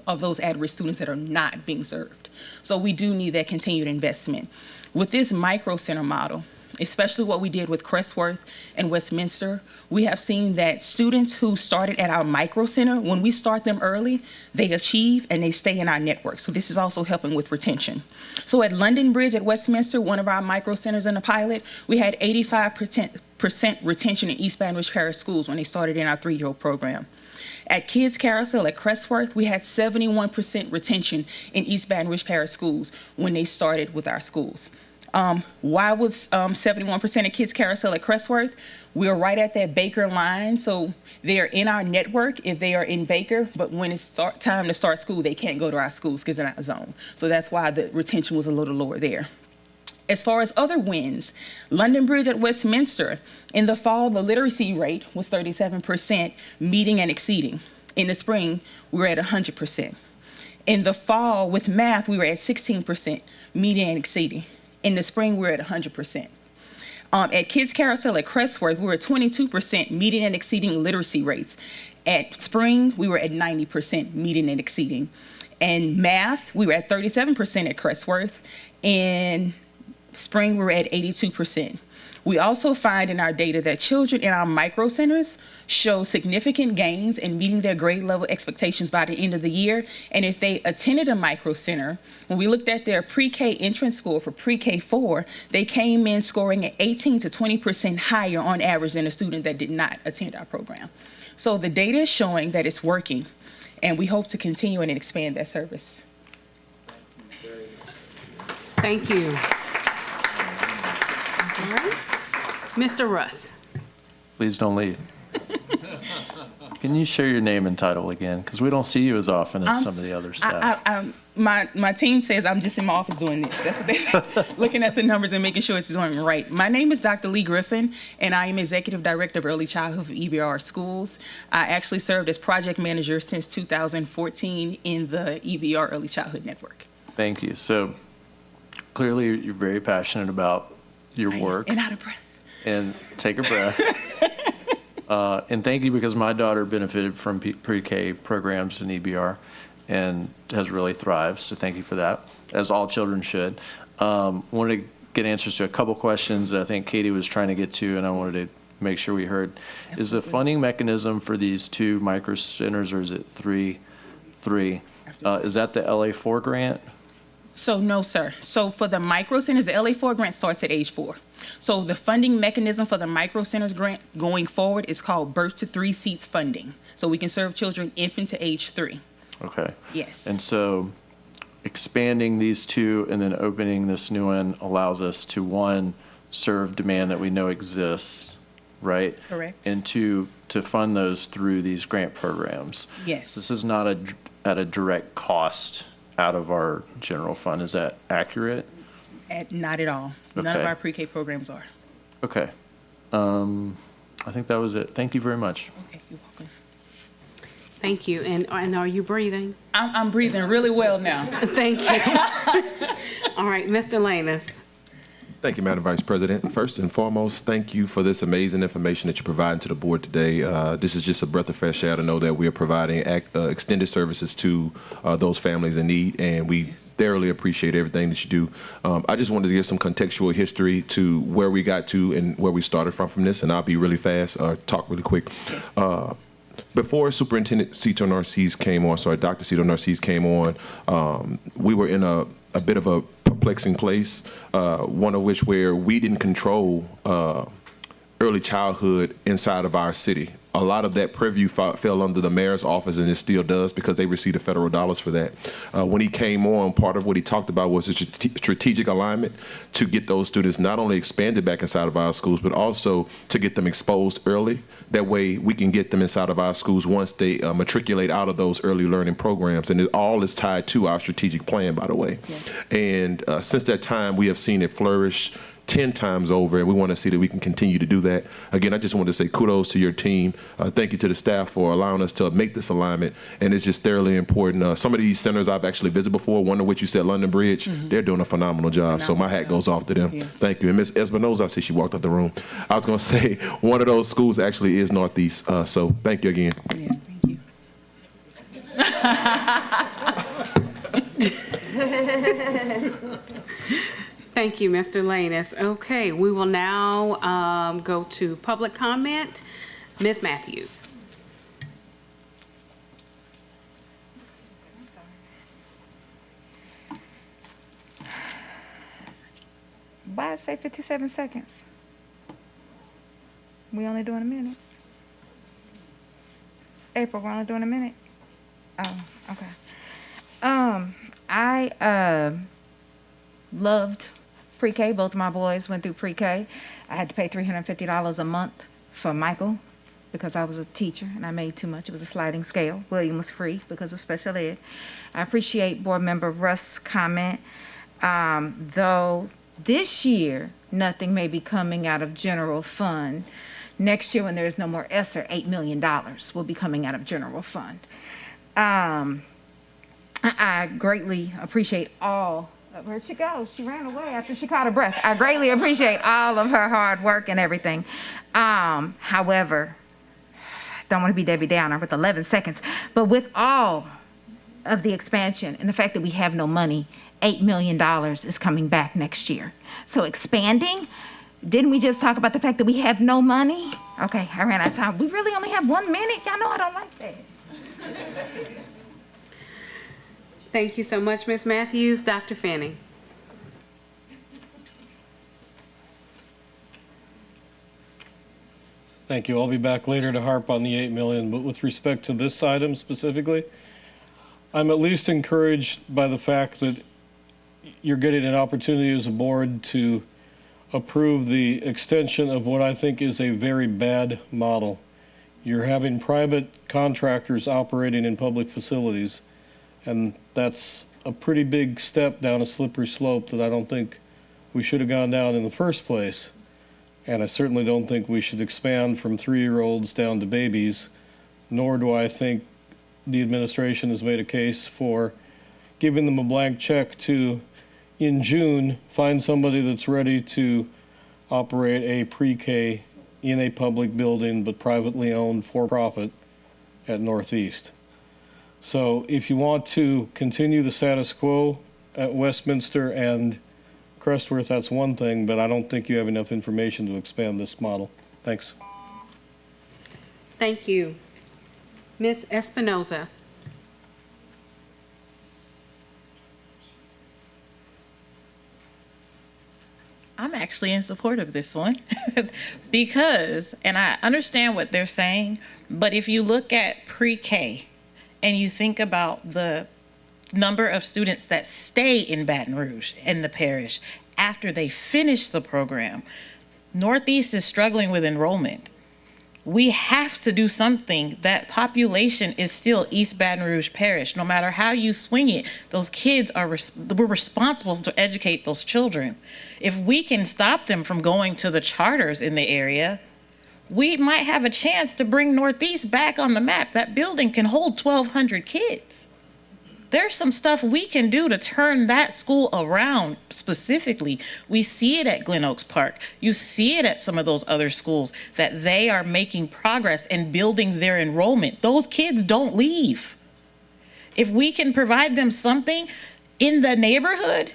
of those at-risk students that are not being served. So we do need that continued investment. With this micro center model, especially what we did with Crestworth and Westminster, we have seen that students who started at our micro center, when we start them early, they achieve and they stay in our network. So this is also helping with retention. So at London Bridge at Westminster, one of our micro centers in the pilot, we had 85% retention in East Baton Rouge Parish schools when they started in our 3-year-old program. At Kids Carousel at Crestworth, we had 71% retention in East Baton Rouge Parish schools when they started with our schools. Why was 71% of Kids Carousel at Crestworth? We're right at that Baker line, so they are in our network if they are in Baker, but when it's time to start school, they can't go to our schools because they're not zoned. So that's why the retention was a little lower there. As far as other wins, London Bridge at Westminster, in the fall, the literacy rate was 37%, meeting and exceeding. In the spring, we were at 100%. In the fall, with math, we were at 16%, meeting and exceeding. In the spring, we were at 100%. At Kids Carousel at Crestworth, we were at 22%, meeting and exceeding literacy rates. At spring, we were at 90%, meeting and exceeding. And math, we were at 37% at Crestworth. In spring, we were at 82%. We also find in our data that children in our micro centers show significant gains in meeting their grade level expectations by the end of the year. And if they attended a micro center, when we looked at their pre-K entrance score for pre-K 4, they came in scoring at 18 to 20% higher on average than a student that did not attend our program. So the data is showing that it's working, and we hope to continue and expand that service. Thank you. All right. Mr. Russ. Please don't leave. Can you share your name and title again? Because we don't see you as often as some of the other staff. My team says I'm just in my office doing this. That's what they say. Looking at the numbers and making sure it's doing right. My name is Dr. Lee Griffin, and I am Executive Director of Early Childhood for EBR Schools. I actually served as project manager since 2014 in the EBR Early Childhood Network. Thank you. So clearly you're very passionate about your work. And out of breath. And take a breath. And thank you, because my daughter benefited from pre-K programs in EBR and has really thrived. So thank you for that, as all children should. Wanted to get answers to a couple questions that I think Katie was trying to get to, and I wanted to make sure we heard. Absolutely. Is the funding mechanism for these 2 micro centers, or is it three? Is that the LA4 grant? So no, sir. So for the micro centers, the LA4 grant starts at age 4. So the funding mechanism for the micro centers grant going forward is called birth to 3 seats funding. So we can serve children infant to age 3. Okay. Yes. And so expanding these 2 and then opening this new one allows us to, 1, serve demand that we know exists, right? Correct. And 2, to fund those through these grant programs. Yes. This is not at a direct cost out of our general fund. Is that accurate? Not at all. None of Okay. our pre-K programs are. Okay. I think that was it. Thank you very much. Okay, you're welcome. Thank you. And are you breathing? I'm breathing really well now. Thank you. All right, Mr. Lanus. Thank you, Madam Vice President. First and foremost, thank you for this amazing information that you're providing to the board today. This is just a breath of fresh air to know that we are providing extended services to those families in need, and we thoroughly appreciate everything that you do. I just wanted to give some contextual history to where we got to and where we started from this, and I'll be really fast, talk really quick. Before Superintendent Cito Narcisse came on, Dr. Cito Narcisse came on, we were in a bit of a perplexing place, one of which where we didn't control early childhood inside of our city. A lot of that purview fell under the mayor's office, and it still does, because they receive the federal dollars for that. When he came on, part of what he talked about was a strategic alignment to get those students not only expanded back inside of our schools, but also to get them exposed early. That way we can get them inside of our schools once they matriculate out of those early learning programs. And it all is tied to our strategic plan, by the way. Yes. And since that time, we have seen it flourish 10 times over, and we want to see that we can continue to do that. Again, I just want to say kudos to your team. Thank you to the staff for allowing us to make this alignment, and it's just thoroughly important. Some of these centers I've actually visited before, one of which you said London Bridge, they're doing a phenomenal job, so my hat goes off to them. Yes. Thank you. And Ms. Espinoza, I see she walked out the room. I was going to say, one of those schools actually is Northeast, so thank you again. Yes, thank you. Thank you, Mr. Lanus. Okay, we will now go to public comment. Ms. Matthews. Why I say 57 seconds? We only doing a minute. April, we're only doing a minute. Oh, okay. I loved pre-K. Both of my boys went through pre-K. I had to pay $350 a month for Michael because I was a teacher and I made too much. It was a sliding scale. William was free because of special ed. I appreciate Board Member Russ' comment. Though this year, nothing may be coming out of general fund. Next year, when there is no more ESSER, $8 million will be coming out of general fund. I greatly appreciate all. Where'd she go? She ran away after she caught her breath. I greatly appreciate all of her hard work and everything. However, don't want to be Debbie Downer with 11 seconds, but with all of the expansion and the fact that we have no money, $8 million is coming back next year. So expanding didn't we just talk about the fact that we have no money? Okay, I ran out of time. We really only have 1 minute? Y'all know I don't like that. Thank you so much, Ms. Matthews. Dr. Fanning. Thank you. I'll be back later to harp on the 8 million, but with respect to this item specifically, I'm at least encouraged by the fact that you're getting an opportunity as a board to approve the extension of what I think is a very bad model. You're having private contractors operating in public facilities, and that's a pretty big step down a slippery slope that I don't think we should have gone down in the first place. And I certainly don't think we should expand from 3-year-olds down to babies, nor do I think the administration has made a case for giving them a blank check to, in June, find somebody that's ready to operate a pre-K in a public building, but privately owned for-profit at Northeast. So if you want to continue the status quo at Westminster and Crestworth, that's one thing, but I don't think you have enough information to expand this model. Thanks. Thank you. Ms. Espinoza. I'm actually in support of this one because, and I understand what they're saying, but if you look at pre-K and you think about the number of students that stay in Baton Rouge in the parish after they finish the program, Northeast is struggling with enrollment. We have to do something. That population is still East Baton Rouge Parish. No matter how you swing it, those kids are, we're responsible to educate those children. If we can stop them from going to the charters in the area, we might have a chance to bring Northeast back on the map. That building can hold 1,200 kids. There's some stuff we can do to turn that school around specifically. We see it at Glen Oaks Park. You see it at some of those other schools that they are making progress and building their enrollment. Those kids don't leave. If we can provide them something in the neighborhood,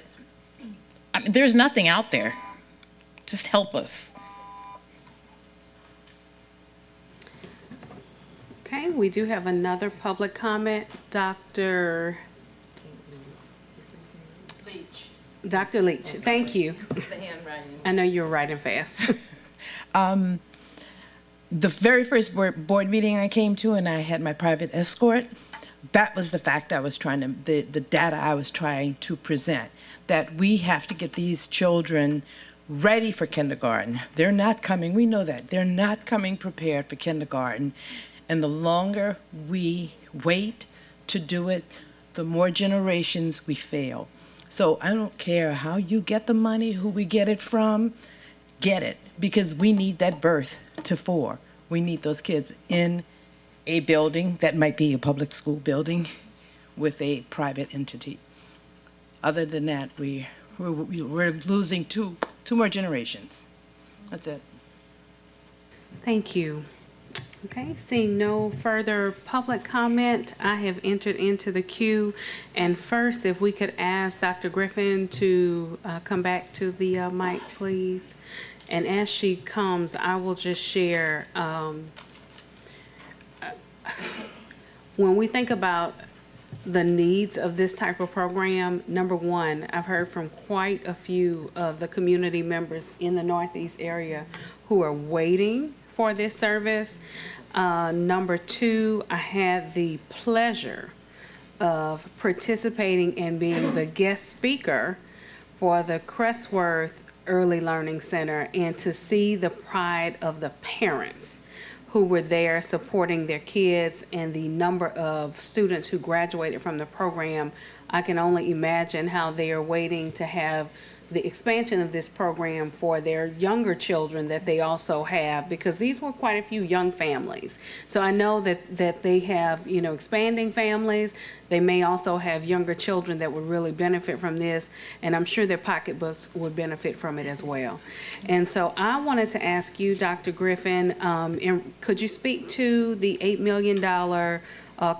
I mean, there's nothing out there. Just help us. Okay, we do have another public comment. Dr. Leach, thank you. The handwriting. I know you're writing fast. The very first board meeting I came to, and I had my private escort, that was the fact I was trying to, the data I was trying to present, that we have to get these children ready for kindergarten. They're not coming, we know that, they're not coming prepared for kindergarten. And the longer we wait to do it, the more generations we fail. So I don't care how you get the money, who we get it from, get it, because we need that birth to 4. We need those kids in a building that might be a public school building with a private entity. Other than that, we're losing two more generations. That's it. Thank you. Okay, seeing no further public comment, I have entered into the queue. And first, if we could ask Dr. Griffin to come back to the mic, please. And as she comes, I will just share, when we think about the needs of this type of program, number one, I've heard from quite a few of the community members in the Northeast area who are waiting for this service. Number two, I had the pleasure of participating and being the guest speaker for the Crestworth Early Learning Center, and to see the pride of the parents who were there supporting their kids and the number of students who graduated from the program. I can only imagine how they are waiting to have the expansion of this program for their younger children that they also have, because these were quite a few young families. So I know that they have, you know, expanding families. They may also have younger children that would really benefit from this, and I'm sure their pocketbooks would benefit from it as well. And so I wanted to ask you, Dr. Griffin, could you speak to the $8 million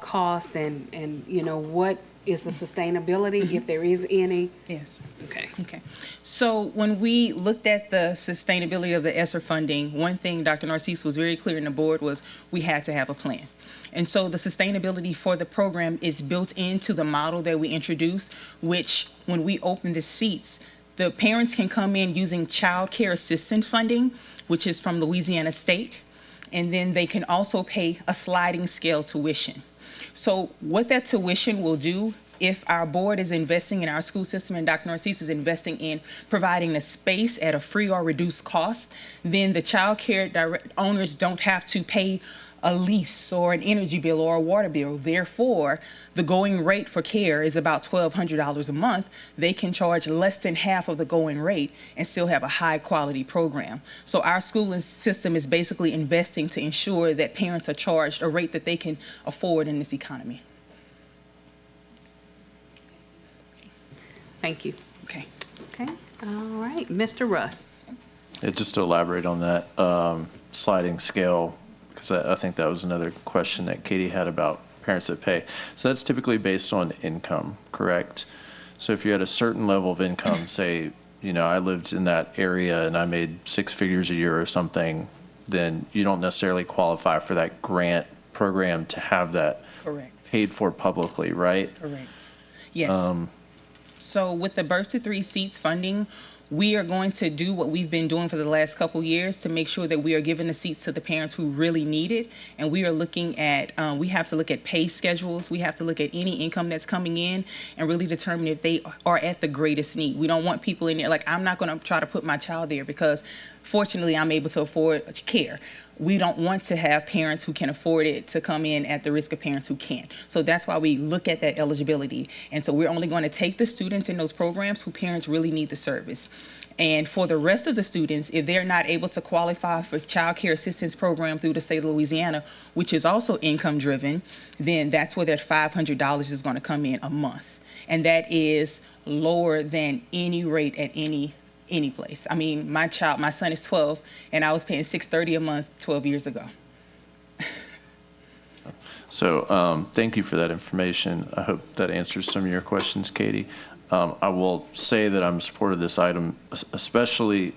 cost and you know, what is the sustainability, if there is any? Yes. Okay. Okay. So when we looked at the sustainability of the ESSER funding, one thing Dr. Narcisse was very clear in the board was we had to have a plan. And so the sustainability for the program is built into the model that we introduced, which when we open the seats, the parents can come in using child care assistance funding, which is from Louisiana State, and then they can also pay a sliding scale tuition. So what that tuition will do, if our board is investing in our school system and Dr. Narcisse is investing in providing a space at a free or reduced cost, then the child care owners don't have to pay a lease or an energy bill or a water bill. Therefore, the going rate for care is about $1,200 a month. They can charge less than half of the going rate and still have a high quality program. So our schooling system is basically investing to ensure that parents are charged a rate that they can afford in this economy. Thank you. Okay. Okay. All right. Mr. Russ. Yeah, just to elaborate on that sliding scale, because I think that was another question that Katie had about parents that pay. So that's typically based on income, correct? So if you had a certain level of income, say, you know, I lived in that area and I made 6 figures a year or something, then you don't necessarily qualify for that grant program to have that Correct. paid for publicly, right? Correct. Yes. So with the Birth to 3 Seats funding, we are going to do what we've been doing for the last couple years to make sure that we are giving the seats to the parents who really need it. And we are looking at, we have to look at pay schedules. We have to look at any income that's coming in and really determine if they are at the greatest need. We don't want people in there, like, I'm not going to try to put my child there because fortunately I'm able to afford care. We don't want to have parents who can afford it to come in at the risk of parents who can't. So that's why we look at that eligibility. And so we're only going to take the students in those programs who parents really need the service. And for the rest of the students, if they're not able to qualify for child care assistance program through the state of Louisiana, which is also income driven, then that's where that $500 is going to come in a month. And that is lower than any rate at any place. I mean, my son is 12, and I was paying $630 a month 12 years ago. So thank you for that information. I hope that answers some of your questions, Katie. I will say that I'm supportive of this item, especially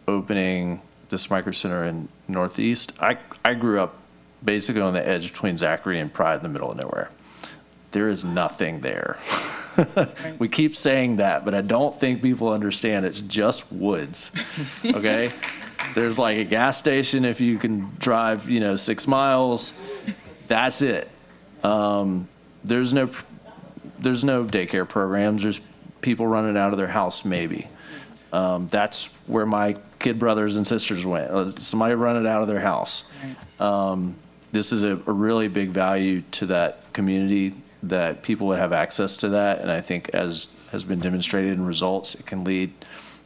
opening this micro center in Northeast. I grew up basically on the edge between Zachary and Pride in the middle of nowhere. There is nothing there. We keep saying that, but I don't think people understand it's just woods, okay? There's like a gas station if you can drive, 6 miles. That's it. There's no daycare programs. There's people running out of their house maybe. That's where my kid brothers and sisters went. Somebody running out of their house. This is a really big value to that community, that people would have access to that. And I think, as has been demonstrated in results, it can lead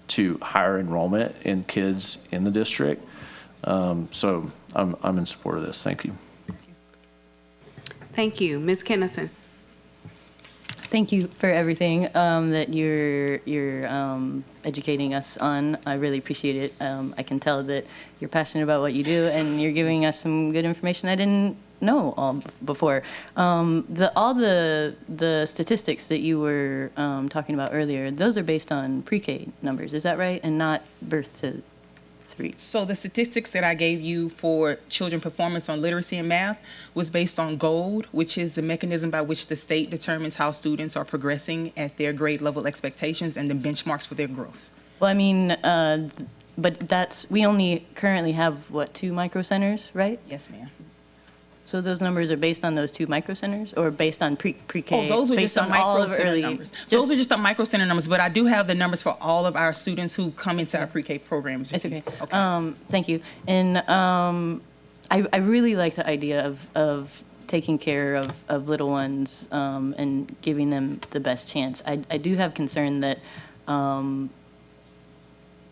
to higher enrollment in kids in the district. So I'm in support of this. Thank you. Thank you. Ms. Kennison. Thank you for everything that you're educating us on. I really appreciate it. I can tell that you're passionate about what you do, and you're giving us some good information I didn't know before. All the statistics that you were talking about earlier, those are based on pre-K numbers, is that right? And not birth to 3. So the statistics that I gave you for children performance on literacy and math was based on GOLD, which is the mechanism by which the state determines how students are progressing at their grade level expectations and the benchmarks for their growth. Well, I mean, but we only currently have, 2 micro centers, right? Yes, ma'am. So those numbers are based on those 2 micro centers, or based on pre-K? Oh, those are just the micro center numbers. Those are just the micro center numbers, but I do have the numbers for all of our students who come into our pre-K programs. It's okay. Thank you. And I really like the idea of taking care of little ones and giving them the best chance. I do have concern that,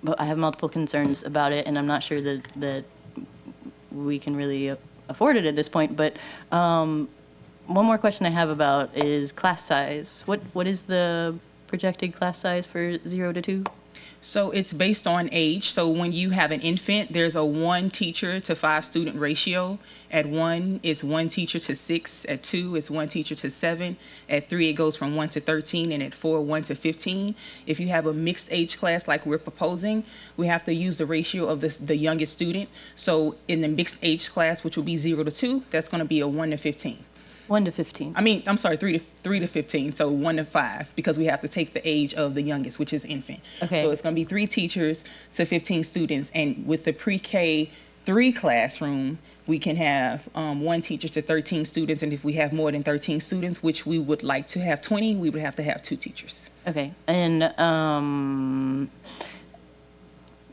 but I have multiple concerns about it, and I'm not sure that we can really afford it at this point. But one more question I have about is class size. What is the projected class size for 0 to 2? So it's based on age. So when you have an infant, there's a 1 teacher to 5 student ratio. At 1, it's 1 teacher to 6. At 2, it's 1 teacher to 7. At 3, it goes from 1 to 13. And at 4, 1 to 15. If you have a mixed age class like we're proposing, we have to use the ratio of the youngest student. So in the mixed age class, which will be 0 to 2, that's going to be a 1 to 15. 1 to 15. I mean, I'm sorry, 3 to 15. So 1 to 5, because we have to take the age of the youngest, which is infant. Okay. So it's going to be 3 teachers to 15 students, and with the pre-K 3 classroom, we can have 1 teacher to 13 students, and if we have more than 13 students, which we would like to have 20, we would have to have 2 teachers. Okay. And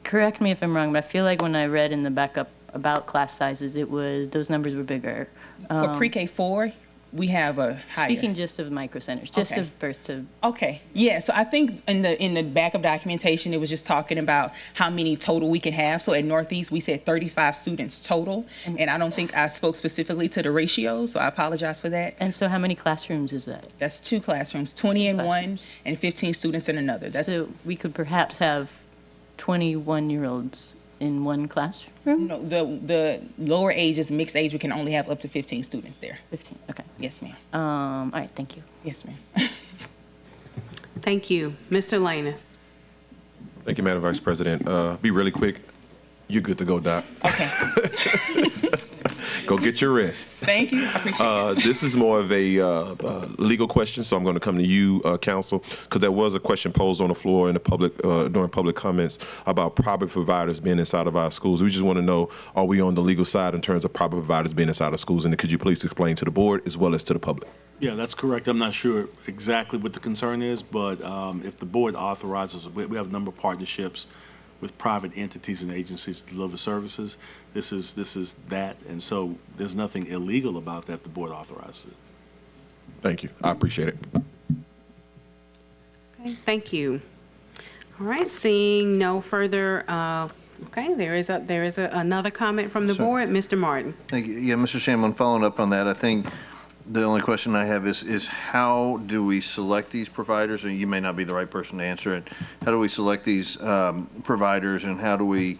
correct me if I'm wrong, but I feel like when I read in the backup about class sizes, those numbers were bigger. For pre-K 4, we have a higher. Speaking just of micro centers, just Okay. of birth to. Okay, yeah, so I think in the backup documentation, it was just talking about how many total we can have. So at Northeast, we said 35 students total, and I don't think I spoke specifically to the ratio, so I apologize for that. And so how many classrooms is that? That's 2 classrooms, 20 in one and 15 students in another. That's So we could perhaps have 21-year-olds in one classroom? no, the lower age is mixed age. We can only have up to 15 students there. 15, okay. Yes, ma'am. All right, thank you. Yes, ma'am. Thank you. Mr. Lanus. Thank you, Madam Vice President. Be really quick. You're good to go, Doc. Okay. Go get your rest. Thank you. I appreciate it. This is more of a legal question, so I'm going to come to you, Counsel, because there was a question posed on the floor in the public during public comments about private providers being inside of our schools. We just want to know, are we on the legal side in terms of private providers being inside of schools? And could you please explain to the board as well as to the public? Yeah, that's correct. I'm not sure exactly what the concern is, but if the board authorizes, we have a number of partnerships with private entities and agencies to deliver services. This is that, and so there's nothing illegal about that. The board authorizes it. Thank you. I appreciate it. Okay, thank you. All right, seeing no further, okay, there is another comment from the board. Mr. Martin. Thank you. Yeah, Mr. Shamlin, following up on that, I think the only question I have is how do we select these providers? And you may not be the right person to answer it. How do we select these providers, and how do we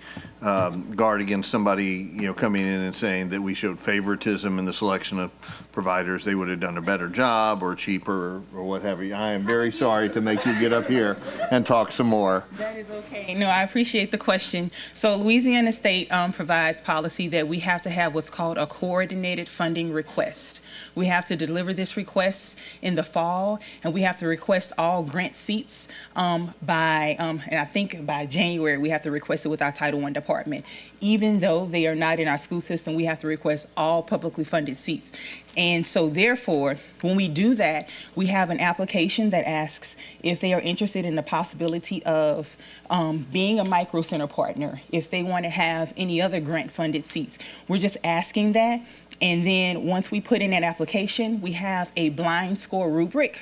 guard against somebody, coming in and saying that we showed favoritism in the selection of providers? They would have done a better job or cheaper or what have you. I am very sorry to make you get up here and talk some more. That is okay. No, I appreciate the question. So Louisiana State provides policy that we have to have what's called a coordinated funding request. We have to deliver this request in the fall, and we have to request all grant seats by, and I think by January, we have to request it with our Title I department. Even though they are not in our school system, we have to request all publicly funded seats. And so therefore, when we do that, we have an application that asks if they are interested in the possibility of being a micro center partner, if they want to have any other grant funded seats. We're just asking that. And then once we put in that application, we have a blind score rubric.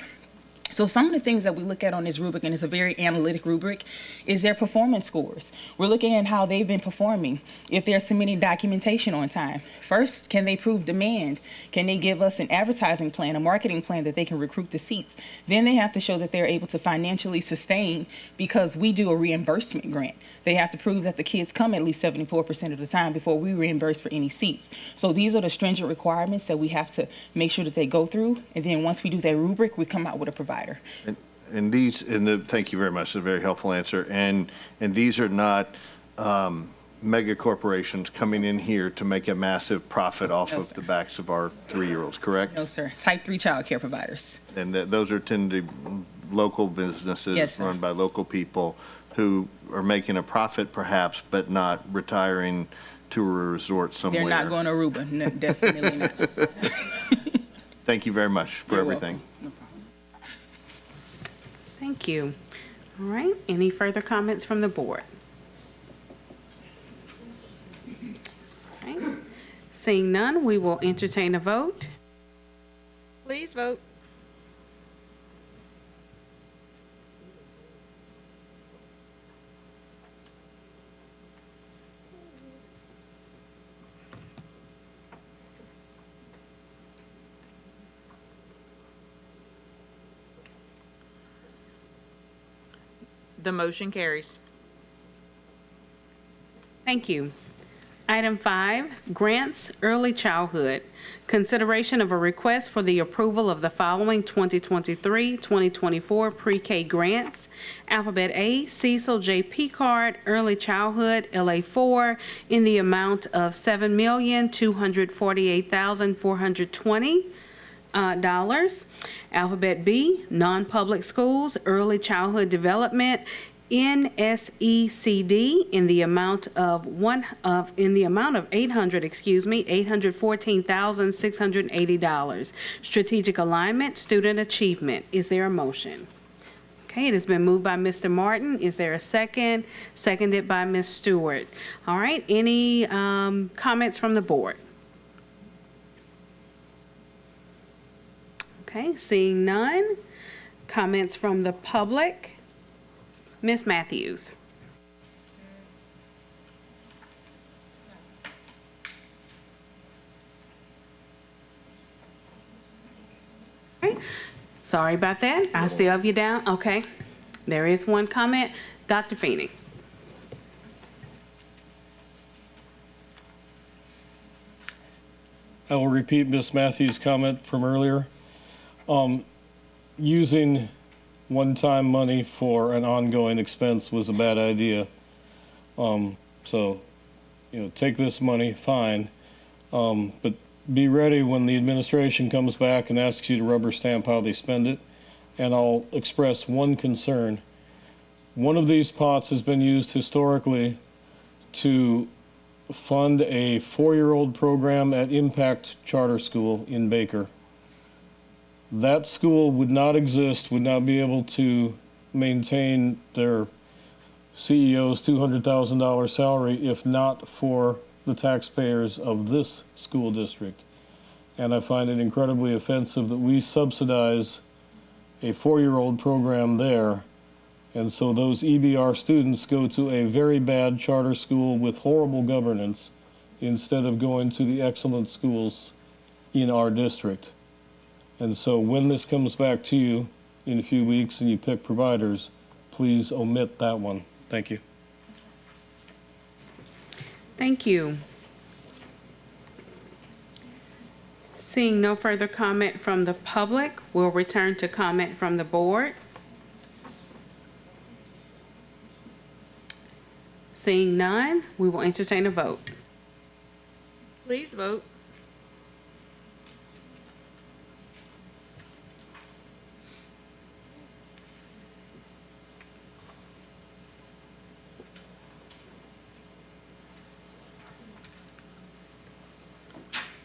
So some of the things that we look at on this rubric, and it's a very analytic rubric, is their performance scores. We're looking at how they've been performing, if they're submitting documentation on time. First, can they prove demand? Can they give us an advertising plan, a marketing plan that they can recruit the seats? Then they have to show that they're able to financially sustain, because we do a reimbursement grant. They have to prove that the kids come at least 74% of the time before we reimburse for any seats. So these are the stringent requirements that we have to make sure that they go through. And then once we do that rubric, we come out with a provider. And these, thank you very much. It's a very helpful answer. And these are not mega corporations coming in here to make a massive profit off No, of sir. the backs of our 3-year-olds, correct? No, sir. Type 3 child care providers. And those are tend to local businesses Yes, sir. run by local people who are making a profit perhaps, but not retiring to a resort somewhere. They're not going to Aruba. No, definitely not. Thank you very much for You're everything. welcome. No problem. Thank you. All right, any further comments from the board? All right. Seeing none, we will entertain a vote. Please vote. The motion carries. Thank you. Item 5, grants, early childhood. Consideration of a request for the approval of the following 2023-2024 pre-K grants. Alphabet A, Cecil J. Picard, Early Childhood, LA4, in the amount of $7,248,420. Alphabet B, non-public schools, early childhood development, NSECD, in the amount of $814,680. Strategic alignment, student achievement. Is there a motion? Okay, it has been moved by Mr. Martin. Is there a second? Seconded by Ms. Stewart. All right, any comments from the board? Okay, seeing none. Comments from the public? Ms. Matthews. Okay. Sorry about that. I still have you down. Okay. There is one comment. Dr. Feeney. I will repeat Ms. Matthews' comment from earlier. Using one-time money for an ongoing expense was a bad idea. So, take this money, fine. But be ready when the administration comes back and asks you to rubber stamp how they spend it. And I'll express one concern. One of these pots has been used historically to fund a 4-year-old program at Impact Charter School in Baker. That school would not exist, would not be able to maintain their CEO's $200,000 salary if not for the taxpayers of this school district. And I find it incredibly offensive that we subsidize a 4-year-old program there, and so those EBR students go to a very bad charter school with horrible governance instead of going to the excellent schools in our district. And so when this comes back to you in a few weeks and you pick providers, please omit that one. Thank you. Thank you. Seeing no further comment from the public, we'll return to comment from the board. Seeing none, we will entertain a vote. Please vote.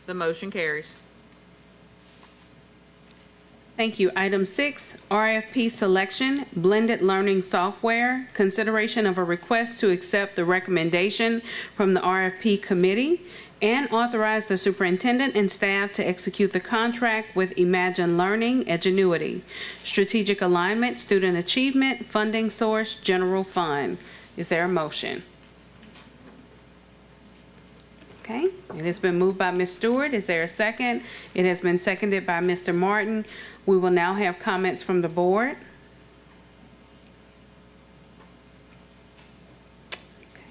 The motion carries. Thank you. Item 6, RFP selection, blended learning software. Consideration of a request to accept the recommendation from the RFP committee and authorize the superintendent and staff to execute the contract with Imagine Learning, Edgenuity. Strategic alignment, student achievement, funding source, general fund. Is there a motion? Okay, it has been moved by Ms. Stewart. Is there a second? It has been seconded by Mr. Martin. We will now have comments from the board.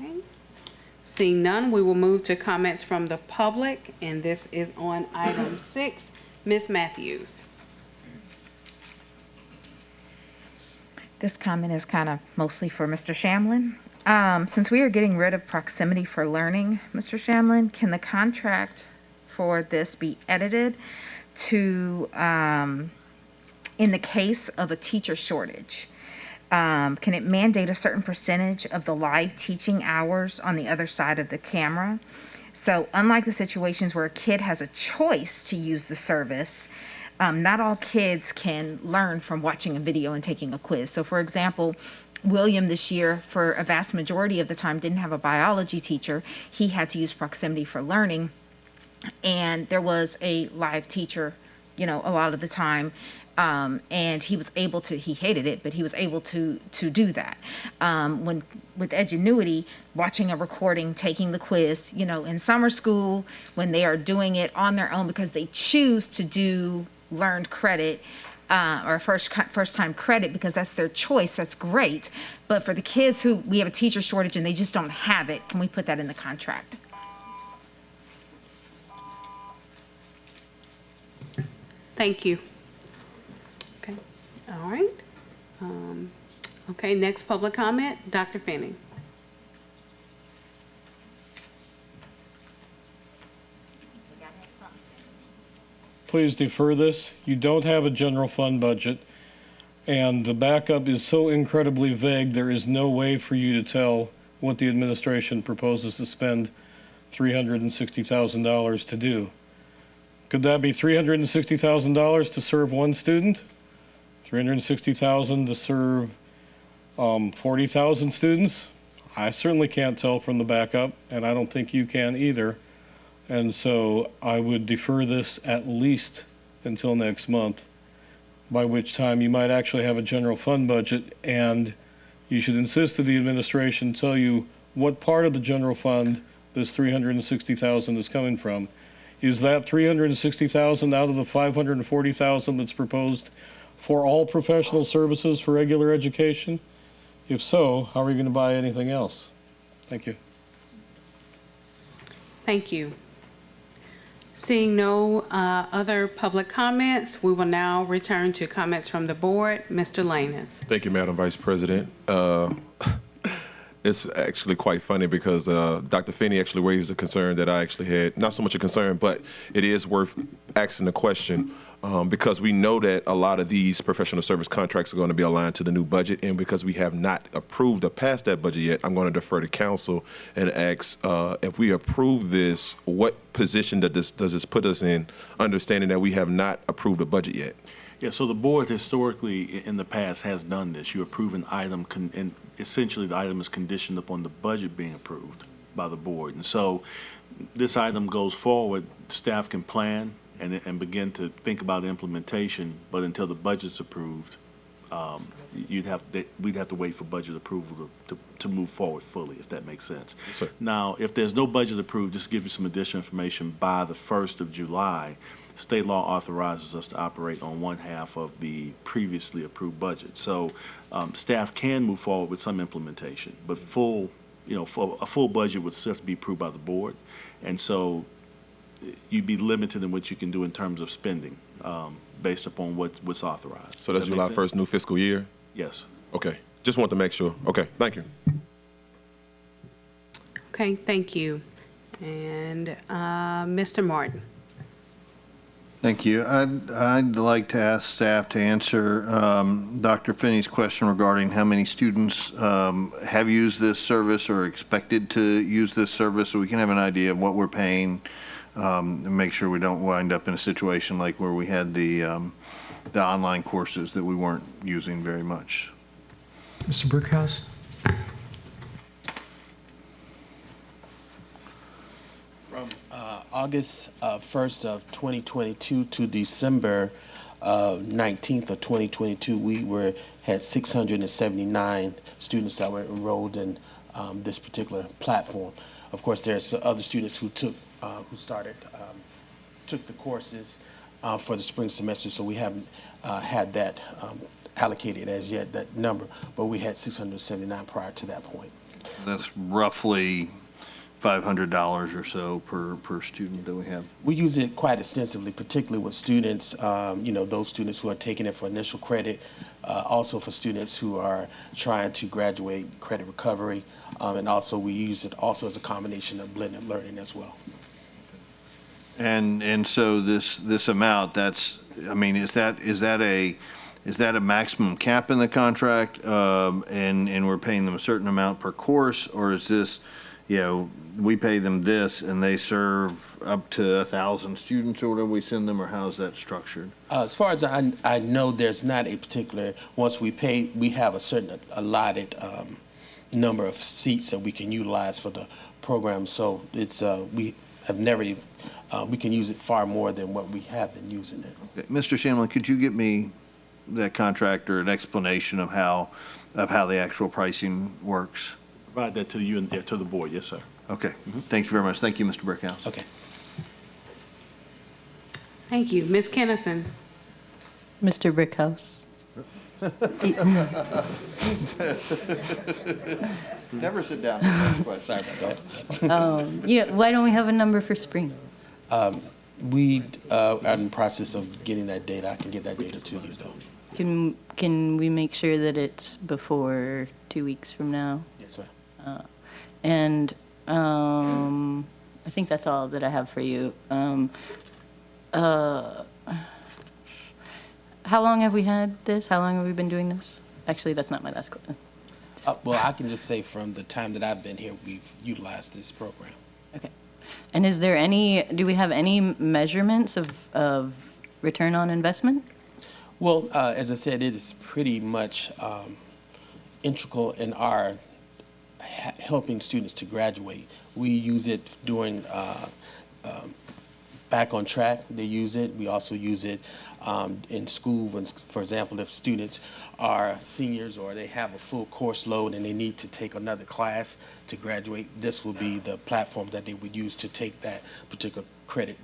Okay. Seeing none, we will move to comments from the public, and this is on item 6. Ms. Matthews. This comment is kind of mostly for Mr. Shamlin. Since we are getting rid of proximity for learning, Mr. Shamlin, can the contract for this be edited to, in the case of a teacher shortage, can it mandate a certain percentage of the live teaching hours on the other side of the camera? So unlike the situations where a kid has a choice to use the service, not all kids can learn from watching a video and taking a quiz. So for example, William this year, for a vast majority of the time, didn't have a biology teacher. He had to use proximity for learning. And there was a live teacher, a lot of the time. And he was able to, he hated it, but he was able to do that. When with Edgenuity, watching a recording, taking the quiz, in summer school, when they are doing it on their own because they choose to do learned credit, or first time credit because that's their choice. That's great. But for the kids who we have a teacher shortage and they just don't have it, can we put that in the contract? Thank you. Okay, all right. Okay, next public comment, Dr. Fanning. Please defer this. You don't have a general fund budget, and the backup is so incredibly vague, there is no way for you to tell what the administration proposes to spend $360,000 to do. Could that be $360,000 to serve one student? $360,000 to serve 40,000 students? I certainly can't tell from the backup, and I don't think you can either. And so I would defer this at least until next month, by which time you might actually have a general fund budget, and you should insist that the administration tell you what part of the general fund this $360,000 is coming from. Is that $360,000 out of the $540,000 that's proposed for all professional services for regular education? If so, how are you going to buy anything else? Thank you. Thank you. Seeing no other public comments, we will now return to comments from the board. Mr. Lanus. Thank you, Madam Vice President. It's actually quite funny because Dr. Finney actually raised a concern that I actually had. Not so much a concern, but it is worth asking the question because we know that a lot of these professional service contracts are going to be aligned to the new budget, and because we have not approved or passed that budget yet, I'm going to defer to council and ask if we approve this, what position does this put us in, understanding that we have not approved a budget yet? Yeah, so the board historically in the past has done this. You approve an item, and essentially the item is conditioned upon the budget being approved by the board. And so this item goes forward, staff can plan and begin to think about implementation, but until the budget's approved, we'd have to wait for budget approval to move forward fully, if that makes sense. Yes, sir. Now, if there's no budget approved, just to give you some additional information, by the 1st of July, state law authorizes us to operate on one half of the previously approved budget. So staff can move forward with some implementation, but for a full budget would still have to be approved by the board. And so you'd be limited in what you can do in terms of spending based upon what's authorized. So that's July 1st, new fiscal year? Yes. Okay. Just want to make sure. Okay. Thank you. Okay, thank you. And Mr. Martin. Thank you. I'd like to ask staff to answer Dr. Finney's question regarding how many students have used this service or expected to use this service, so we can have an idea of what we're paying and make sure we don't wind up in a situation like where we had the online courses that we weren't using very much. Mr. Brickhouse? From August 1st of 2022 to December 19th of 2022, we had 679 students that were enrolled in this particular platform. Of course, there's other students who took the courses for the spring semester, so we haven't had that allocated as yet, that number, but we had 679 prior to that point. That's roughly $500 or so per student that we have. We use it quite extensively, particularly with students, those students who are taking it for initial credit, also for students who are trying to graduate credit recovery, and also we use it also as a combination of blended learning as well. And so this amount, is that a maximum cap in the contract, and we're paying them a certain amount per course, or is this, we pay them this and they serve up to 1,000 students or whatever we send them, or how's that structured? As far as I know, there's not a particular, once we pay, we have a certain allotted number of seats that we can utilize for the program. So it's, we have never, we can use it far more than what we have been using it. Okay. Mr. Shamlin, could you get me that contract or an explanation of how the actual pricing works? Provide that to you and to the board. Yes, sir. Okay. Thank you very much. Thank you, Mr. Brickhouse. Okay. Thank you. Ms. Kennison. Mr. Brickhouse. Never sit down. Sorry about that. Yeah, why don't we have a number for spring? We are in the process of getting that data. I can get that data to you, though. Can we make sure that it's before 2 weeks from now? Yes, ma'am. And I think that's all that I have for you. How long have we had this? How long have we been doing this? Actually, that's not my last question. Well, I can just say from the time that I've been here, we've utilized this program. Okay. And is there do we have any measurements of return on investment? Well, as I said, it is pretty much integral in our helping students to graduate. We use it during Back on Track. They use it. We also use it in school when, for example, if students are seniors or they have a full course load and they need to take another class to graduate, this will be the platform that they would use to take that particular credit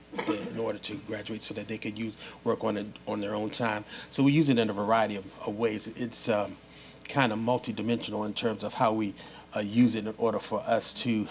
in order to graduate so that they could work on it on their own time. So we use it in a variety of ways. It's kind of multidimensional in terms of how we use it in order for us to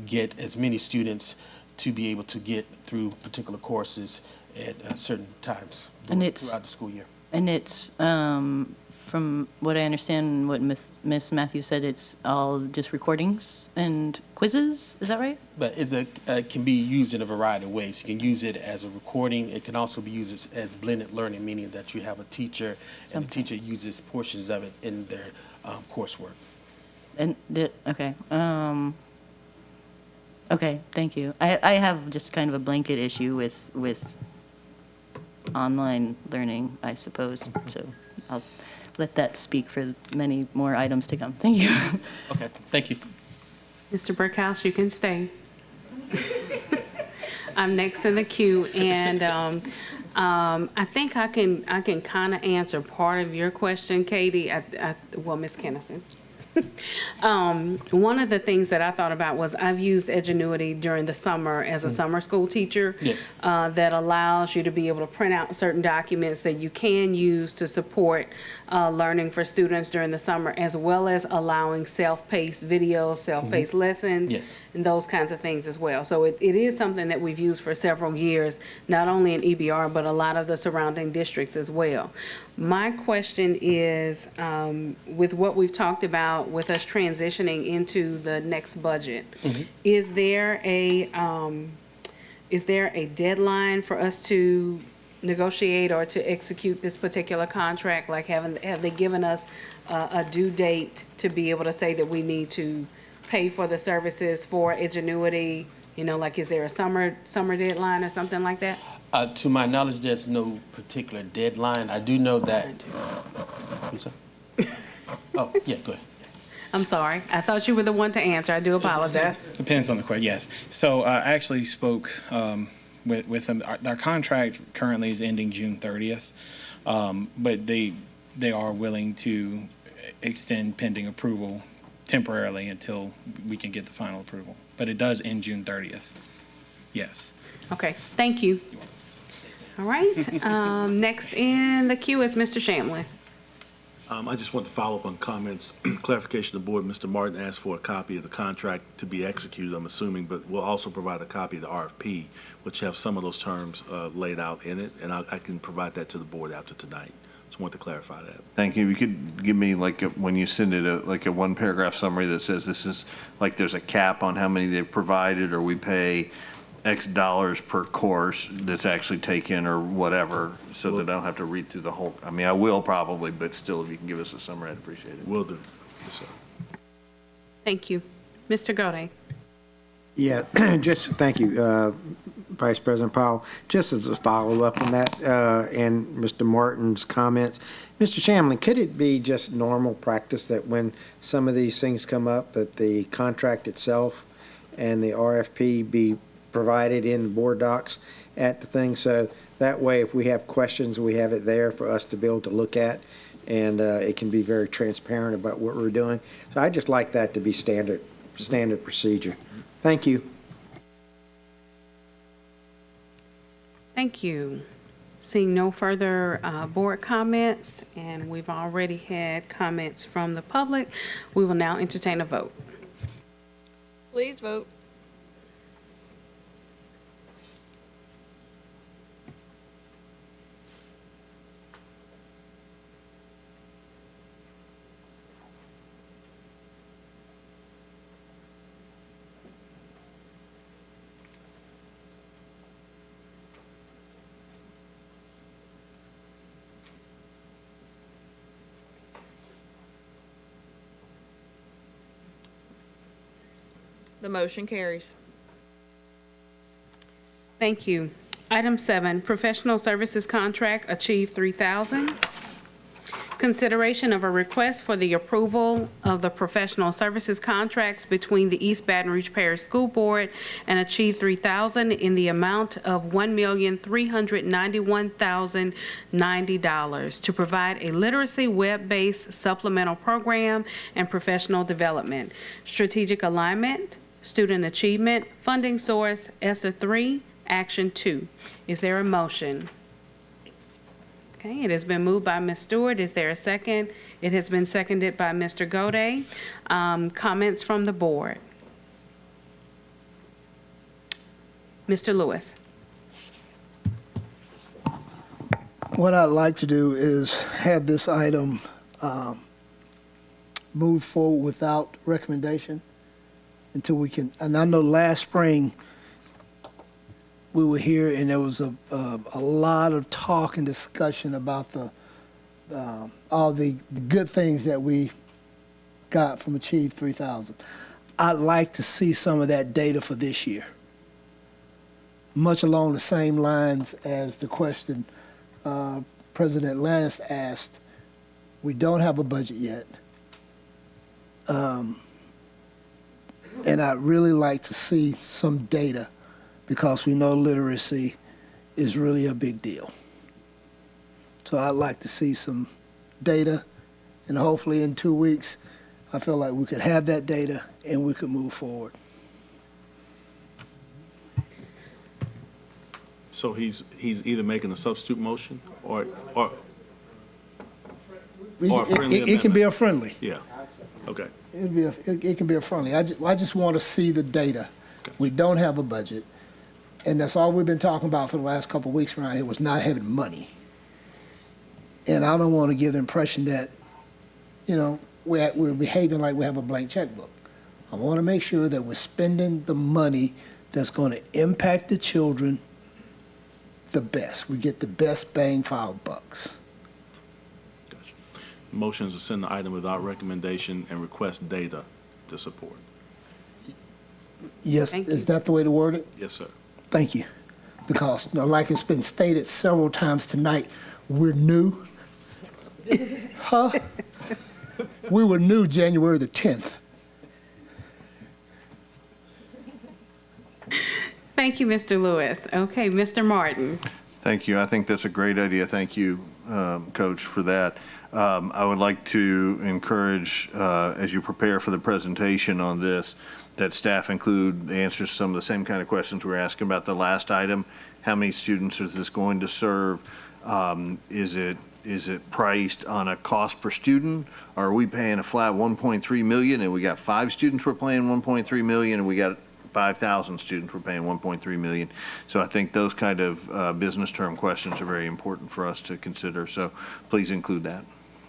get as many students to be able to get through particular courses at certain times throughout the school year. And it's, from what I understand and what Miss Matthews said, it's all just recordings and quizzes, is that right? But it can be used in a variety of ways. You can use it as a recording. It can also be used as blended learning, meaning that you have a teacher and the teacher uses portions of it in their coursework. And okay. Okay, thank you. I have just kind of a blanket issue with online learning, I suppose. So I'll let that speak for many more items to come. Thank you. Okay, thank you. Mr. Brickhouse, you can stay. I'm next in the queue, and I think I can kind of answer part of your question, Katie. Well, Ms. Kennison. One of the things that I thought about was I've used Edgenuity during the summer as a summer school teacher. Yes. That allows you to be able to print out certain documents that you can use to support learning for students during the summer, as well as allowing self-paced videos, self-paced lessons, Yes. and those kinds of things as well. So it is something that we've used for several years, not only in EBR, but a lot of the surrounding districts as well. My question is, with what we've talked about with us transitioning into the next budget, is there a deadline for us to negotiate or to execute this particular contract? Like, have they given us a due date to be able to say that we need to pay for the services for Edgenuity? You know, like, is there a summer deadline or something like that? To my knowledge, there's no particular deadline. I do know that. I'm sorry. Oh, yeah, go ahead. I'm sorry. I thought you were the one to answer. I do apologize. Depends on the question, yes. So I actually spoke with them. Our contract currently is ending June 30th, but they are willing to extend pending approval temporarily until we can get the final approval. But it does end June 30th. Yes. Okay, thank you. All right, next in the queue is Mr. Shamlin. I just want to follow up on comments. Clarification of the board, Mr. Martin asked for a copy of the contract to be executed, I'm assuming, but we'll also provide a copy of the RFP, which have some of those terms laid out in it, and I can provide that to the board after tonight. Just want to clarify that. Thank you. You could give me, like, when you send it, like a one-paragraph summary that says this is, like, there's a cap on how many they've provided, or we pay X dollars per course that's actually taken or whatever, so that I don't have to read through the whole. I mean, I will probably, but still, if you can give us a summary, I'd appreciate it. Will do. Yes, sir. Thank you. Mr. Gode. Yeah, just thank you, Vice President Powell. Just as a follow-up on that and Mr. Martin's comments, Mr. Shamlin, could it be just normal practice that when some of these things come up, that the contract itself and the RFP be provided in the board docs at the thing, so that way if we have questions, we have it there for us to be able to look at, and it can be very transparent about what we're doing. So I just like that to be standard procedure. Thank you. Thank you. Seeing no further board comments, and we've already had comments from the public, we will now entertain a vote. Please vote. The motion carries. Thank you. Item 7, professional services contract, Achieve 3000. Consideration of a request for the approval of the professional services contracts between the East Baton Rouge Parish School Board and Achieve 3000 in the amount of $1,391,090 to provide a literacy web-based supplemental program and professional development, strategic alignment, student achievement, funding source, ESSA 3, Action 2. Is there a motion? Okay, it has been moved by Ms. Stewart. Is there a second? It has been seconded by Mr. Gode. Comments from the board? Mr. Lewis. What I'd like to do is have this item move forward without recommendation until we can, and I know last spring we were here and there was a lot of talk and discussion about all the good things that we got from Achieve 3000. I'd like to see some of that data for this year. Much along the same lines as the question President Lannis asked, we don't have a budget yet. And I'd really like to see some data because we know literacy is really a big deal. So I'd like to see some data, and hopefully in 2 weeks, I feel like we could have that data and we could move forward. So he's either making a substitute motion or a friendly It can be a friendly. Yeah, okay. It can be a friendly. I just want to see the data. We don't have a budget, and that's all we've been talking about for the last couple of weeks around here was not having money. And I don't want to give the impression that, you know, we're behaving like we have a blank checkbook. I want to make sure that we're spending the money that's going to impact the children the best. We get the best bang for our bucks. Motion is to send the item without recommendation and request data to support. Yes, is that the way to word it? Yes, sir. Thank you. Because, you know, like it's been stated several times tonight, we're new. Huh? We were new January the 10th. Thank you, Mr. Lewis. Okay, Mr. Martin. Thank you. I think that's a great idea. Thank you, Coach, for that. I would like to encourage, as you prepare for the presentation on this, that staff include the answers to some of the same kind of questions we were asking about the last item. How many students is this going to serve? Is it priced on a cost per student? Or are we paying a flat 1.3 million and we got 5 students we're paying 1.3 million and we got 5,000 students we're paying 1.3 million? So I think those kind of business term questions are very important for us to consider. So please include that.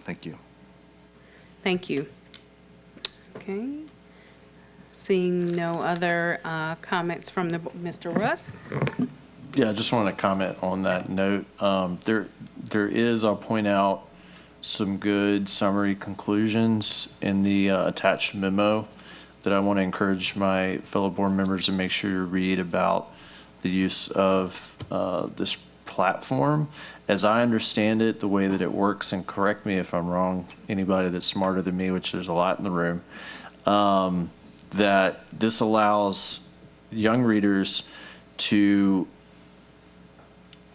Thank you. Thank you. Okay. Seeing no other comments from Mr. Russ. Yeah, I just want to comment on that note. There is, I'll point out, some good summary conclusions in the attached memo that I want to encourage my fellow board members to make sure you read about the use of this platform. As I understand it, the way that it works, and correct me if I'm wrong, anybody that's smarter than me, which there's a lot in the room, that this allows young readers to,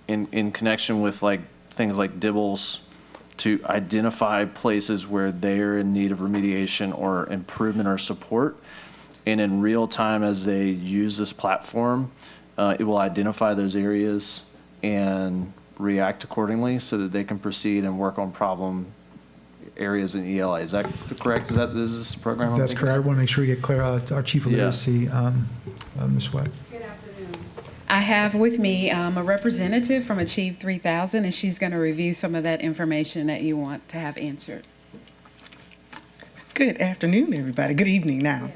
in connection with like things like DIBELS, to identify places where they're in need of remediation or improvement or support. And in real time, as they use this platform, it will identify those areas and react accordingly so that they can proceed and work on problem areas in ELA. Is that correct? Is this program? That's correct. I want to make sure we get clear. Our Chief of Yeah. Literacy, Ms. Webb. I have with me a representative from Achieve 3000, and she's going to review some of that information that you want to have answered. Good afternoon, everybody. Good evening now.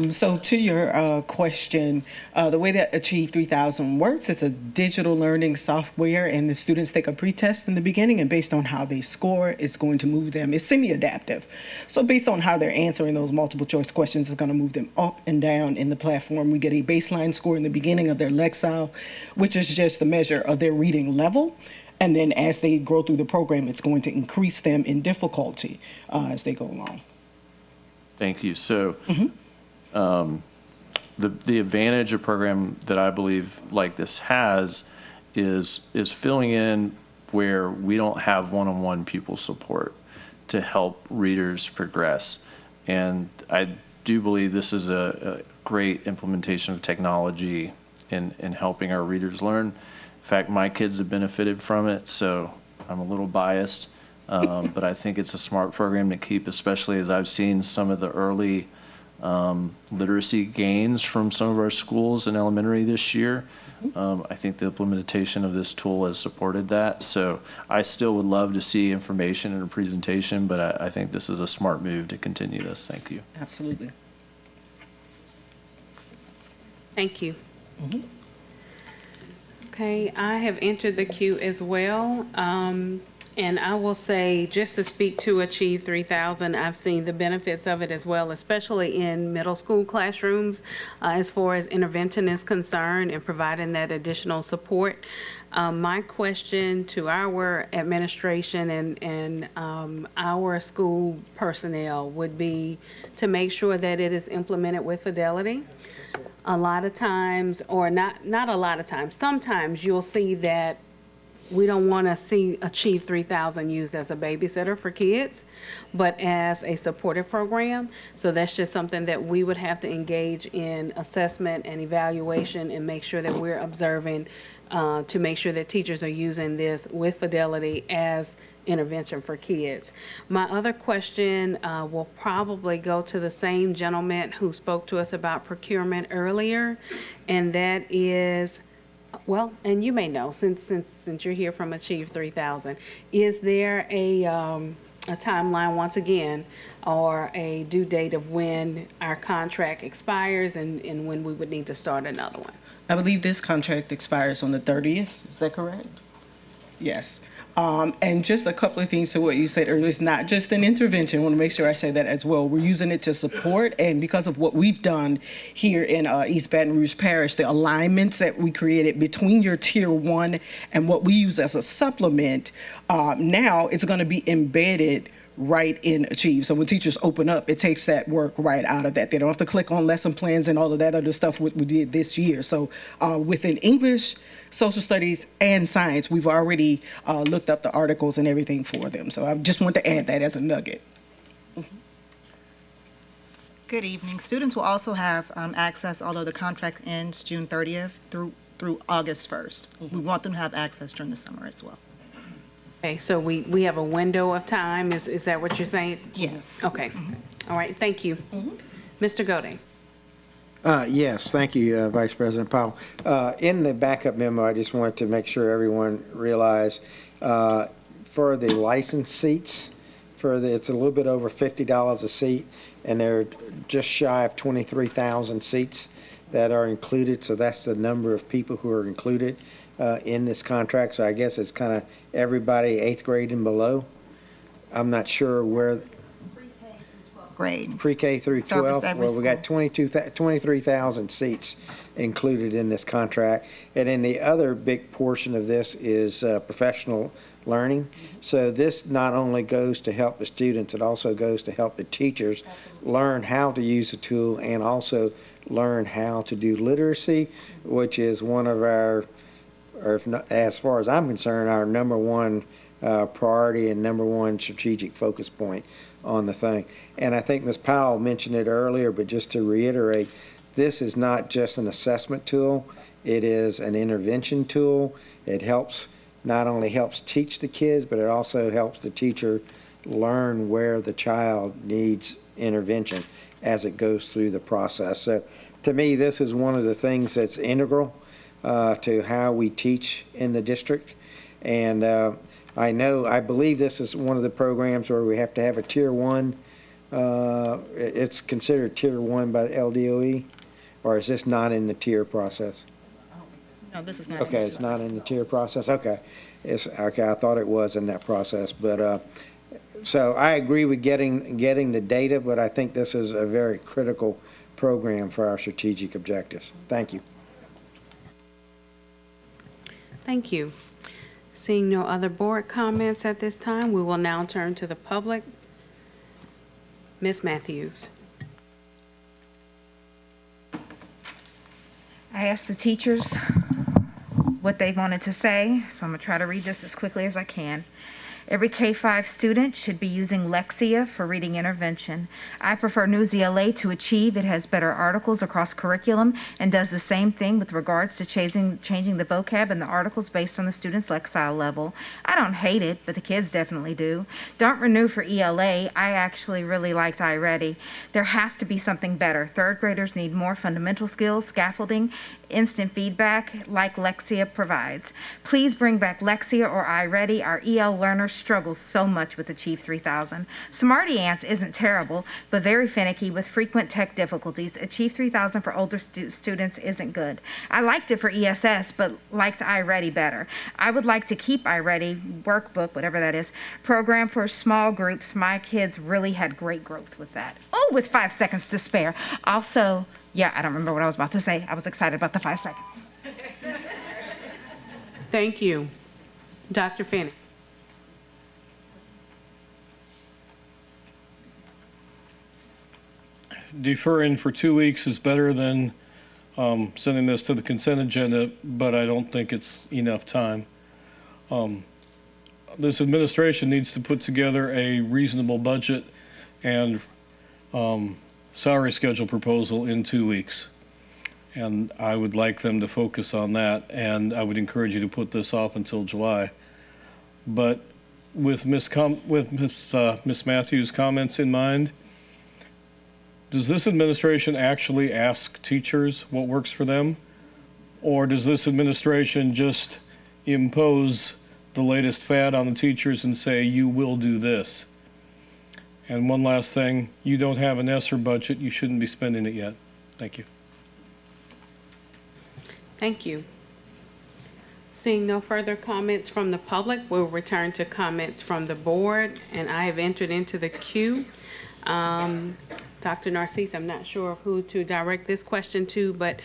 So to your question, the way that Achieve 3000 works, it's a digital learning software, and the students take a pretest in the beginning, and based on how they score, it's going to move them. It's semi-adaptive. So based on how they're answering those multiple choice questions, it's going to move them up and down in the platform. We get a baseline score in the beginning of their Lexile, which is just a measure of their reading level. And then as they grow through the program, it's going to increase them in difficulty as they go along. Thank you. So the advantage a program that I believe like this has is filling in where we don't have one-on-one pupil support to help readers progress. And I do believe this is a great implementation of technology in helping our readers learn. In fact, my kids have benefited from it, so I'm a little biased. But I think it's a smart program to keep, especially as I've seen some of the early literacy gains from some of our schools in elementary this year. I think the implementation of this tool has supported that. So I still would love to see information in a presentation, but I think this is a smart move to continue this. Thank you. Absolutely. Thank you. Okay, I have entered the queue as well. And I will say, just to speak to Achieve 3000, I've seen the benefits of it as well, especially in middle school classrooms, as far as intervention is concerned and providing that additional support. My question to our administration and our school personnel would be to make sure that it is implemented with fidelity. A lot of times, or not a lot of times, sometimes you'll see that we don't want to see Achieve 3000 used as a babysitter for kids, but as a supportive program. So that's just something that we would have to engage in assessment and evaluation and make sure that we're observing to make sure that teachers are using this with fidelity as intervention for kids. My other question will probably go to the same gentleman who spoke to us about procurement earlier, and that is, well, and you may know, since you're here from Achieve 3000, is there a timeline once again, or a due date of when our contract expires and when we would need to start another one? I believe this contract expires on the 30th. Is that correct? Yes. And just a couple of things to what you said earlier. It's not just an intervention. I want to make sure I say that as well. We're using it to support, and because of what we've done here in East Baton Rouge Parish, the alignments that we created between your Tier 1 and what we use as a supplement, now it's going to be embedded right in Achieve. So when teachers open up, it takes that work right out of that. They don't have to click on lesson plans and all of that other stuff we did this year. So within English, social studies, and science, we've already looked up the articles and everything for them. So I just want to add that as a nugget. Good evening. Students will also have access, although the contract ends June 30th through August 1st. We want them to have access during the summer as well. Okay, so we have a window of time, is that what you're saying? Yes. Okay, all right, thank you. Mr. Godey. Yes, thank you, Vice President Powell. In the backup memo, I just wanted to make sure everyone realized for the licensed seats, it's a little bit over $50 a seat, and they're just shy of 23,000 seats that are included. So that's the number of people who are included in this contract. So I guess it's kind of everybody 8th grade and below. I'm not sure where. Grade. Pre-K through 12. Well, We got 23,000 seats included in this contract. And then the other big portion of this is professional learning. So this not only goes to help the students, it also goes to help the teachers learn how to use the tool and also learn how to do literacy, which is one of our, or if not, as far as I'm concerned, our number one priority and number one strategic focus point on the thing. And I think Ms. Powell mentioned it earlier, but just to reiterate, this is not just an assessment tool, it is an intervention tool. It helps not only helps teach the kids, but it also helps the teacher learn where the child needs intervention as it goes through the process. So to me, this is one of the things that's integral to how we teach in the district. And I believe this is one of the programs where we have to have a tier 1. It's considered tier 1 by the LDOE, or is this not in the tier process? No, this is not. Okay, it's not in the tier process. Okay, okay. I thought it was in that process, but so I agree with getting the data, but I think this is a very critical program for our strategic objectives. Thank you. Thank you. Seeing no other board comments at this time, we will now turn to the public. Ms. Matthews. I asked the teachers what they wanted to say, so I'm going to try to read this as quickly as I can. Every K-5 student should be using Lexia for reading intervention. I prefer News ELA to Achieve. It has better articles across curriculum and does the same thing with regards to changing the vocab and the articles based on the student's Lexile level. I don't hate it, but the kids definitely do. Don't renew for ELA. I actually really liked iReady. There has to be something better. Third graders need more fundamental skills, scaffolding, instant feedback like Lexia provides. Please bring back Lexia or iReady. Our EL learners struggle so much with Achieve 3000. Smarty Ants isn't terrible, but very finicky with frequent tech difficulties. Achieve 3000 for older students isn't good. I liked it for ESS, but liked iReady better. I would like to keep iReady, workbook, whatever that is, program for small groups. My kids really had great growth with that. Oh, with 5 seconds to spare. Also, yeah, I don't remember what I was about to say. I was excited about the 5 seconds. Thank you. Dr. Finney. Deferring for 2 weeks is better than sending this to the consent agenda, but I don't think it's enough time. This administration needs to put together a reasonable budget and salary schedule proposal in 2 weeks. And I would like them to focus on that, and I would encourage you to put this off until July. But with Ms. Matthews' comments in mind, does this administration actually ask teachers what works for them? Or does this administration just impose the latest fad on the teachers and say, you will do this? And one last thing, you don't have an ESSER budget, you shouldn't be spending it yet. Thank you. Thank you. Seeing no further comments from the public, we'll return to comments from the board, and I have entered into the queue. Dr. Narcisse, I'm not sure of who to direct this question to, but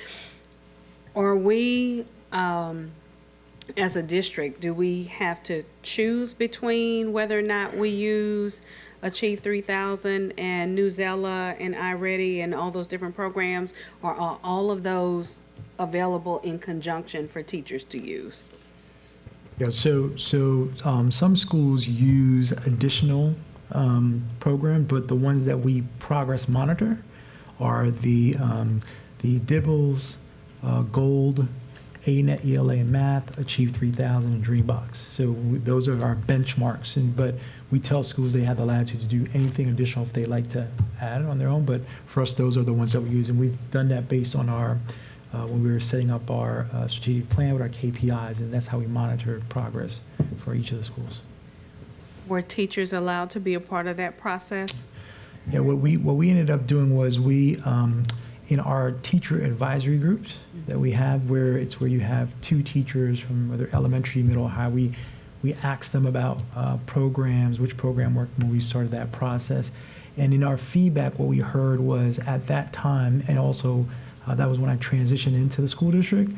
are we, as a district, do we have to choose between whether or not we use Achieve 3000 and Newsella and iReady and all those different programs, or are all of those available in conjunction for teachers to use? Yeah, so some schools use additional program, but the ones that we progress monitor are the Dibbles, Gold, ANET, ELA, and Math, Achieve 3000, and Dreambox. So those are our benchmarks. But we tell schools they have the latitude to do anything additional if they like to add it on their own. But for us, those are the ones that we use, and we've done that based on our when we were setting up our strategic plan with our KPIs, and that's how we monitor progress for each of the schools. Were teachers allowed to be a part of that process? Yeah, what we ended up doing was we in our teacher advisory groups that we have, where you have two teachers from whether elementary, middle, high, we asked them about programs, which program worked when we started that process. And in our feedback, what we heard was at that time, and also that was when I transitioned into the school district,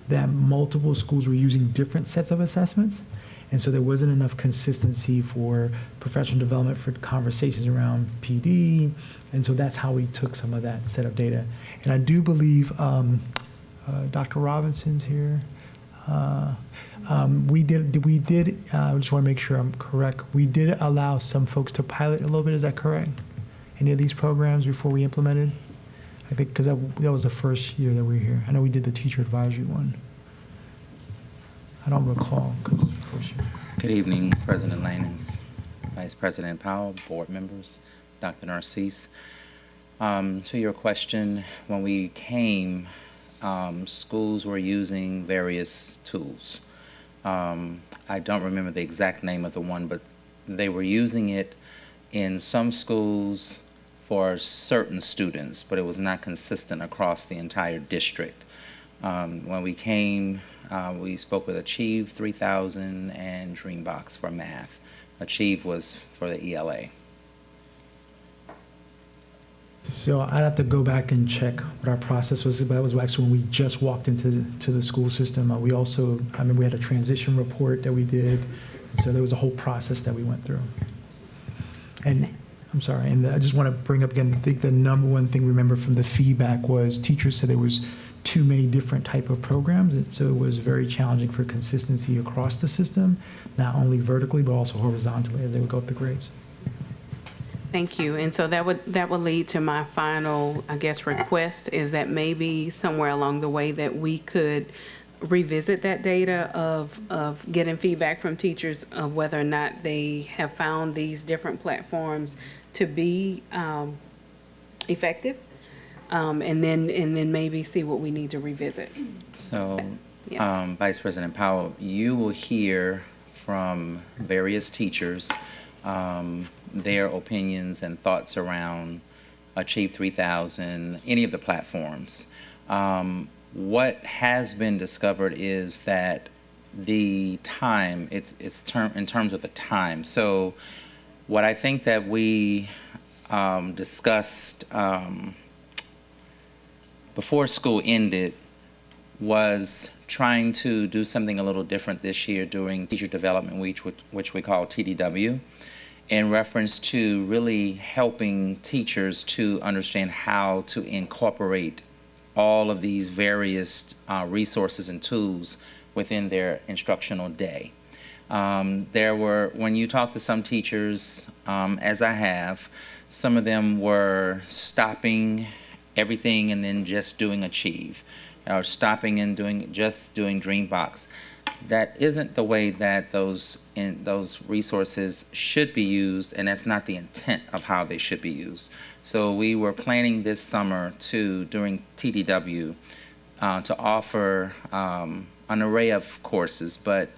that multiple schools were using different sets of assessments. And so there wasn't enough consistency for professional development for conversations around PD. And so that's how we took some of that set of data. And I do believe Dr. Robinson's here. We did, I just want to make sure I'm correct. We did allow some folks to pilot a little bit. Is that correct? Any of these programs before we implemented? I think because that was the first year that we were here. I know we did the teacher advisory one. I don't recall. For sure. Good evening, President Lanans, Vice President Powell, board members, Dr. Narcisse. To your question, when we came, schools were using various tools. I don't remember the exact name of the one, but they were using it in some schools for certain students, but it was not consistent across the entire district. When we came, we spoke with Achieve 3000 and Dreambox for math. Achieve was for the ELA. So I'd have to go back and check what our process was. That was actually when we just walked into the school system. We also, I mean, we had a transition report that we did. So there was a whole process that we went through. And I'm sorry, and I just want to bring up again, I think the number one thing we remember from the feedback was teachers said there was too many different type of programs. And so it was very challenging for consistency across the system, not only vertically, but also horizontally as they would go up the grades. Thank you. And so that would lead to my final, I guess, request is that maybe somewhere along the way that we could revisit that data of getting feedback from teachers of whether or not they have found these different platforms to be effective, and then maybe see what we need to revisit. So, Yes. Vice President Powell, you will hear from various teachers their opinions and thoughts around Achieve 3000, any of the platforms. What has been discovered is that the time, it's in terms of the time. So what I think that we discussed before school ended was trying to do something a little different this year during Teacher Development Week, which we call TDW, in reference to really helping teachers to understand how to incorporate all of these various resources and tools within their instructional day. When you talk to some teachers, as I have, some of them were stopping everything and then just doing Achieve, or stopping and just doing Dreambox. That isn't the way that those resources should be used, and that's not the intent of how they should be used. So we were planning this summer during TDW, to offer an array of courses, but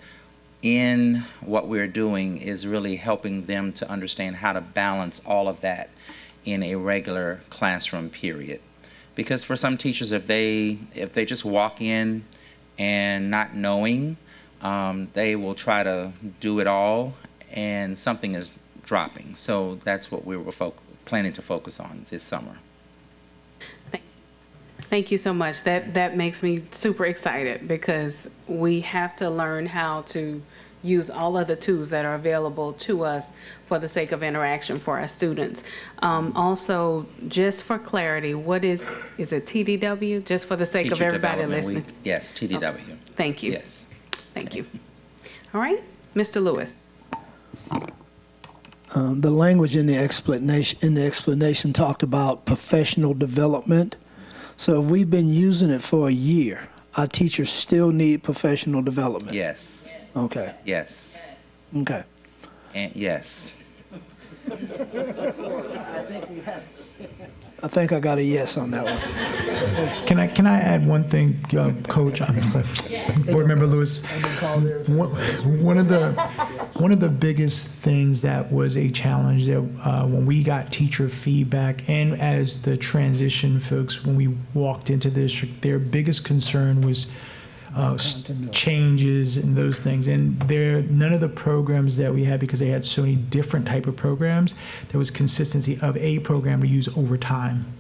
in what we're doing is really helping them to understand how to balance all of that in a regular classroom period. Because for some teachers, if they just walk in and not knowing, they will try to do it all, and something is dropping. So that's what we were planning to focus on this summer. Thank you so much. That makes me super excited because we have to learn how to use all of the tools that are available to us for the sake of interaction for our students. Also, just for clarity, what is it TDW? Just for the sake of Teacher everybody Development listening? Week. Yes, TDW. Okay. Thank you. Yes. Thank you. All right, Mr. Lewis. The language in the explanation talked about professional development. So if we've been using it for a year, our teachers still need professional development. Yes. Okay. Yes. Okay. And yes. I think I got a yes on that one. Can I add one thing, Coach? Board Member Lewis. One of the biggest things that was a challenge that when we got teacher feedback and as the transition folks, when we walked into the district, their biggest concern was changes and those things. And none of the programs that we had, because they had so many different type of programs, there was consistency of a program to use over time.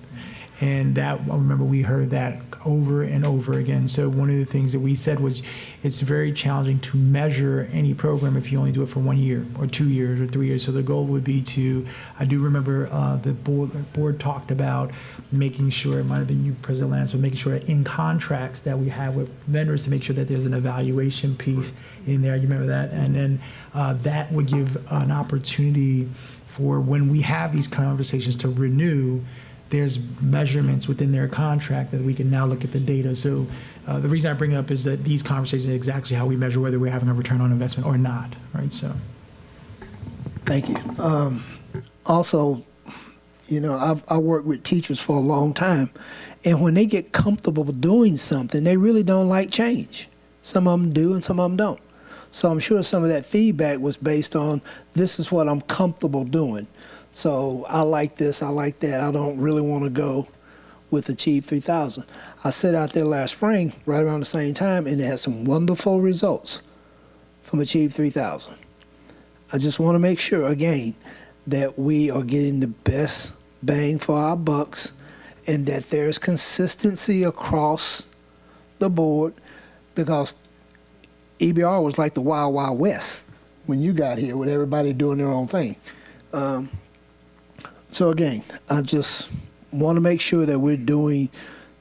And that, I remember we heard that over and over again. So one of the things that we said was it's very challenging to measure any program if you only do it for 1 year or 2 years or 3 years. So the goal would be I do remember the board talked about making sure, it might have been you, President Lance, but making sure that in contracts that we have with vendors to make sure that there's an evaluation piece in there. You remember that? And then that would give an opportunity for when we have these conversations to renew, there's measurements within their contract that we can now look at the data. So the reason I bring it up is that these conversations are exactly how we measure whether we're having a return on investment or not, right? So. Thank you. Also, you know, I worked with teachers for a long time, and when they get comfortable doing something, they really don't like change. Some of them do and some of them don't. So I'm sure some of that feedback was based on, this is what I'm comfortable doing. So I like this, I like that. I don't really want to go with Achieve 3000. I sat out there last spring, right around the same time, and it had some wonderful results from Achieve 3000. I just want to make sure, again, that we are getting the best bang for our bucks and that there's consistency across the board, because EBR was like the Wild Wild West when you got here with everybody doing their own thing. So again, I just want to make sure that we're doing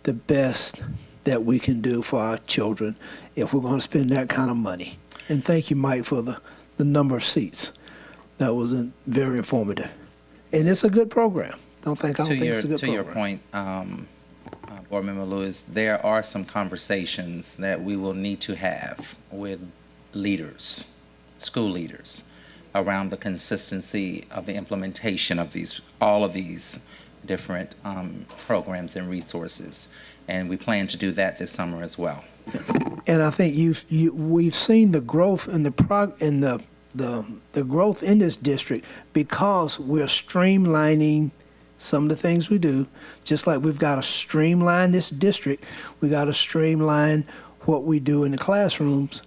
the best that we can do for our children if we're going to spend that kind of money. And thank you, Mike, for the number of seats. That was very informative. And it's a good program. I don't think it's a good program. To your point, Board Member Lewis, there are some conversations that we will need to have with leaders, school leaders, around the consistency of the implementation of all of these different programs and resources. And we plan to do that this summer as well. And I think we've seen the growth and the growth in this district because we're streamlining some of the things we do. Just like we've got to streamline this district, we got to streamline what we do in the classrooms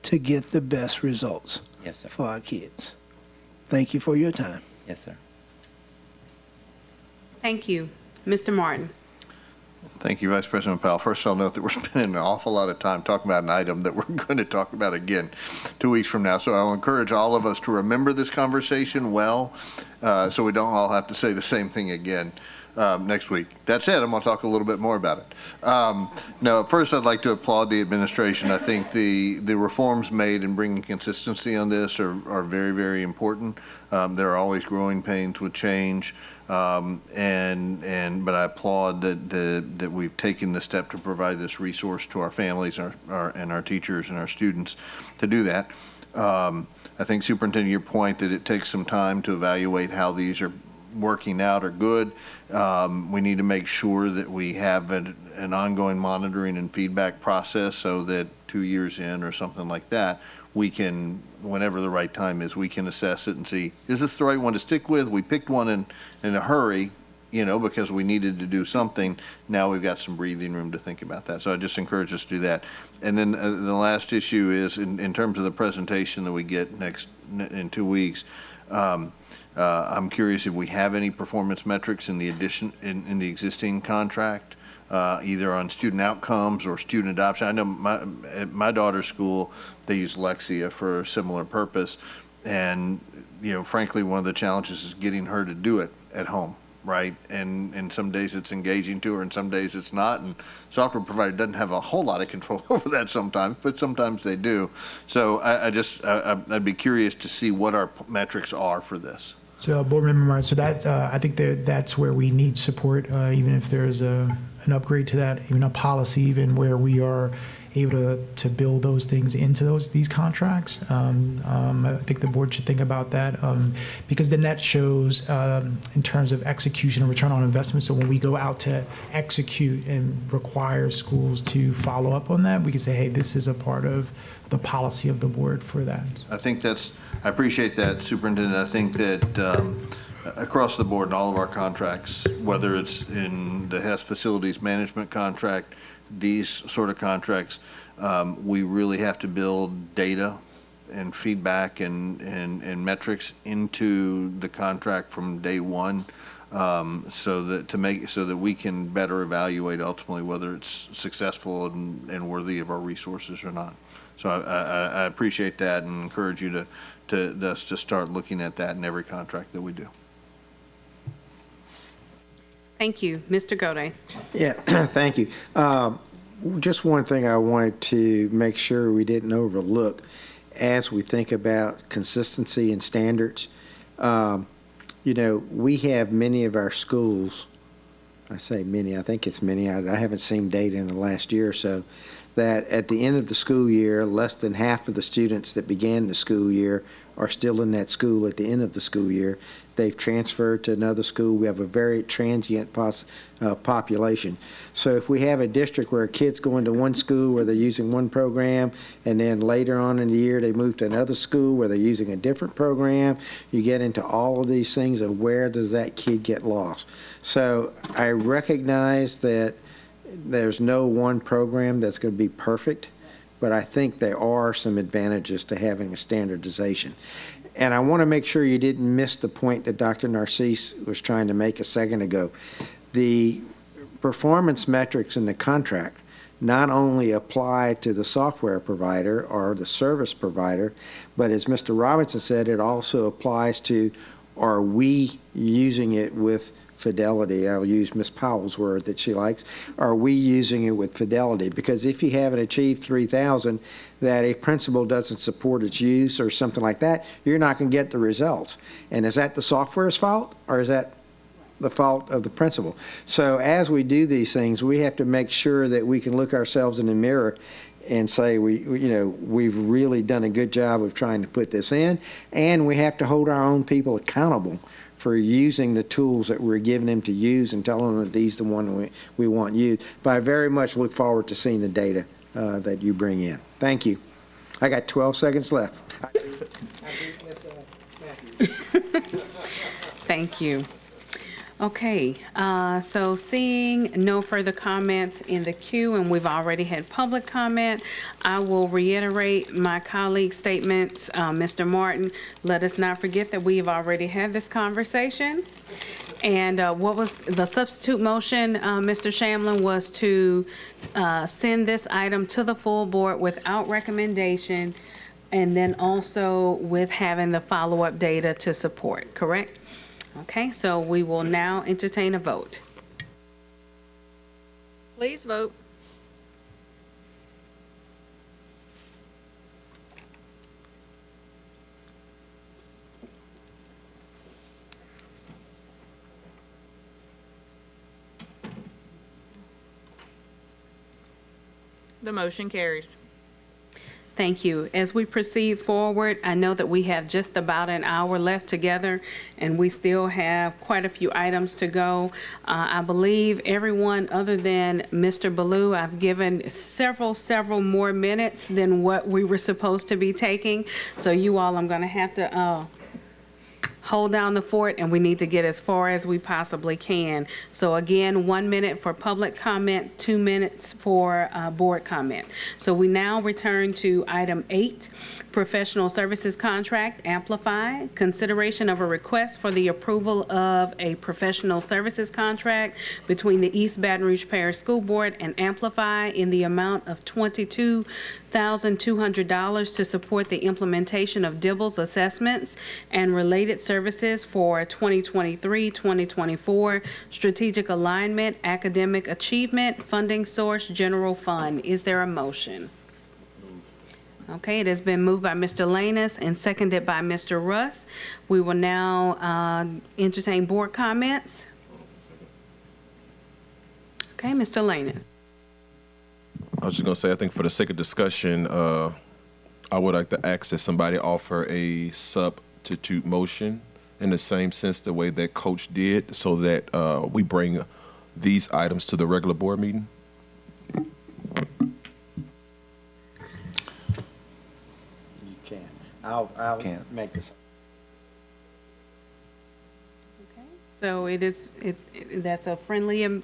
to get the best results for our kids. Thank you for your time. Yes, sir. Thank you. Mr. Martin. Thank you, Vice President Powell. First, I'll note that we're spending an awful lot of time talking about an item that we're going to talk about again 2 weeks from now. So I'll encourage all of us to remember this conversation well, so we don't all have to say the same thing again next week. That said, I'm going to talk a little bit more about it. Now, first, I'd like to applaud the administration. I think the reforms made in bringing consistency on this are very, very important. There are always growing pains with change. But I applaud that we've taken the step to provide this resource to our families and our teachers and our students to do that. I think, Superintendent, your point that it takes some time to evaluate how these are working out are good. We need to make sure that we have an ongoing monitoring and feedback process so that 2 years in or something like that, we can, whenever the right time is, we can assess it and see, is this the right one to stick with? We picked one in a hurry, because we needed to do something. Now we've got some breathing room to think about that. So I just encourage us to do that. And then the last issue is in terms of the presentation that we get in 2 weeks, I'm curious if we have any performance metrics in the existing contract, either on student outcomes or student adoption. I know at my daughter's school, they use Lexia for a similar purpose. And, frankly, one of the challenges is getting her to do it at home, right? And some days it's engaging to her and some days it's not. And software provider doesn't have a whole lot of control over that sometimes, but sometimes they do. So I'd be curious to see what our metrics are for this. So, Board Member Martin, so that I think that's where we need support, even if there's an upgrade to that, even a policy, even where we are able to build those things into these contracts. I think the board should think about that because then that shows in terms of execution and return on investment. So when we go out to execute and require schools to follow up on that, we can say, hey, this is a part of the policy of the board for that. I appreciate that, Superintendent. I think that across the board in all of our contracts, whether it's in the HES facilities management contract, these sort of contracts, we really have to build data and feedback and metrics into the contract from day one, so that we can better evaluate ultimately whether it's successful and worthy of our resources or not. So I appreciate that and encourage you to start looking at that in every contract that we do. Thank you. Mr. Gode. Yeah, thank you. Just one thing I wanted to make sure we didn't overlook as we think about consistency and standards. We have many of our schools I say many, I think it's many, I haven't seen data in the last year or so, that at the end of the school year, less than half of the students that began the school year are still in that school at the end of the school year. They've transferred to another school. We have a very transient population. So if we have a district where a kid's going to one school where they're using one program, and then later on in the year they move to another school where they're using a different program, you get into all of these things of where does that kid get lost. So I recognize that there's no one program that's going to be perfect, but I think there are some advantages to having a standardization. And I want to make sure you didn't miss the point that Dr. Narcisse was trying to make a second ago. The performance metrics in the contract not only apply to the software provider or the service provider, but as Mr. Robinson said, it also applies to, are we using it with fidelity? I'll use Ms. Powell's word that she likes. Are we using it with fidelity? Because if you haven't achieved 3,000, that a principal doesn't support its use or something like that, you're not going to get the results. And is that the software's fault, or is that the fault of the principal? So as we do these things, we have to make sure that we can look ourselves in the mirror and say, we've really done a good job of trying to put this in, and we have to hold our own people accountable for using the tools that we're giving them to use and telling them that these are the one we want used. But I very much look forward to seeing the data that you bring in. Thank you. I got 12 seconds left. Thank you. Okay, so seeing no further comments in the queue, and we've already had public comment, I will reiterate my colleague's statements. Mr. Martin, let us not forget that we've already had this conversation. And what was the substitute motion, Mr. Shamlin, was to send this item to the full board without recommendation, and then also with having the follow-up data to support, correct? Okay, so we will now entertain a vote. Please vote. The motion carries. Thank you. As we proceed forward, I know that we have just about an hour left together, and we still have quite a few items to go. I believe everyone other than Mr. Ballou, I've given several more minutes than what we were supposed to be taking. So you all, I'm going to have to hold down the fort, and we need to get as far as we possibly can. So again, 1 minute for public comment, 2 minutes for board comment. So we now return to item 8, professional services contract, Amplify. Consideration of a request for the approval of a professional services contract between the East Baton Rouge Parish School Board and Amplify in the amount of $22,200 to support the implementation of DIBEL's assessments and related services for 2023-2024 strategic alignment, academic achievement, funding source, general fund. Is there a motion? Okay, it has been moved by Mr. Lanus and seconded by Mr. Russ. We will now entertain board comments. Okay, Mr. Lanus. I was just going to say, I think for the sake of discussion, I would like to ask that somebody offer a substitute motion in the same sense the way that Coach did, so that we bring these items to the regular board meeting. You can. I'll make this. Okay, so that's a friendly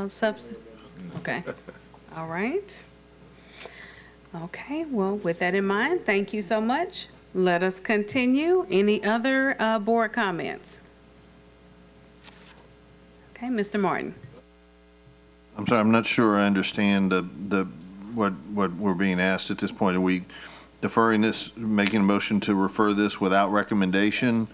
substitute. Okay. All right. Okay, well, with that in mind, thank you so much. Let us continue. Any other board comments? Okay, Mr. Martin. I'm sorry, I'm not sure I understand what we're being asked at this point. Are we deferring this, making a motion to refer this without recommendation?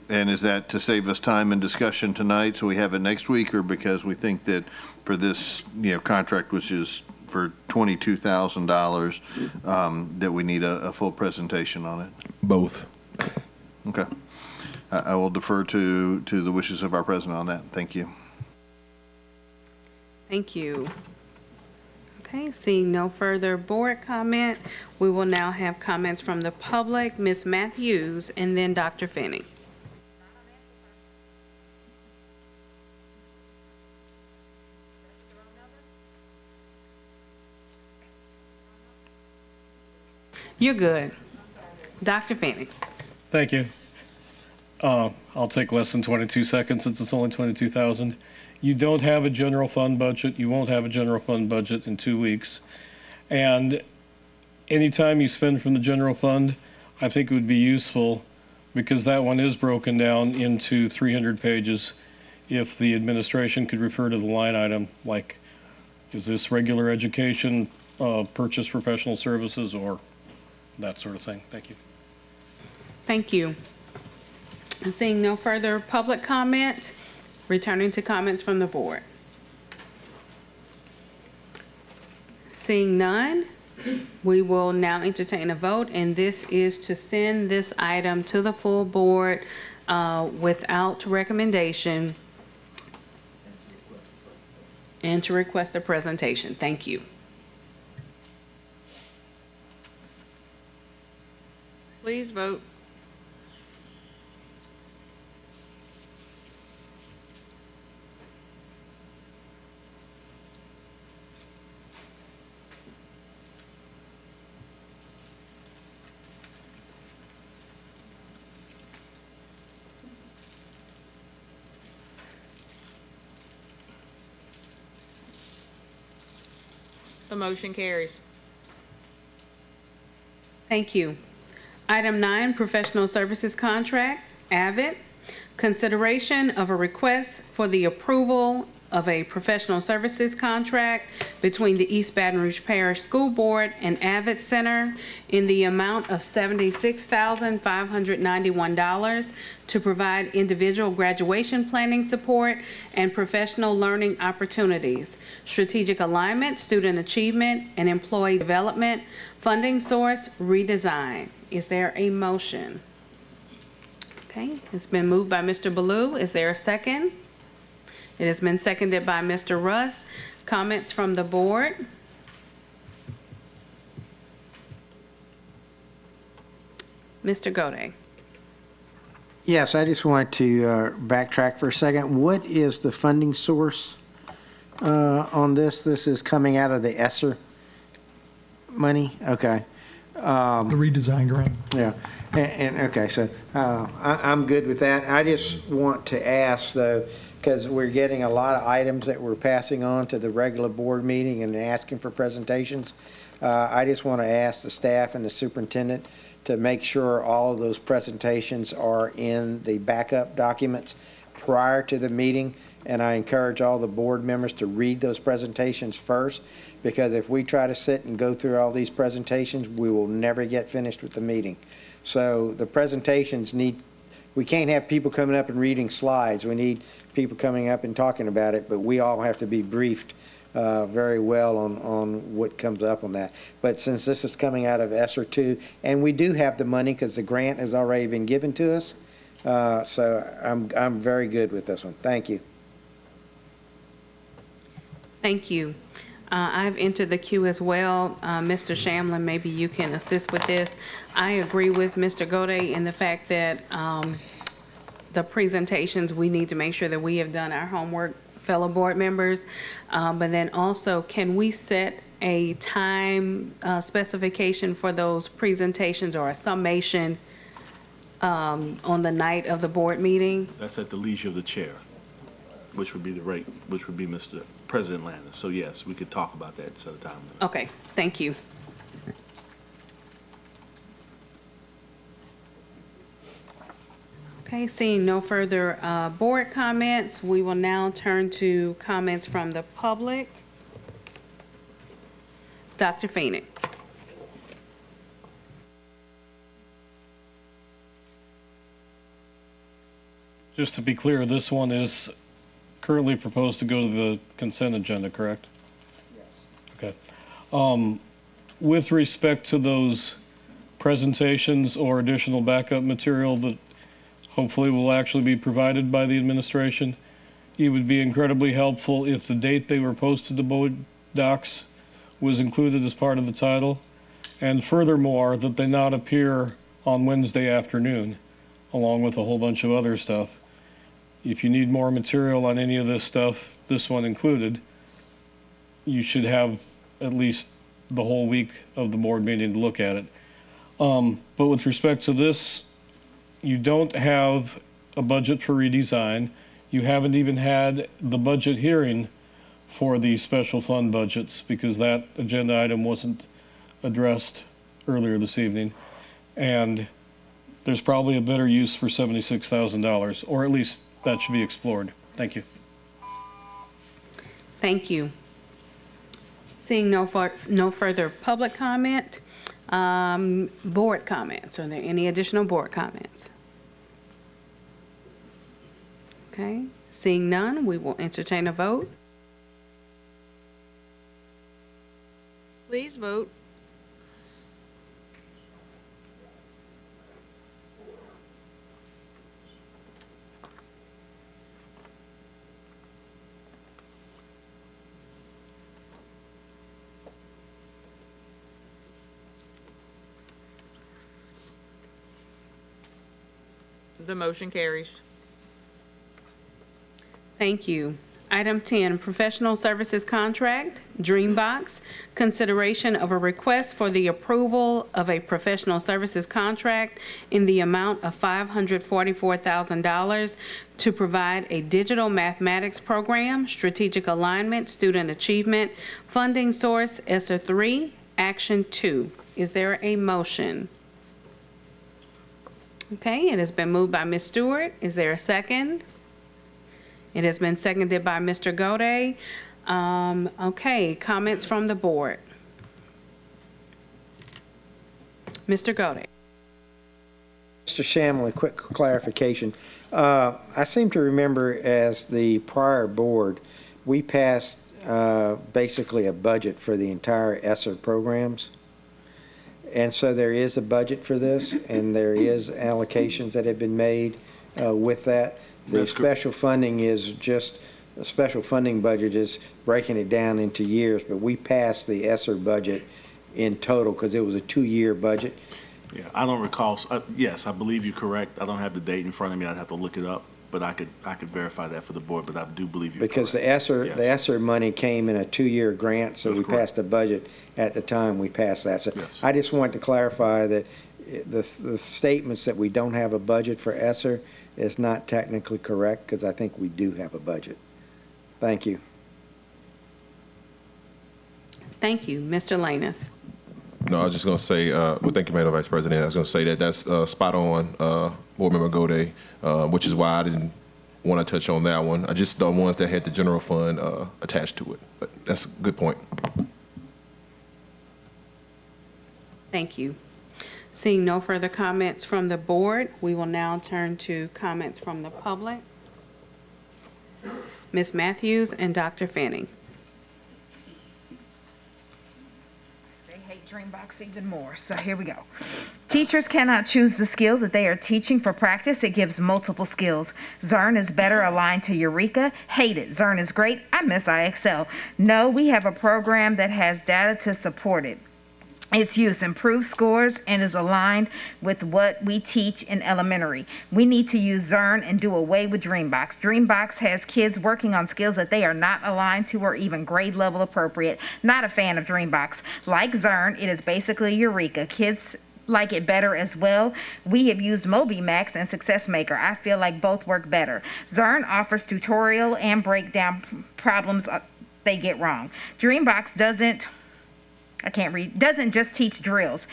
And is that to save us time and discussion tonight so we have it next week, or because we think that for this contract, which is for $22,000, that we need a full presentation on it? Both. Okay. I will defer to the wishes of our president on that. Thank you. Thank you. Okay, seeing no further board comment, we will now have comments from the public. Ms. Matthews, and then Dr. Finney. You're good. Dr. Finney. Thank you. I'll take less than 22 seconds since it's only 22,000. You don't have a general fund budget. You won't have a general fund budget in 2 weeks. And anytime you spend from the general fund, I think it would be useful, because that one is broken down into 300 pages, if the administration could refer to the line item, like, is this regular education, purchase professional services, or that sort of thing. Thank you. Thank you. And seeing no further public comment, returning to comments from the board. Seeing none, we will now entertain a vote, and this is to send this item to the full board without recommendation and to request a presentation. Thank you. Please vote. The motion carries. Thank you. Item 9, professional services contract, AVID. Consideration of a request for the approval of a professional services contract between the East Baton Rouge Parish School Board and AVID Center in the amount of $76,591 to provide individual graduation planning support and professional learning opportunities, strategic alignment, student achievement, and employee development, funding source redesign. Is there a motion? Okay, it's been moved by Mr. Ballou. Is there a second? It has been seconded by Mr. Russ. Comments from the board? Mr. Gode. Yes, I just want to backtrack for a second. What is the funding source on this? This is coming out of the ESSER money? Okay. The redesign grant. Yeah, and okay, so I'm good with that. I just want to ask, though, because we're getting a lot of items that we're passing on to the regular board meeting and asking for presentations. I just want to ask the staff and the superintendent to make sure all of those presentations are in the backup documents prior to the meeting. And I encourage all the board members to read those presentations first, because if we try to sit and go through all these presentations, we will never get finished with the meeting. So the presentations we can't have people coming up and reading slides. We need people coming up and talking about it, but we all have to be briefed very well on what comes up on that. But since this is coming out of ESSER 2, and we do have the money because the grant has already been given to us, so I'm very good with this one. Thank you. Thank you. I've entered the queue as well. Mr. Shamlin, maybe you can assist with this. I agree with Mr. Gode in the fact that the presentations, we need to make sure that we have done our homework, fellow board members. But then also, can we set a time specification for those presentations or a summation on the night of the board meeting? That's at the leisure of the chair, which would be Mr. President Landis. So yes, we could talk about that at a time. Okay, thank you. Okay, seeing no further board comments, we will now turn to comments from the public. Dr. Feeney. Just to be clear, this one is currently proposed to go to the consent agenda, correct? Yes. Okay. With respect to those presentations or additional backup material that hopefully will actually be provided by the administration, it would be incredibly helpful if the date they were posted to board docs was included as part of the title. And furthermore, that they not appear on Wednesday afternoon, along with a whole bunch of other stuff. If you need more material on any of this stuff, this one included, you should have at least the whole week of the board meeting to look at it. But with respect to this, you don't have a budget for redesign. You haven't even had the budget hearing for the special fund budgets because that agenda item wasn't addressed earlier this evening. And there's probably a better use for $76,000, or at least that should be explored. Thank you. Thank you. Seeing no further public comment, board comments. Are there any additional board comments? Okay, seeing none, we will entertain a vote. Please vote. The motion carries. Thank you. Item 10, professional services contract, Dreambox. Consideration of a request for the approval of a professional services contract in the amount of $544,000 to provide a digital mathematics program, strategic alignment, student achievement, funding source, ESSER 3, Action 2. Is there a motion? Okay, it has been moved by Ms. Stewart. Is there a second? It has been seconded by Mr. Gode. Okay, comments from the board. Mr. Gode. Mr. Shamlin, quick clarification. I seem to remember as the prior board, we passed basically a budget for the entire ESSER programs. And so there is a budget for this, and there is allocations that have been made with that. The special funding is just, a special funding budget is breaking it down into years, but we passed the ESSER budget in total because it was a 2-year budget. Yeah, I don't recall. Yes, I believe you're correct. I don't have the date in front of me. I'd have to look it up, but I could verify that for the board. But I do believe you're because correct. the ESSER money came in a 2-year grant, so we passed a budget at the time we passed that. So yes. I just wanted to clarify that the statements that we don't have a budget for ESSER is not technically correct because I think we do have a budget. Thank you. Thank you. Mr. Lanus. No, I was just going to say, well, thank you, Madam Vice President. I was going to say that that's spot on, Board Member Gode, which is why I didn't want to touch on that one. I just the ones that had the general fund attached to it. But that's a good point. Thank you. Seeing no further comments from the board, we will now turn to comments from the public. Ms. Matthews and Dr. Fanning. They hate Dreambox even more, so here we go. Teachers cannot choose the skill that they are teaching for practice. It gives multiple skills. Zern is better aligned to Eureka. Hate it. Zern is great. I miss IXL. No, we have a program that has data to support it. Its use improves scores and is aligned with what we teach in elementary. We need to use Zern and do away with Dreambox. Dreambox has kids working on skills that they are not aligned to or even grade level appropriate. Not a fan of Dreambox. Like Zern, it is basically Eureka. Kids like it better as well. We have used MobiMax and Success Maker. I feel like both work better. Zern offers tutorial and breakdown problems they get wrong. Dreambox doesn't just teach drills,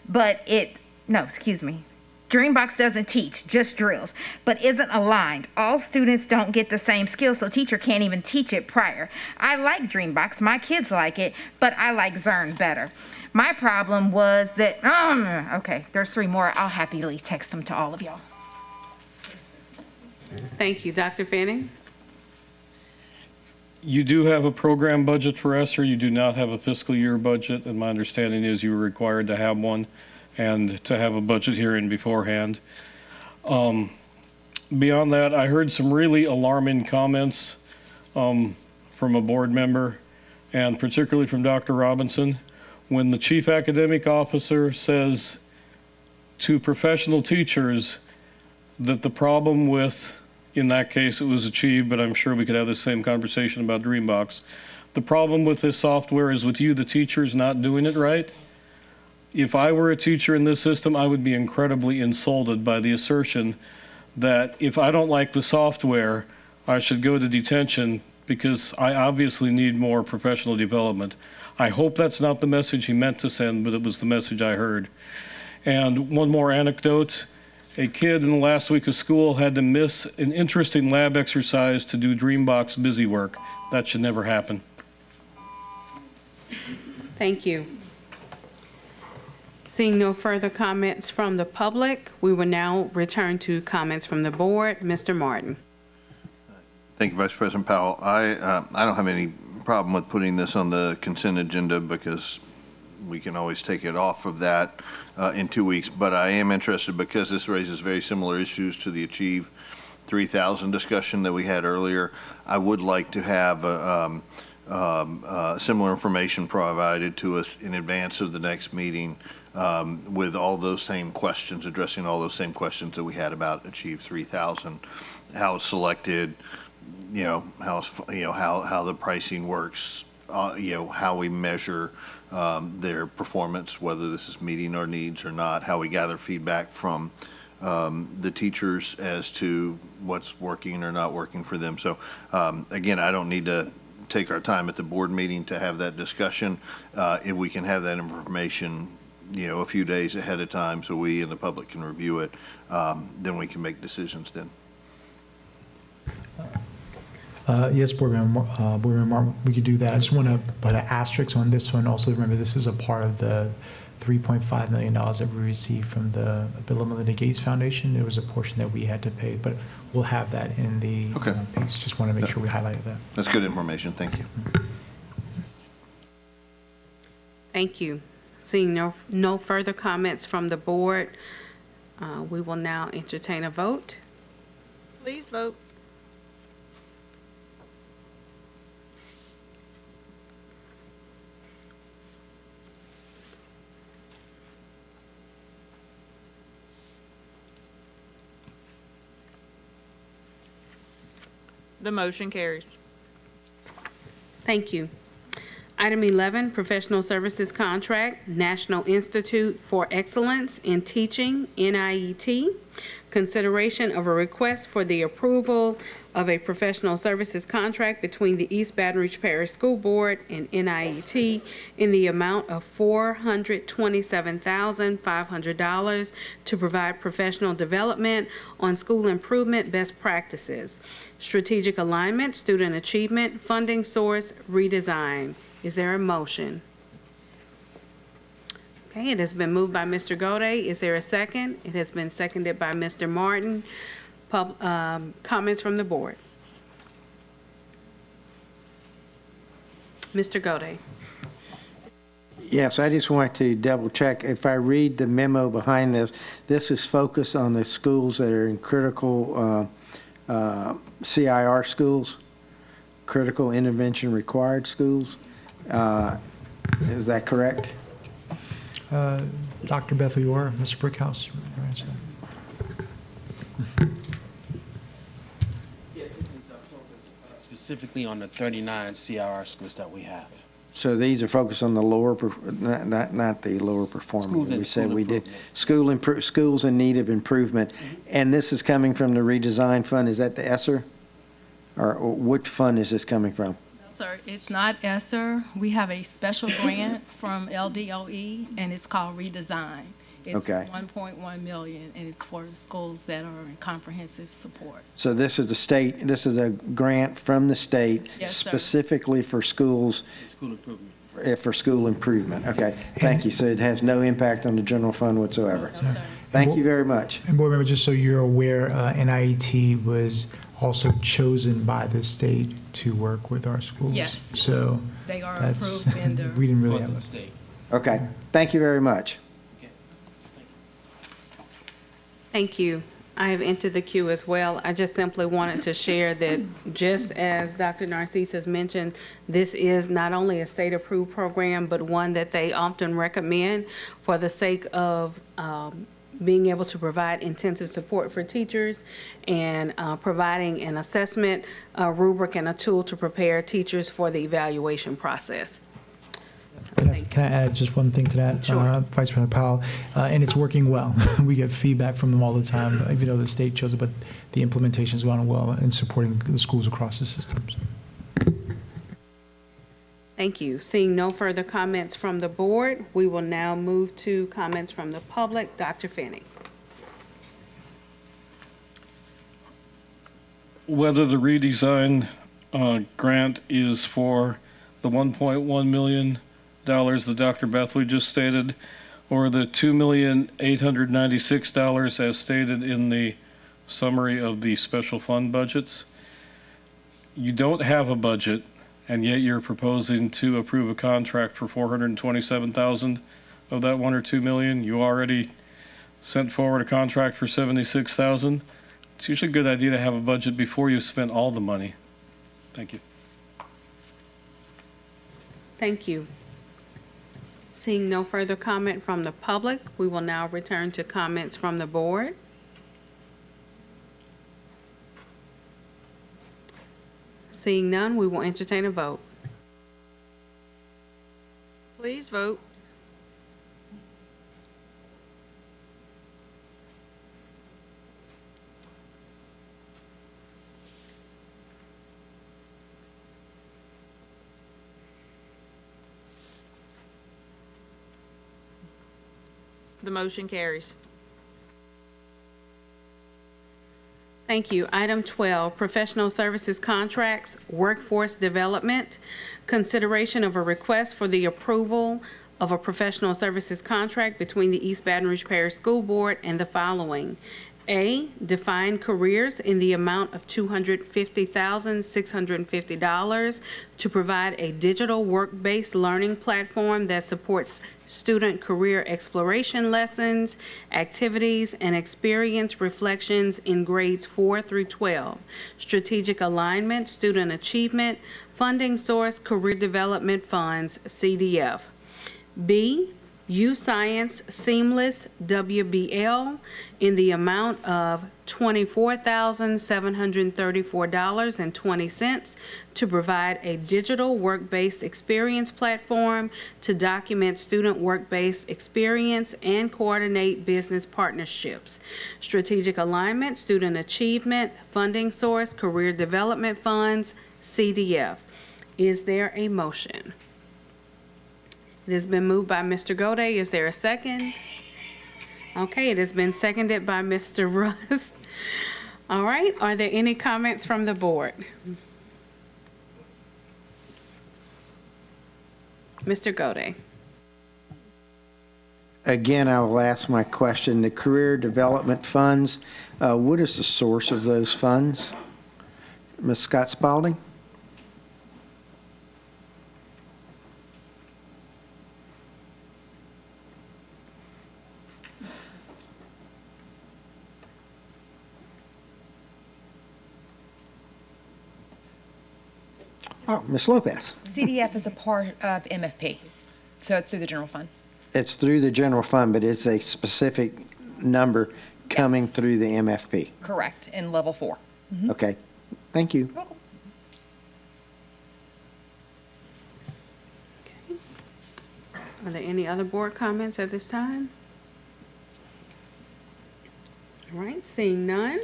but Dreambox doesn't teach, just drills, but isn't aligned. All students don't get the same skills, so teacher can't even teach it prior. I like Dreambox, my kids like it, but I like Zern better. My problem was that, okay, there's 3 more. I'll happily text them to all of y'all. Thank you. Dr. Fanning? You do have a program budget for ESSER. You do not have a fiscal year budget, and my understanding is you were required to have one and to have a budget hearing beforehand. beyond that, I heard some really alarming comments from a board member, and particularly from Dr. Robinson, when the chief academic officer says to professional teachers that the problem with, in that case it was Achieve, but I'm sure we could have the same conversation about Dreambox. The problem with this software is with you, the teachers, not doing it right. If I were a teacher in this system, I would be incredibly insulted by the assertion that if I don't like the software, I should go to detention because I obviously need more professional development. I hope that's not the message he meant to send, but it was the message I heard. And one more anecdote. A kid in the last week of school had to miss an interesting lab exercise to do Dreambox busy work. That should never happen. Thank you. Seeing no further comments from the public, we will now return to comments from the board. Mr. Martin. Thank you, Vice President Powell. I don't have any problem with putting this on the consent agenda because we can always take it off of that in 2 weeks. But I am interested because this raises very similar issues to the Achieve 3000 discussion that we had earlier. I would like to have similar information provided to us in advance of the next meeting with all those same questions, addressing all those same questions that we had about Achieve 3000, how it's selected, how the pricing works, how we measure their performance, whether this is meeting our needs or not, how we gather feedback from the teachers as to what's working or not working for them. So again, I don't need to take our time at the board meeting to have that discussion. If we can have that information, a few days ahead of time so we and the public can review it, then we can make decisions then. Yes, Board Member Martin, we could do that. I just want to put an asterisk on this one. Also, remember, this is a part of the $3.5 million that we received from the Bill and Melinda Gates Foundation. There was a portion that we had to pay, but we'll have that in the piece. Just want to make sure we highlighted that. That's good information. Thank you. Thank you. Seeing no further comments from the board, we will now entertain a vote. Please vote. The motion carries. Thank you. Item 11, Professional Services Contract, National Institute for Excellence in Teaching, NIET. Consideration of a request for the approval of a professional services contract between the East Baton Rouge Parish School Board and NIET in the amount of $427,500 to provide professional development on school improvement best practices, strategic alignment, student achievement, funding source, redesign. Is there a motion? Okay, it has been moved by Mr. Gode. Is there a second? It has been seconded by Mr. Martin. Comments from the board? Mr. Gode. Yes, I just want to double check. If I read the memo behind this, this is focused on the schools that are in critical CIR schools, critical intervention required schools. Is that correct? Dr. Bethel or Mr. Brickhouse. Yes, this is focused specifically on the 39 CIR schools that we have. So these are focused on the lower, not the lower performing. Schools in We said school we did schools in need of improvement, and this is coming from the redesign fund. Is that the ESSER, or what fund is this coming from? Sir, it's not ESSER. We have a special grant from LDOE, and it's called Redesign. It's Okay. $1.1 million, and it's for schools that are in comprehensive support. So this is the state. This is a grant from the state, Yes, sir. specifically for schools. School improvement. For school improvement. Okay. Thank you. So it has no impact on the general fund whatsoever. Thank you very much. And Board Member, just so you're aware, NIET was also chosen by the state to work with our schools. Yes. So They are that's, approved vendor. we didn't really have a. Okay. Thank you very much. Thank you. I have entered the queue as well. I just simply wanted to share that, just as Dr. Narcisse has mentioned, this is not only a state-approved program, but one that they often recommend for the sake of being able to provide intensive support for teachers and providing an assessment rubric and a tool to prepare teachers for the evaluation process. Can I add just one thing to that? Sure. Vice President Powell, and it's working well. We get feedback from them all the time, even though the state chose it, but the implementation has gone well in supporting the schools across the systems. Thank you. Seeing no further comments from the board, we will now move to comments from the public. Dr. Finney. Whether the redesign grant is for the $1.1 million that Dr. Bethley just stated, or the $2,896 as stated in the summary of the special fund budgets. You don't have a budget, and yet you're proposing to approve a contract for $427,000 of that $1 or $2 million. You already sent forward a contract for $76,000. It's usually a good idea to have a budget before you spend all the money. Thank you. Thank you. Seeing no further comment from the public, we will now return to comments from the board. Seeing none, we will entertain a vote. Please vote. The motion carries. Thank you. Item 12, professional services contracts, workforce development. Consideration of a request for the approval of a professional services contract between the East Baton Rouge Parish School Board and the following. A, define careers in the amount of $250,650 to provide a digital work-based learning platform that supports student career exploration lessons, activities, and experience reflections in grades 4 through 12. Strategic alignment, student achievement, funding source, career development funds, CDF. B, U-Science Seamless WBL in the amount of $24,734.20 to provide a digital work-based experience platform to document student work-based experience and coordinate business partnerships. Strategic alignment, student achievement, funding source, career development funds, CDF. Is there a motion? It has been moved by Mr. Gode. Is there a second? Okay, it has been seconded by Mr. Rust. All right, are there any comments from the board? Mr. Gode. Again, I will ask my question. The career development funds, what is the source of those funds? Ms. Scott Spalding? Oh, Ms. Lopez. CDF is a part of MFP, so it's through the general fund. It's through the general fund, but it's a specific number coming through the MFP. Correct, in level 4. Okay, thank you. Are there any other board comments at this time? All right, seeing none,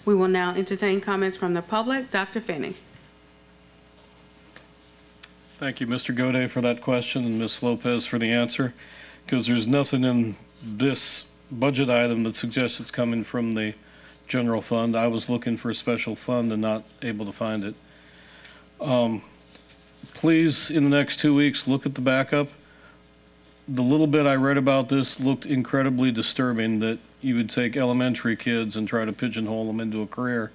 we will now entertain comments from the public. Dr. Finney. Thank you, Mr. Gode, for that question, and Ms. Lopez for the answer, because there's nothing in this budget item that suggests it's coming from the general fund. I was looking for a special fund and not able to find it. Please, in the next 2 weeks, look at the backup. The little bit I read about this looked incredibly disturbing, that you would take elementary kids and try to pigeonhole them into a career.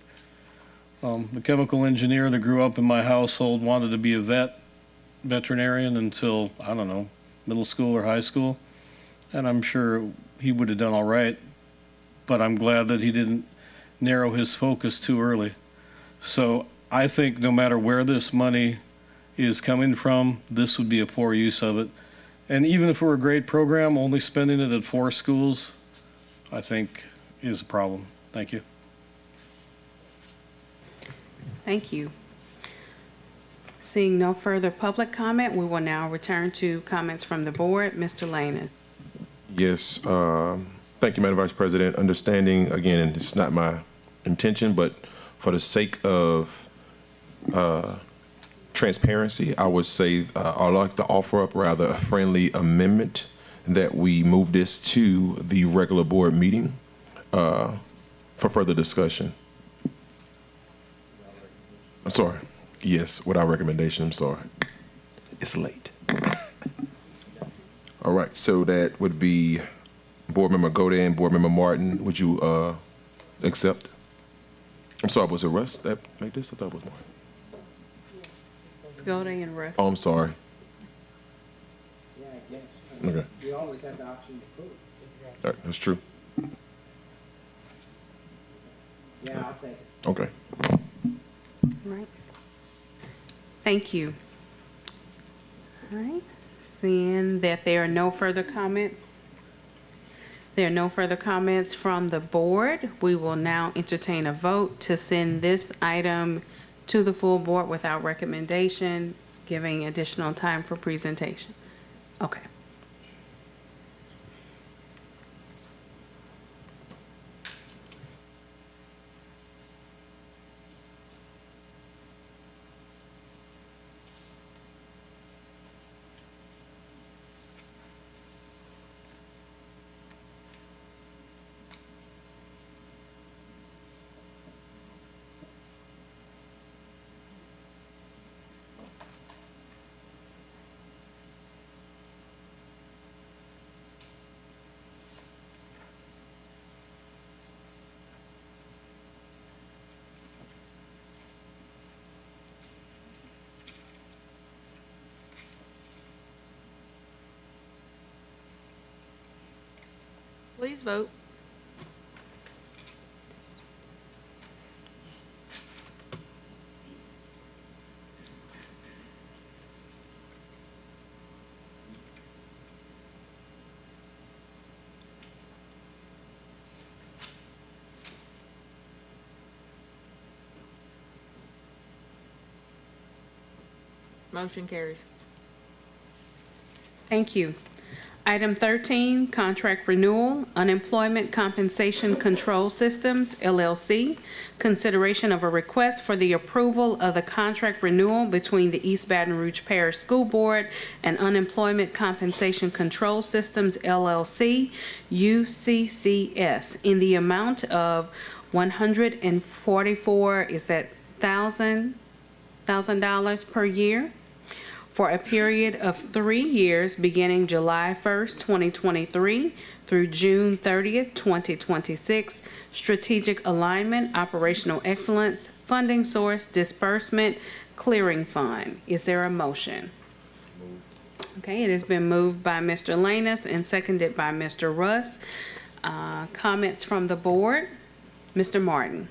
The chemical engineer that grew up in my household wanted to be a veterinarian until, I don't know, middle school or high school. And I'm sure he would have done all right but I'm glad that he didn't narrow his focus too early. So I think no matter where this money is coming from, this would be a poor use of it. And even if we're a great program, only spending it at 4 schools, I think is a problem. Thank you. Thank you. Seeing no further public comment, we will now return to comments from the board. Mr. Lanus. Yes, thank you, Madam Vice President. Understanding, again, and it's not my intention, but for the sake of transparency, I would say I'd like to offer up rather a friendly amendment that we move this to the regular board meeting for further discussion. I'm sorry. Yes, without recommendation, I'm sorry. It's late. All right, so that would be Board Member Godin and Board Member Martin. Would you accept? I'm sorry, was it Russ that made this? I thought it was Martin. Let's go to and Russ. Oh, I'm sorry. Yeah, I guess. Okay. You always have the option to vote. All right, that's true. Yeah, I'll take it. Okay. All right. Thank you. All right. Seeing that there are no further comments, from the board, we will now entertain a vote to send this item to the full board without recommendation, giving additional time for presentation. Okay. Please vote. Motion carries. Thank you. Item 13, contract renewal, Unemployment Compensation Control Systems, LLC. Consideration of a request for the approval of the contract renewal between the East Baton Rouge Parish School Board and Unemployment Compensation Control Systems, LLC, UCCS, in the amount of $144,000 per year, for a period of 3 years beginning July 1st, 2023 through June 30th, 2026. Strategic alignment, operational excellence, funding source, disbursement, clearing fund. Is there a motion? Okay, it has been moved by Mr. Lanus and seconded by Mr. Russ. Comments from the board? Mr. Martin.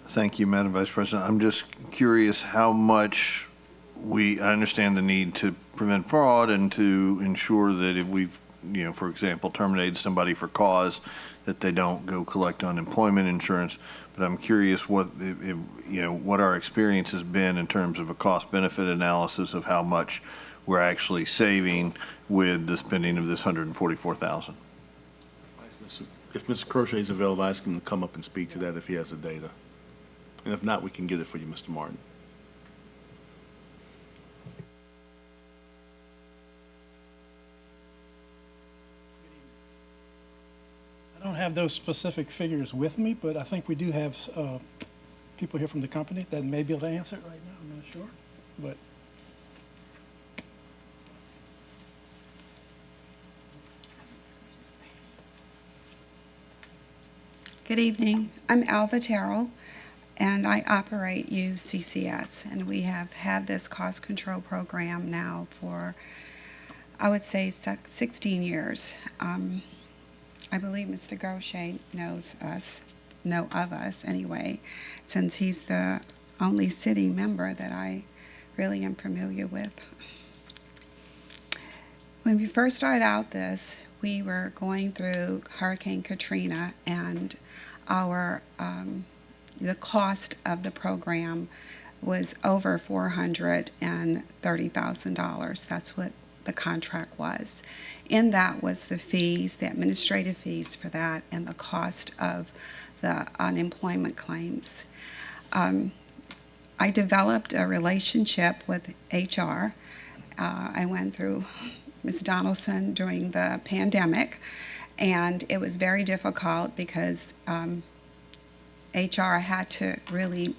Thank you, Madam Vice President. I'm just curious how much I understand the need to prevent fraud and to ensure that if we've, for example, terminated somebody for cause, that they don't go collect unemployment insurance. But I'm curious what our experience has been in terms of a cost-benefit analysis of how much we're actually saving with the spending of this $144,000. If Mr. Crochet is available, ask him to come up and speak to that if he has the data. And if not, we can get it for you, Mr. Martin. I don't have those specific figures with me, but I think we do have people here from the company that may be able to answer it right now. I'm not sure, but. Good evening. I'm Alva Terrell, and I operate UCCS, and we have had this cost control program now for, I would say, 16 years. I believe Mr. Gaucher knows of us anyway, since he's the only city member that I really am familiar with. When we first started out this, we were going through Hurricane Katrina, and the cost of the program was over $430,000. That's what the contract was. In that was the fees, the administrative fees for that, and the cost of the unemployment claims. I developed a relationship with HR. I went through Ms. Donaldson during the pandemic, and it was very difficult because HR had to really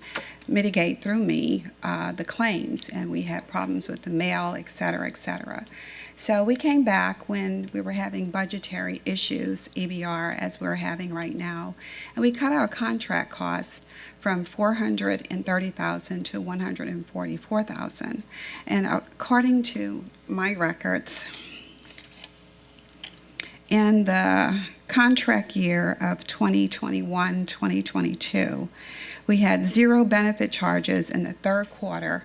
mitigate through me the claims, and we had problems with the mail, et cetera, et cetera. So we came back when we were having budgetary issues, EBR, as we're having right now, and we cut our contract costs from $430,000 to $144,000. And according to my records, in the contract year of 2021-2022, we had 0 benefit charges in the third quarter,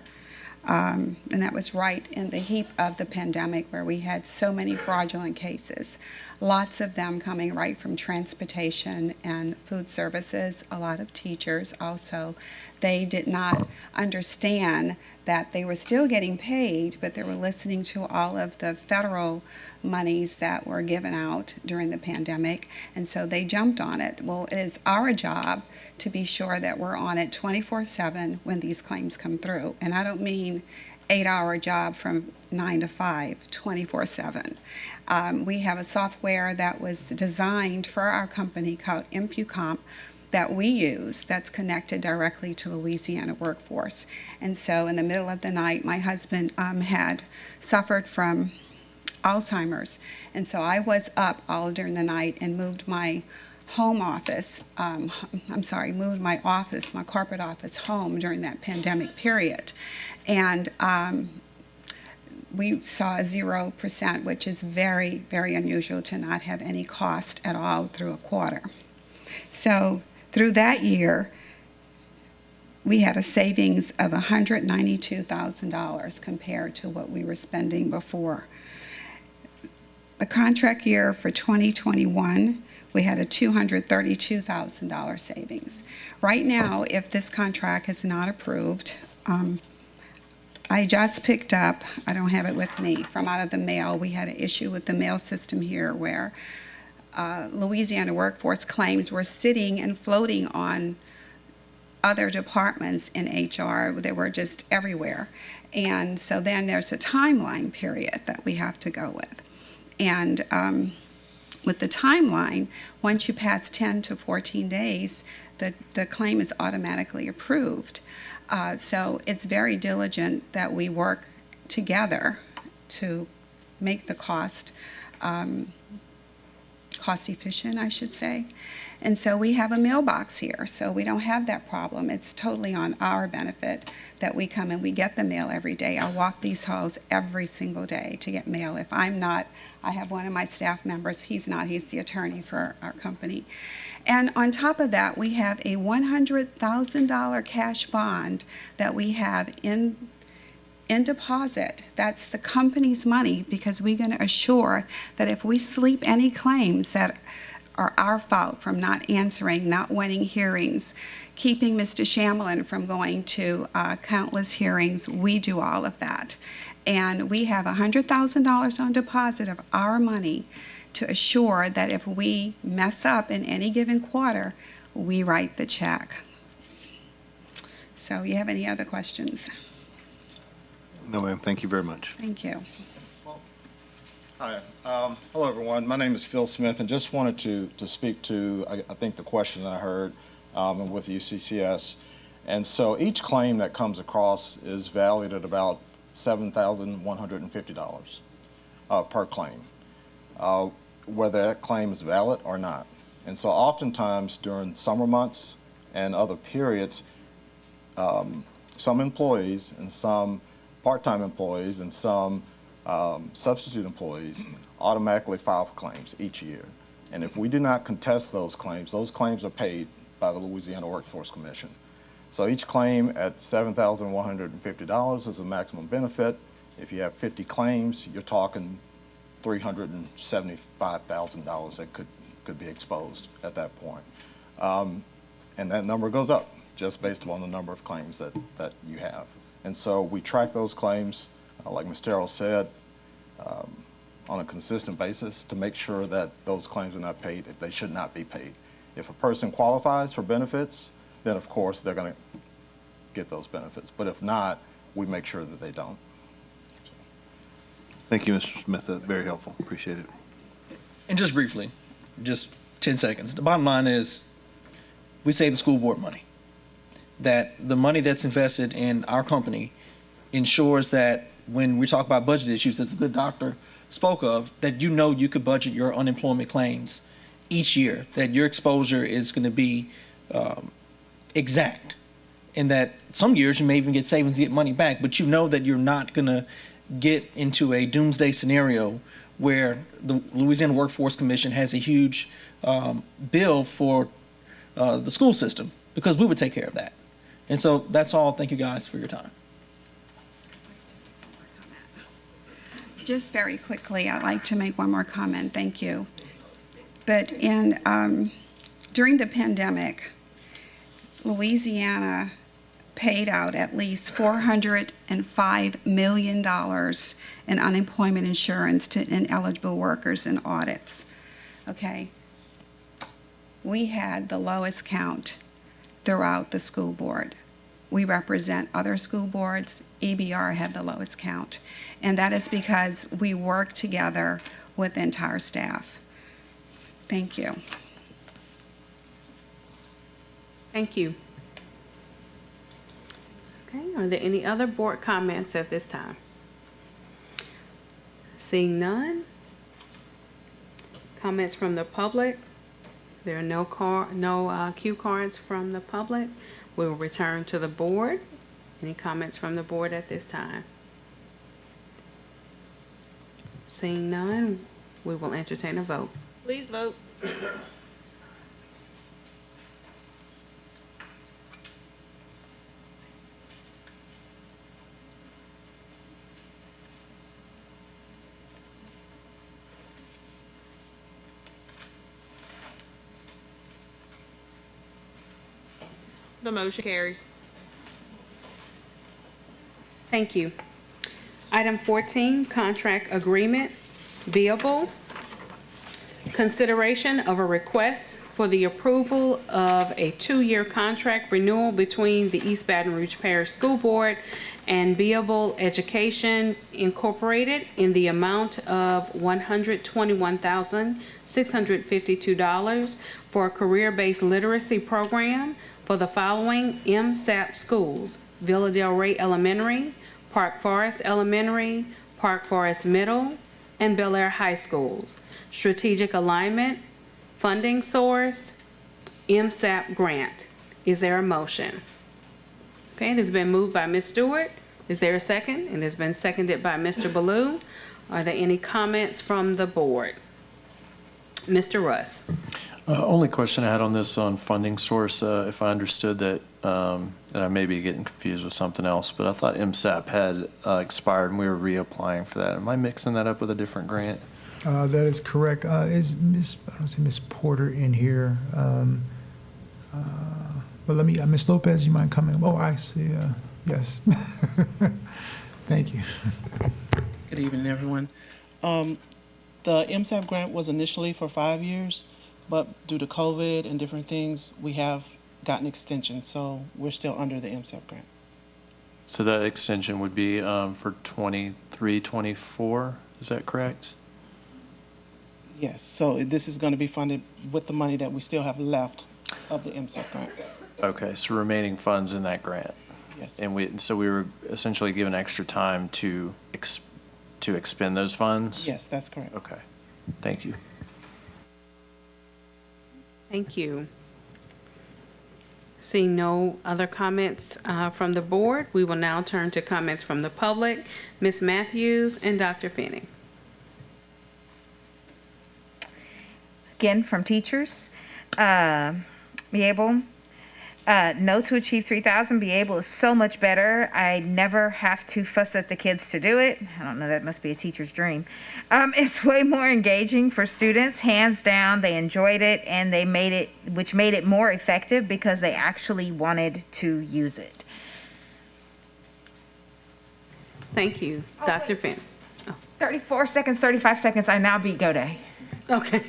and that was right in the heap of the pandemic where we had so many fraudulent cases, lots of them coming right from transportation and food services, a lot of teachers also. They did not understand that they were still getting paid, but they were listening to all of the federal monies that were given out during the pandemic, and so they jumped on it. Well, it is our job to be sure that we're on it 24/7 when these claims come through. And I don't mean 8-hour job from 9 to 5, 24/7. We have a software that was designed for our company called ImpuComp that we use that's connected directly to Louisiana Workforce. And so in the middle of the night, my husband had suffered from Alzheimer's. And so I was up all during the night and moved my home office, moved my office, my corporate office home during that pandemic period. And we saw 0%, which is very, very unusual to not have any cost at all through a quarter. So through that year, we had a savings of $192,000 compared to what we were spending before. The contract year for 2021, we had a $232,000 savings. Right now, if this contract is not approved, I just picked up, I don't have it with me, from out of the mail. We had an issue with the mail system here where Louisiana Workforce claims were sitting and floating on other departments in HR. They were just everywhere. And so then there's a timeline period that we have to go with. And with the timeline, once you pass 10 to 14 days, the claim is automatically approved. So it's very diligent that we work together to make the cost efficient, I should say. And so we have a mailbox here, so we don't have that problem. It's totally on our benefit that we come and we get the mail every day. I walk these halls every single day to get mail. If I'm not, I have one of my staff members. He's not. He's the attorney for our company. And on top of that, we have a $100,000 cash bond that we have in deposit. That's the company's money, because we're going to assure that if we sleep any claims that are our fault from not answering, not winning hearings, keeping Mr. Shamlin from going to countless hearings, we do all of that. And we have $100,000 on deposit of our money to assure that if we mess up in any given quarter, we write the check. So you have any other questions? No, ma'am. Thank you very much. Thank you. Hi. Hello, everyone. My name is Phil Smith, and just wanted to speak to, I think, the question I heard with UCCS. And so each claim that comes across is valued at about $7,150 per claim, whether that claim is valid or not. And so oftentimes during summer months and other periods, some employees and some part-time employees and some substitute employees automatically file for claims each year. And if we do not contest those claims are paid by the Louisiana Workforce Commission. So each claim at $7,150 is a maximum benefit. If you have 50 claims, you're talking $375,000 that could be exposed at that point. And that number goes up just based upon the number of claims that you have. And so we track those claims, like Ms. Terrell said, on a consistent basis to make sure that those claims are not paid if they should not be paid. If a person qualifies for benefits, then of course they're going to get those benefits. But if not, we make sure that they don't. Thank you, Mr. Smith. That's very helpful. Appreciate it. And just briefly, just 10 seconds. The bottom line is we save the school board money. That the money that's invested in our company ensures that when we talk about budget issues, as the good doctor spoke of, that you know you could budget your unemployment claims each year, that your exposure is going to be exact, and that some years you may even get savings, get money back, but you know that you're not going to get into a doomsday scenario where the Louisiana Workforce Commission has a huge bill for the school system, because we would take care of that. And so that's all. Thank you guys for your time. Just very quickly, I'd like to make one more comment. Thank you. But during the pandemic, Louisiana paid out at least $405 million in unemployment insurance to ineligible workers in audits. Okay? We had the lowest count throughout the school board. We represent other school boards. EBR had the lowest count. And that is because we work together with the entire staff. Thank you. Thank you. Okay, are there any other board comments at this time? Seeing none. Comments from the public? There are no cue cards from the public. We will return to the board. Any comments from the board at this time? Seeing none, we will entertain a vote. Please vote. The motion carries. Thank you. Item 14, contract agreement, Beable. Consideration of a request for the approval of a 2-year contract renewal between the East Baton Rouge Parish School Board and Beable Education Incorporated in the amount of $121,652 for a career-based literacy program for the following MSAP schools: Villa Del Rey Elementary, Park Forest Elementary, Park Forest Middle, and Bel Air High Schools. Strategic alignment, funding source, MSAP grant. Is there a motion? Okay, it has been moved by Ms. Stewart. Is there a second? It has been seconded by Mr. Ballou. Are there any comments from the board? Mr. Russ. Only question I had on this on funding source, if I understood that, and I may be getting confused with something else, but I thought MSAP had expired and we were reapplying for that. Am I mixing that up with a different grant? That is correct. Is Miss, I don't see Miss Porter in here. But let me, Miss Lopez, you mind coming? Oh, I see. Yes. Thank you. Good evening, everyone. The MSAP grant was initially for 5 years, but due to COVID and different things, we have gotten extension, so we're still under the MSAP grant. So that extension would be for 23, 24, is that correct? Yes, so this is going to be funded with the money that we still have left of the MSAP grant. Okay, so remaining funds in that grant. Yes. And so we were essentially given extra time to expend those funds? Yes, that's correct. Okay, thank you. Thank you. Seeing no other comments from the board, we will now turn to comments from the public. Ms. Matthews and Dr. Finney. again, from teachers. Beable, no to achieve 3,000. Beable is so much better. I never have to fuss at the kids to do it. I don't know, that must be a teacher's dream. It's way more engaging for students, hands down. They enjoyed it, and they made it, which made it more effective because they actually wanted to use it. Thank you. Dr. Finn. 34 seconds, 35 seconds. I now beat Go Day. Okay.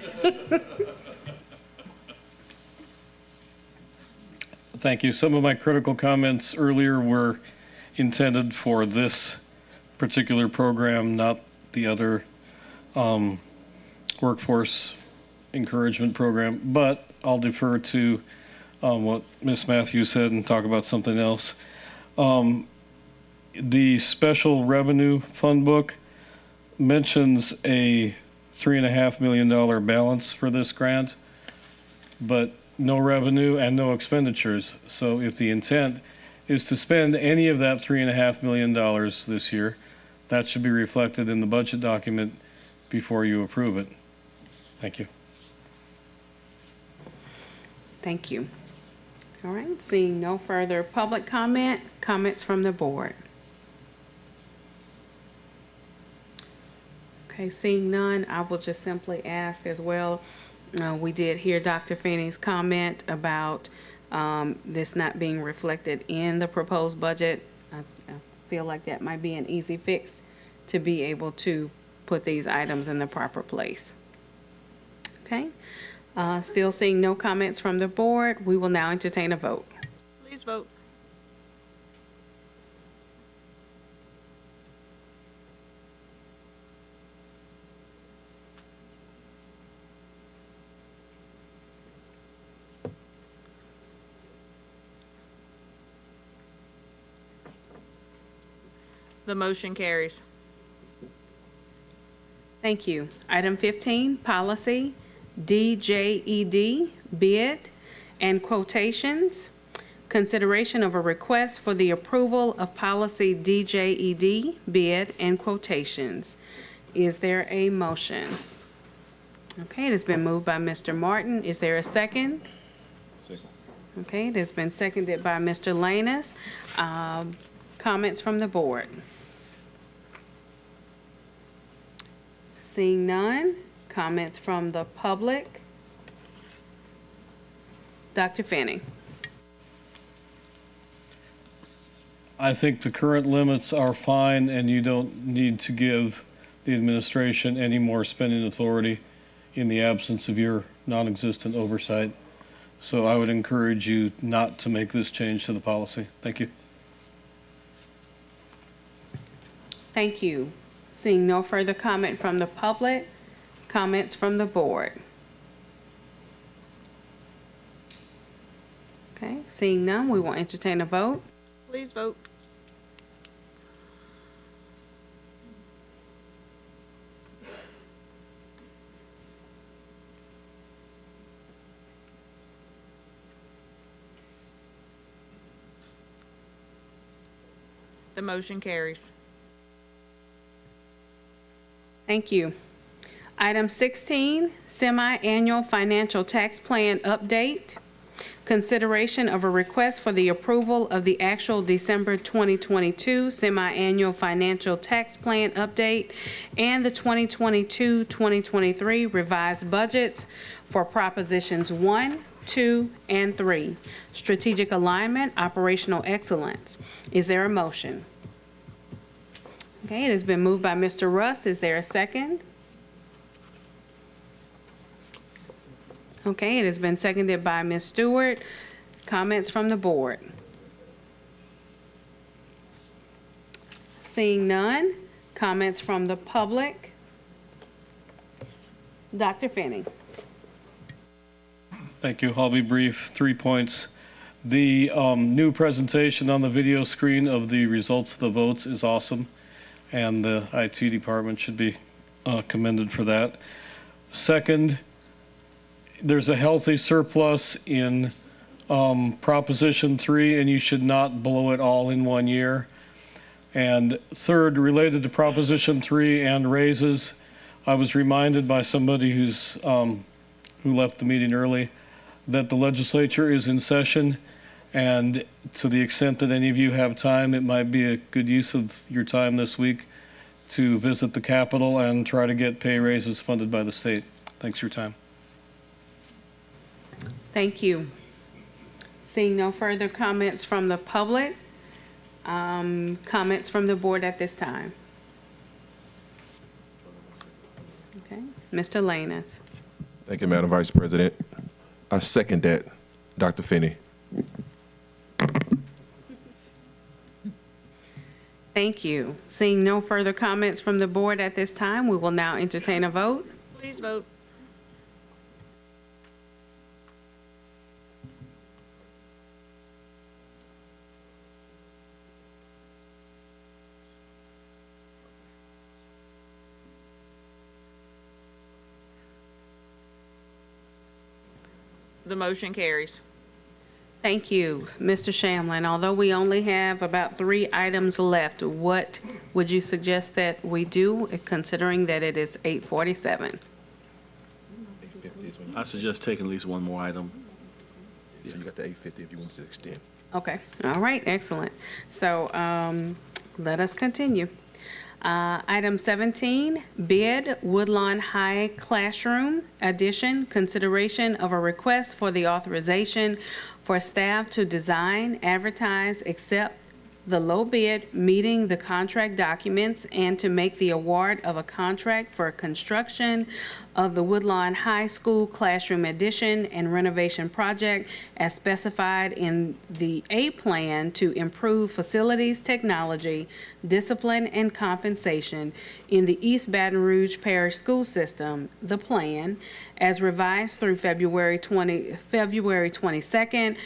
Thank you. Some of my critical comments earlier were intended for this particular program, not the other workforce encouragement program, but I'll defer to what Ms. Matthews said and talk about something else. The special revenue fund book mentions a $3.5 million balance for this grant, but no revenue and no expenditures. So if the intent is to spend any of that $3.5 million this year, that should be reflected in the budget document before you approve it. Thank you. Thank you. All right, seeing no further public comment, comments from the board. Okay, seeing none, I will just simply ask as well. We did hear Dr. Finney's comment about this not being reflected in the proposed budget. I feel like that might be an easy fix to be able to put these items in the proper place. Okay, still seeing no comments from the board, we will now entertain a vote. Please vote. The motion carries. Thank you. Item 15, policy DJED-Bid and quotations. Consideration of a request for the approval of policy DJED-Bid and quotations. Is there a motion? Okay, it has been moved by Mr. Martin. Is there a second? Second. Okay, it has been seconded by Mr. Lanus. Comments from the board? Seeing none. Comments from the public? Dr. Finney. I think the current limits are fine, and you don't need to give the administration any more spending authority in the absence of your non-existent oversight. So I would encourage you not to make this change to the policy. Thank you. Thank you. Seeing no further comment from the public, comments from the board. Okay, seeing none, we will entertain a vote. Please vote. The motion carries. Thank you. Item 16, semi-annual financial tax plan update. Consideration of a request for the approval of the actual December 2022 semi-annual financial tax plan update and the 2022-2023 revised budgets for propositions 1, 2, and 3. Strategic alignment, operational excellence. Is there a motion? Okay, it has been moved by Mr. Russ. Is there a second? Okay, it has been seconded by Ms. Stewart. Comments from the board? Seeing none. Comments from the public? Dr. Finney. Thank you. I'll be brief. 3 points. The new presentation on the video screen of the results of the votes is awesome, and the IT department should be commended for that. Second, there's a healthy surplus in Proposition 3, and you should not blow it all in 1 year. And third, related to Proposition 3 and raises, I was reminded by somebody who's who left the meeting early, that the legislature is in session, and to the extent that any of you have time, it might be a good use of your time this week to visit the Capitol and try to get pay raises funded by the state. Thanks for your time. Thank you. Seeing no further comments from the public, comments from the board at this time. Okay, Mr. Lanus. Thank you, Madam Vice President. I second that, Dr. Finney. Thank you. Seeing no further comments from the board at this time, we will now entertain a vote. Please vote. The motion carries. Thank you, Mr. Shamlin. Although we only have about 3 items left, what would you suggest that we do, considering that it is 8:47? I suggest taking at least one more item. So you got the 8:50 if you want to extend. Okay, all right, excellent. So let us continue. Item 17, bid Woodlawn High Classroom Addition, consideration of a request for the authorization for staff to design, advertise, accept the low bid meeting the contract documents, and to make the award of a contract for construction of the Woodlawn High School Classroom Addition and Renovation Project as specified in the A Plan to improve facilities, technology, discipline, and compensation in the East Baton Rouge Parish School System, the plan, as revised through February 22nd,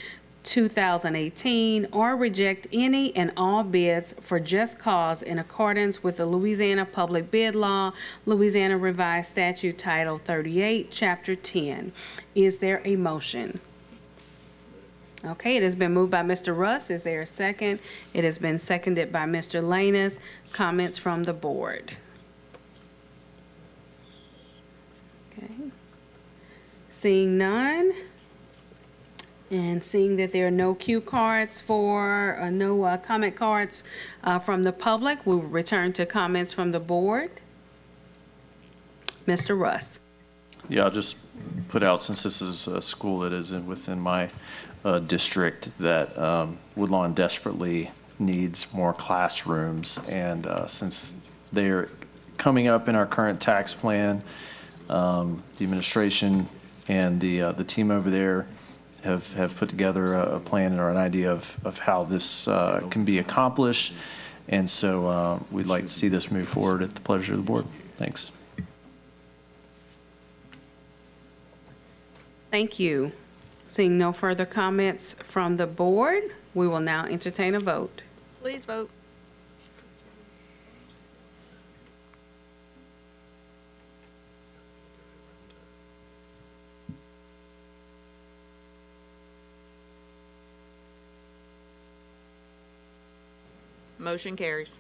2018, or reject any and all bids for just cause in accordance with the Louisiana Public Bid Law, Louisiana Revised Statute Title 38, Chapter 10. Is there a motion? Okay, it has been moved by Mr. Russ. Is there a second? It has been seconded by Mr. Lanus. Comments from the board? Okay. Seeing none, and seeing that there are no cue cards for, no comment cards from the public, we will return to comments from the board. Mr. Russ. Yeah, I'll just put out, since this is a school that is within my district, that Woodlawn desperately needs more classrooms. And since they're coming up in our current tax plan, the administration and the team over there have put together a plan or an idea of how this can be accomplished. And so we'd like to see this move forward at the pleasure of the board. Thanks. Thank you. Seeing no further comments from the board, we will now entertain a vote. Please vote. Motion carries.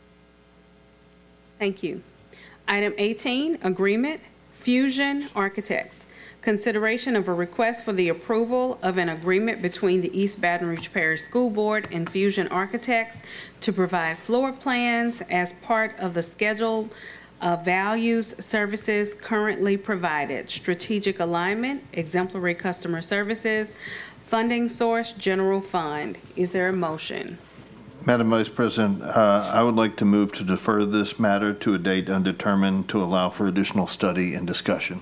Thank you. Item 18, agreement, Fusion Architects. Consideration of a request for the approval of an agreement between the East Baton Rouge Parish School Board and Fusion Architects to provide floor plans as part of the schedule of values services currently provided, strategic alignment, exemplary customer services, funding source, general fund. Is there a motion? Madam Vice President, I would like to move to defer this matter to a date undetermined to allow for additional study and discussion.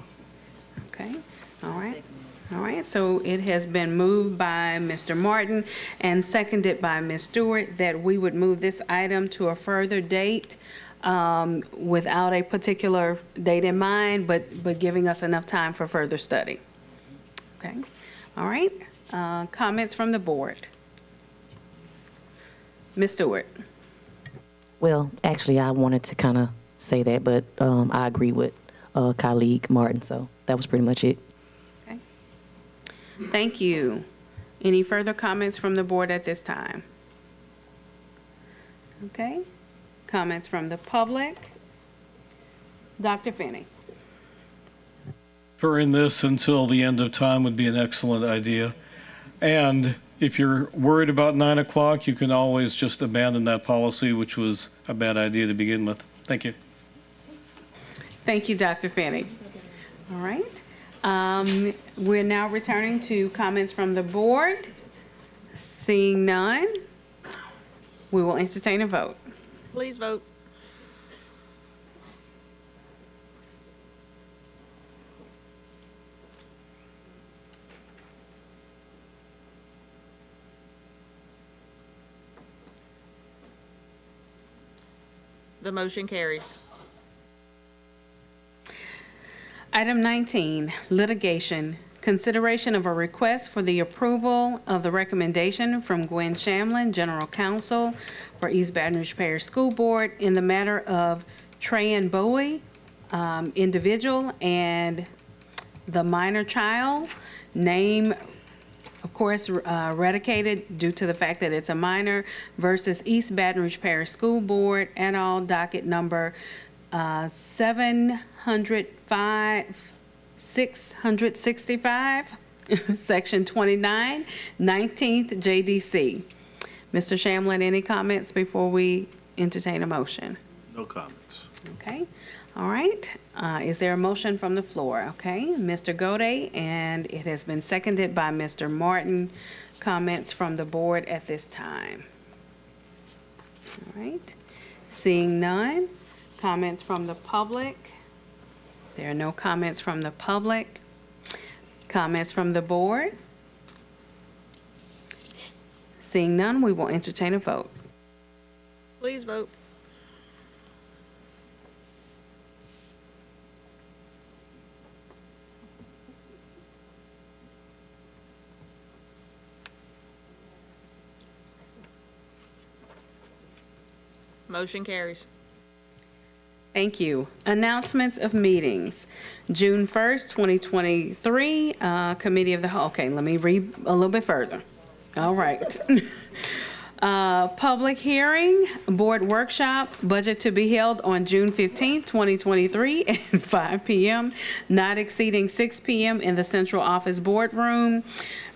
Okay, all right. All right, so it has been moved by Mr. Martin and seconded by Ms. Stewart that we would move this item to a further date without a particular date in mind, but giving us enough time for further study. Okay, all right. Comments from the board? Ms. Stewart. Well, actually, I wanted to kind of say that, but I agree with colleague Martin, so that was pretty much it. Okay. Thank you. Any further comments from the board at this time? Okay. Comments from the public? Dr. Finney. deferring this until the end of time would be an excellent idea. And if you're worried about 9 o'clock, you can always just abandon that policy, which was a bad idea to begin with. Thank you. Thank you, Dr. Finney. All right. We're now returning to comments from the board. Seeing none, we will entertain a vote. Please vote. The motion carries. Item 19, litigation. Consideration of a request for the approval of the recommendation from Gwen Shamlin, General Counsel for East Baton Rouge Parish School Board in the matter of Trayan Bowie, individual, and the minor child, name, of course, eradicated due to the fact that it's a minor, versus East Baton Rouge Parish School Board, et al., docket number 665, Section 29, 19th JDC. Mr. Shamlin, any comments before we entertain a motion? No comments. Okay, all right. Is there a motion from the floor? Okay, Mr. Gode, and it has been seconded by Mr. Martin. Comments from the board at this time? All right, seeing none. Comments from the public? There are no comments from the public. Comments from the board? Seeing none, we will entertain a vote. Please vote. Motion carries. Thank you. Announcements of meetings. June 1st, 2023, Committee of the Whole. Okay, let me read a little bit further. All right. Public hearing, board workshop, budget to be held on June 15th, 2023 at 5 p.m., not exceeding 6 p.m. in the central office boardroom.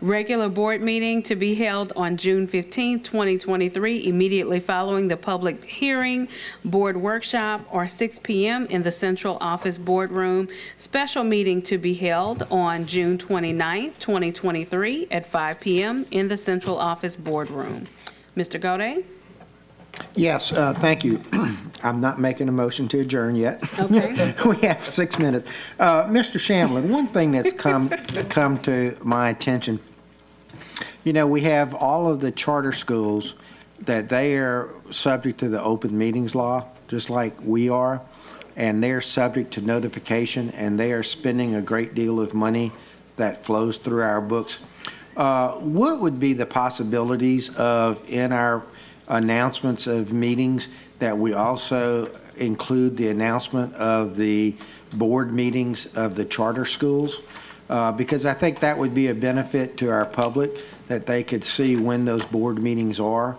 Regular board meeting to be held on June 15th, 2023, immediately following the public hearing. Board workshop or 6 p.m. in the central office boardroom. Special meeting to be held on June 29th, 2023 at 5 p.m. in the central office boardroom. Mr. Gode? Yes, thank you. I'm not making a motion to adjourn yet. Okay. We have 6 minutes. Mr. Shamlin, one thing that's come to my attention, you know, we have all of the charter schools that they are subject to the open meetings law, just like we are, and they're subject to notification, and they are spending a great deal of money that flows through our books. What would be the possibilities of, in our announcements of meetings, that we also include the announcement of the board meetings of the charter schools? Because I think that would be a benefit to our public, that they could see when those board meetings are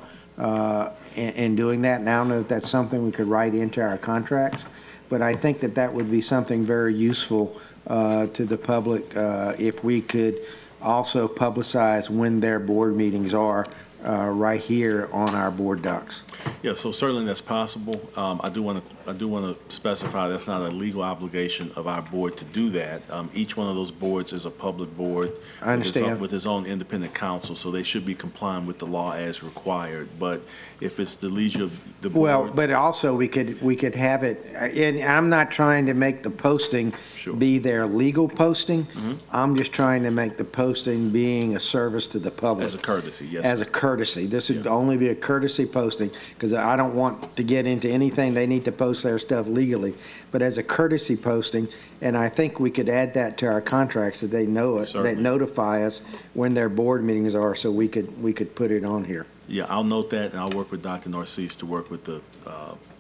in doing that. And I don't know if that's something we could write into our contracts, but I think that that would be something very useful to the public if we could also publicize when their board meetings are right here on our board docs. Yeah, so certainly that's possible. I do want to specify that's not a legal obligation of our board to do that. Each one of those boards is a public board. I understand. With its own independent counsel, so they should be complying with the law as required. But if it's the leisure of the board. Well, but also we could have it, and I'm not trying to make the posting be their legal posting. I'm just trying to make the posting being a service to the public. As a courtesy, yes. As a courtesy. This would only be a courtesy posting, because I don't want to get into anything. They need to post their stuff legally, but as a courtesy posting, and I think we could add that to our contracts, that they know it, Certainly. that notify us when their board meetings are, so we could put it on here. Yeah, I'll note that, and I'll work with Dr. Narcisse to work with the.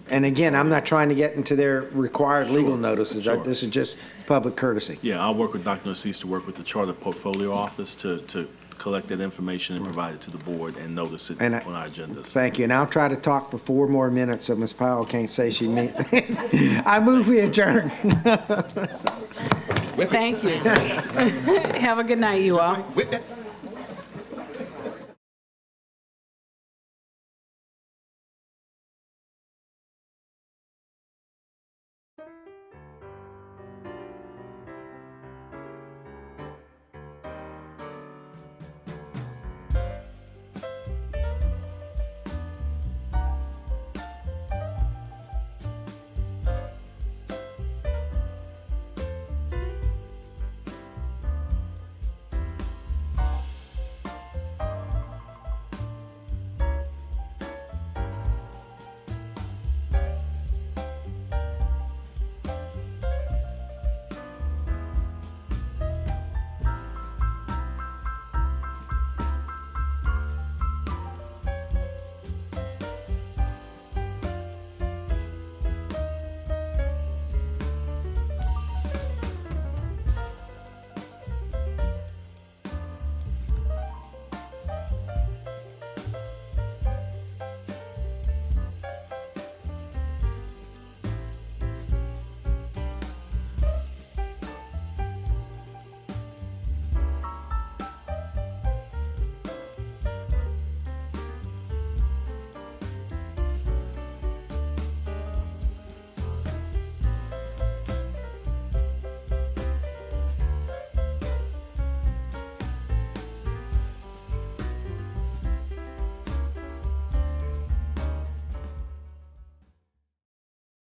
And again, I'm not trying to get into their required legal notices. Sure. This is just public courtesy. Yeah, I'll work with Dr. Narcisse to work with the Charter Portfolio Office to collect that information and provide it to the board and notice it on our agendas. Thank you. And I'll try to talk for 4 more minutes so Ms. Powell can't say she meant. I move we adjourn. Thank you. Have a good night, you all. Whip that.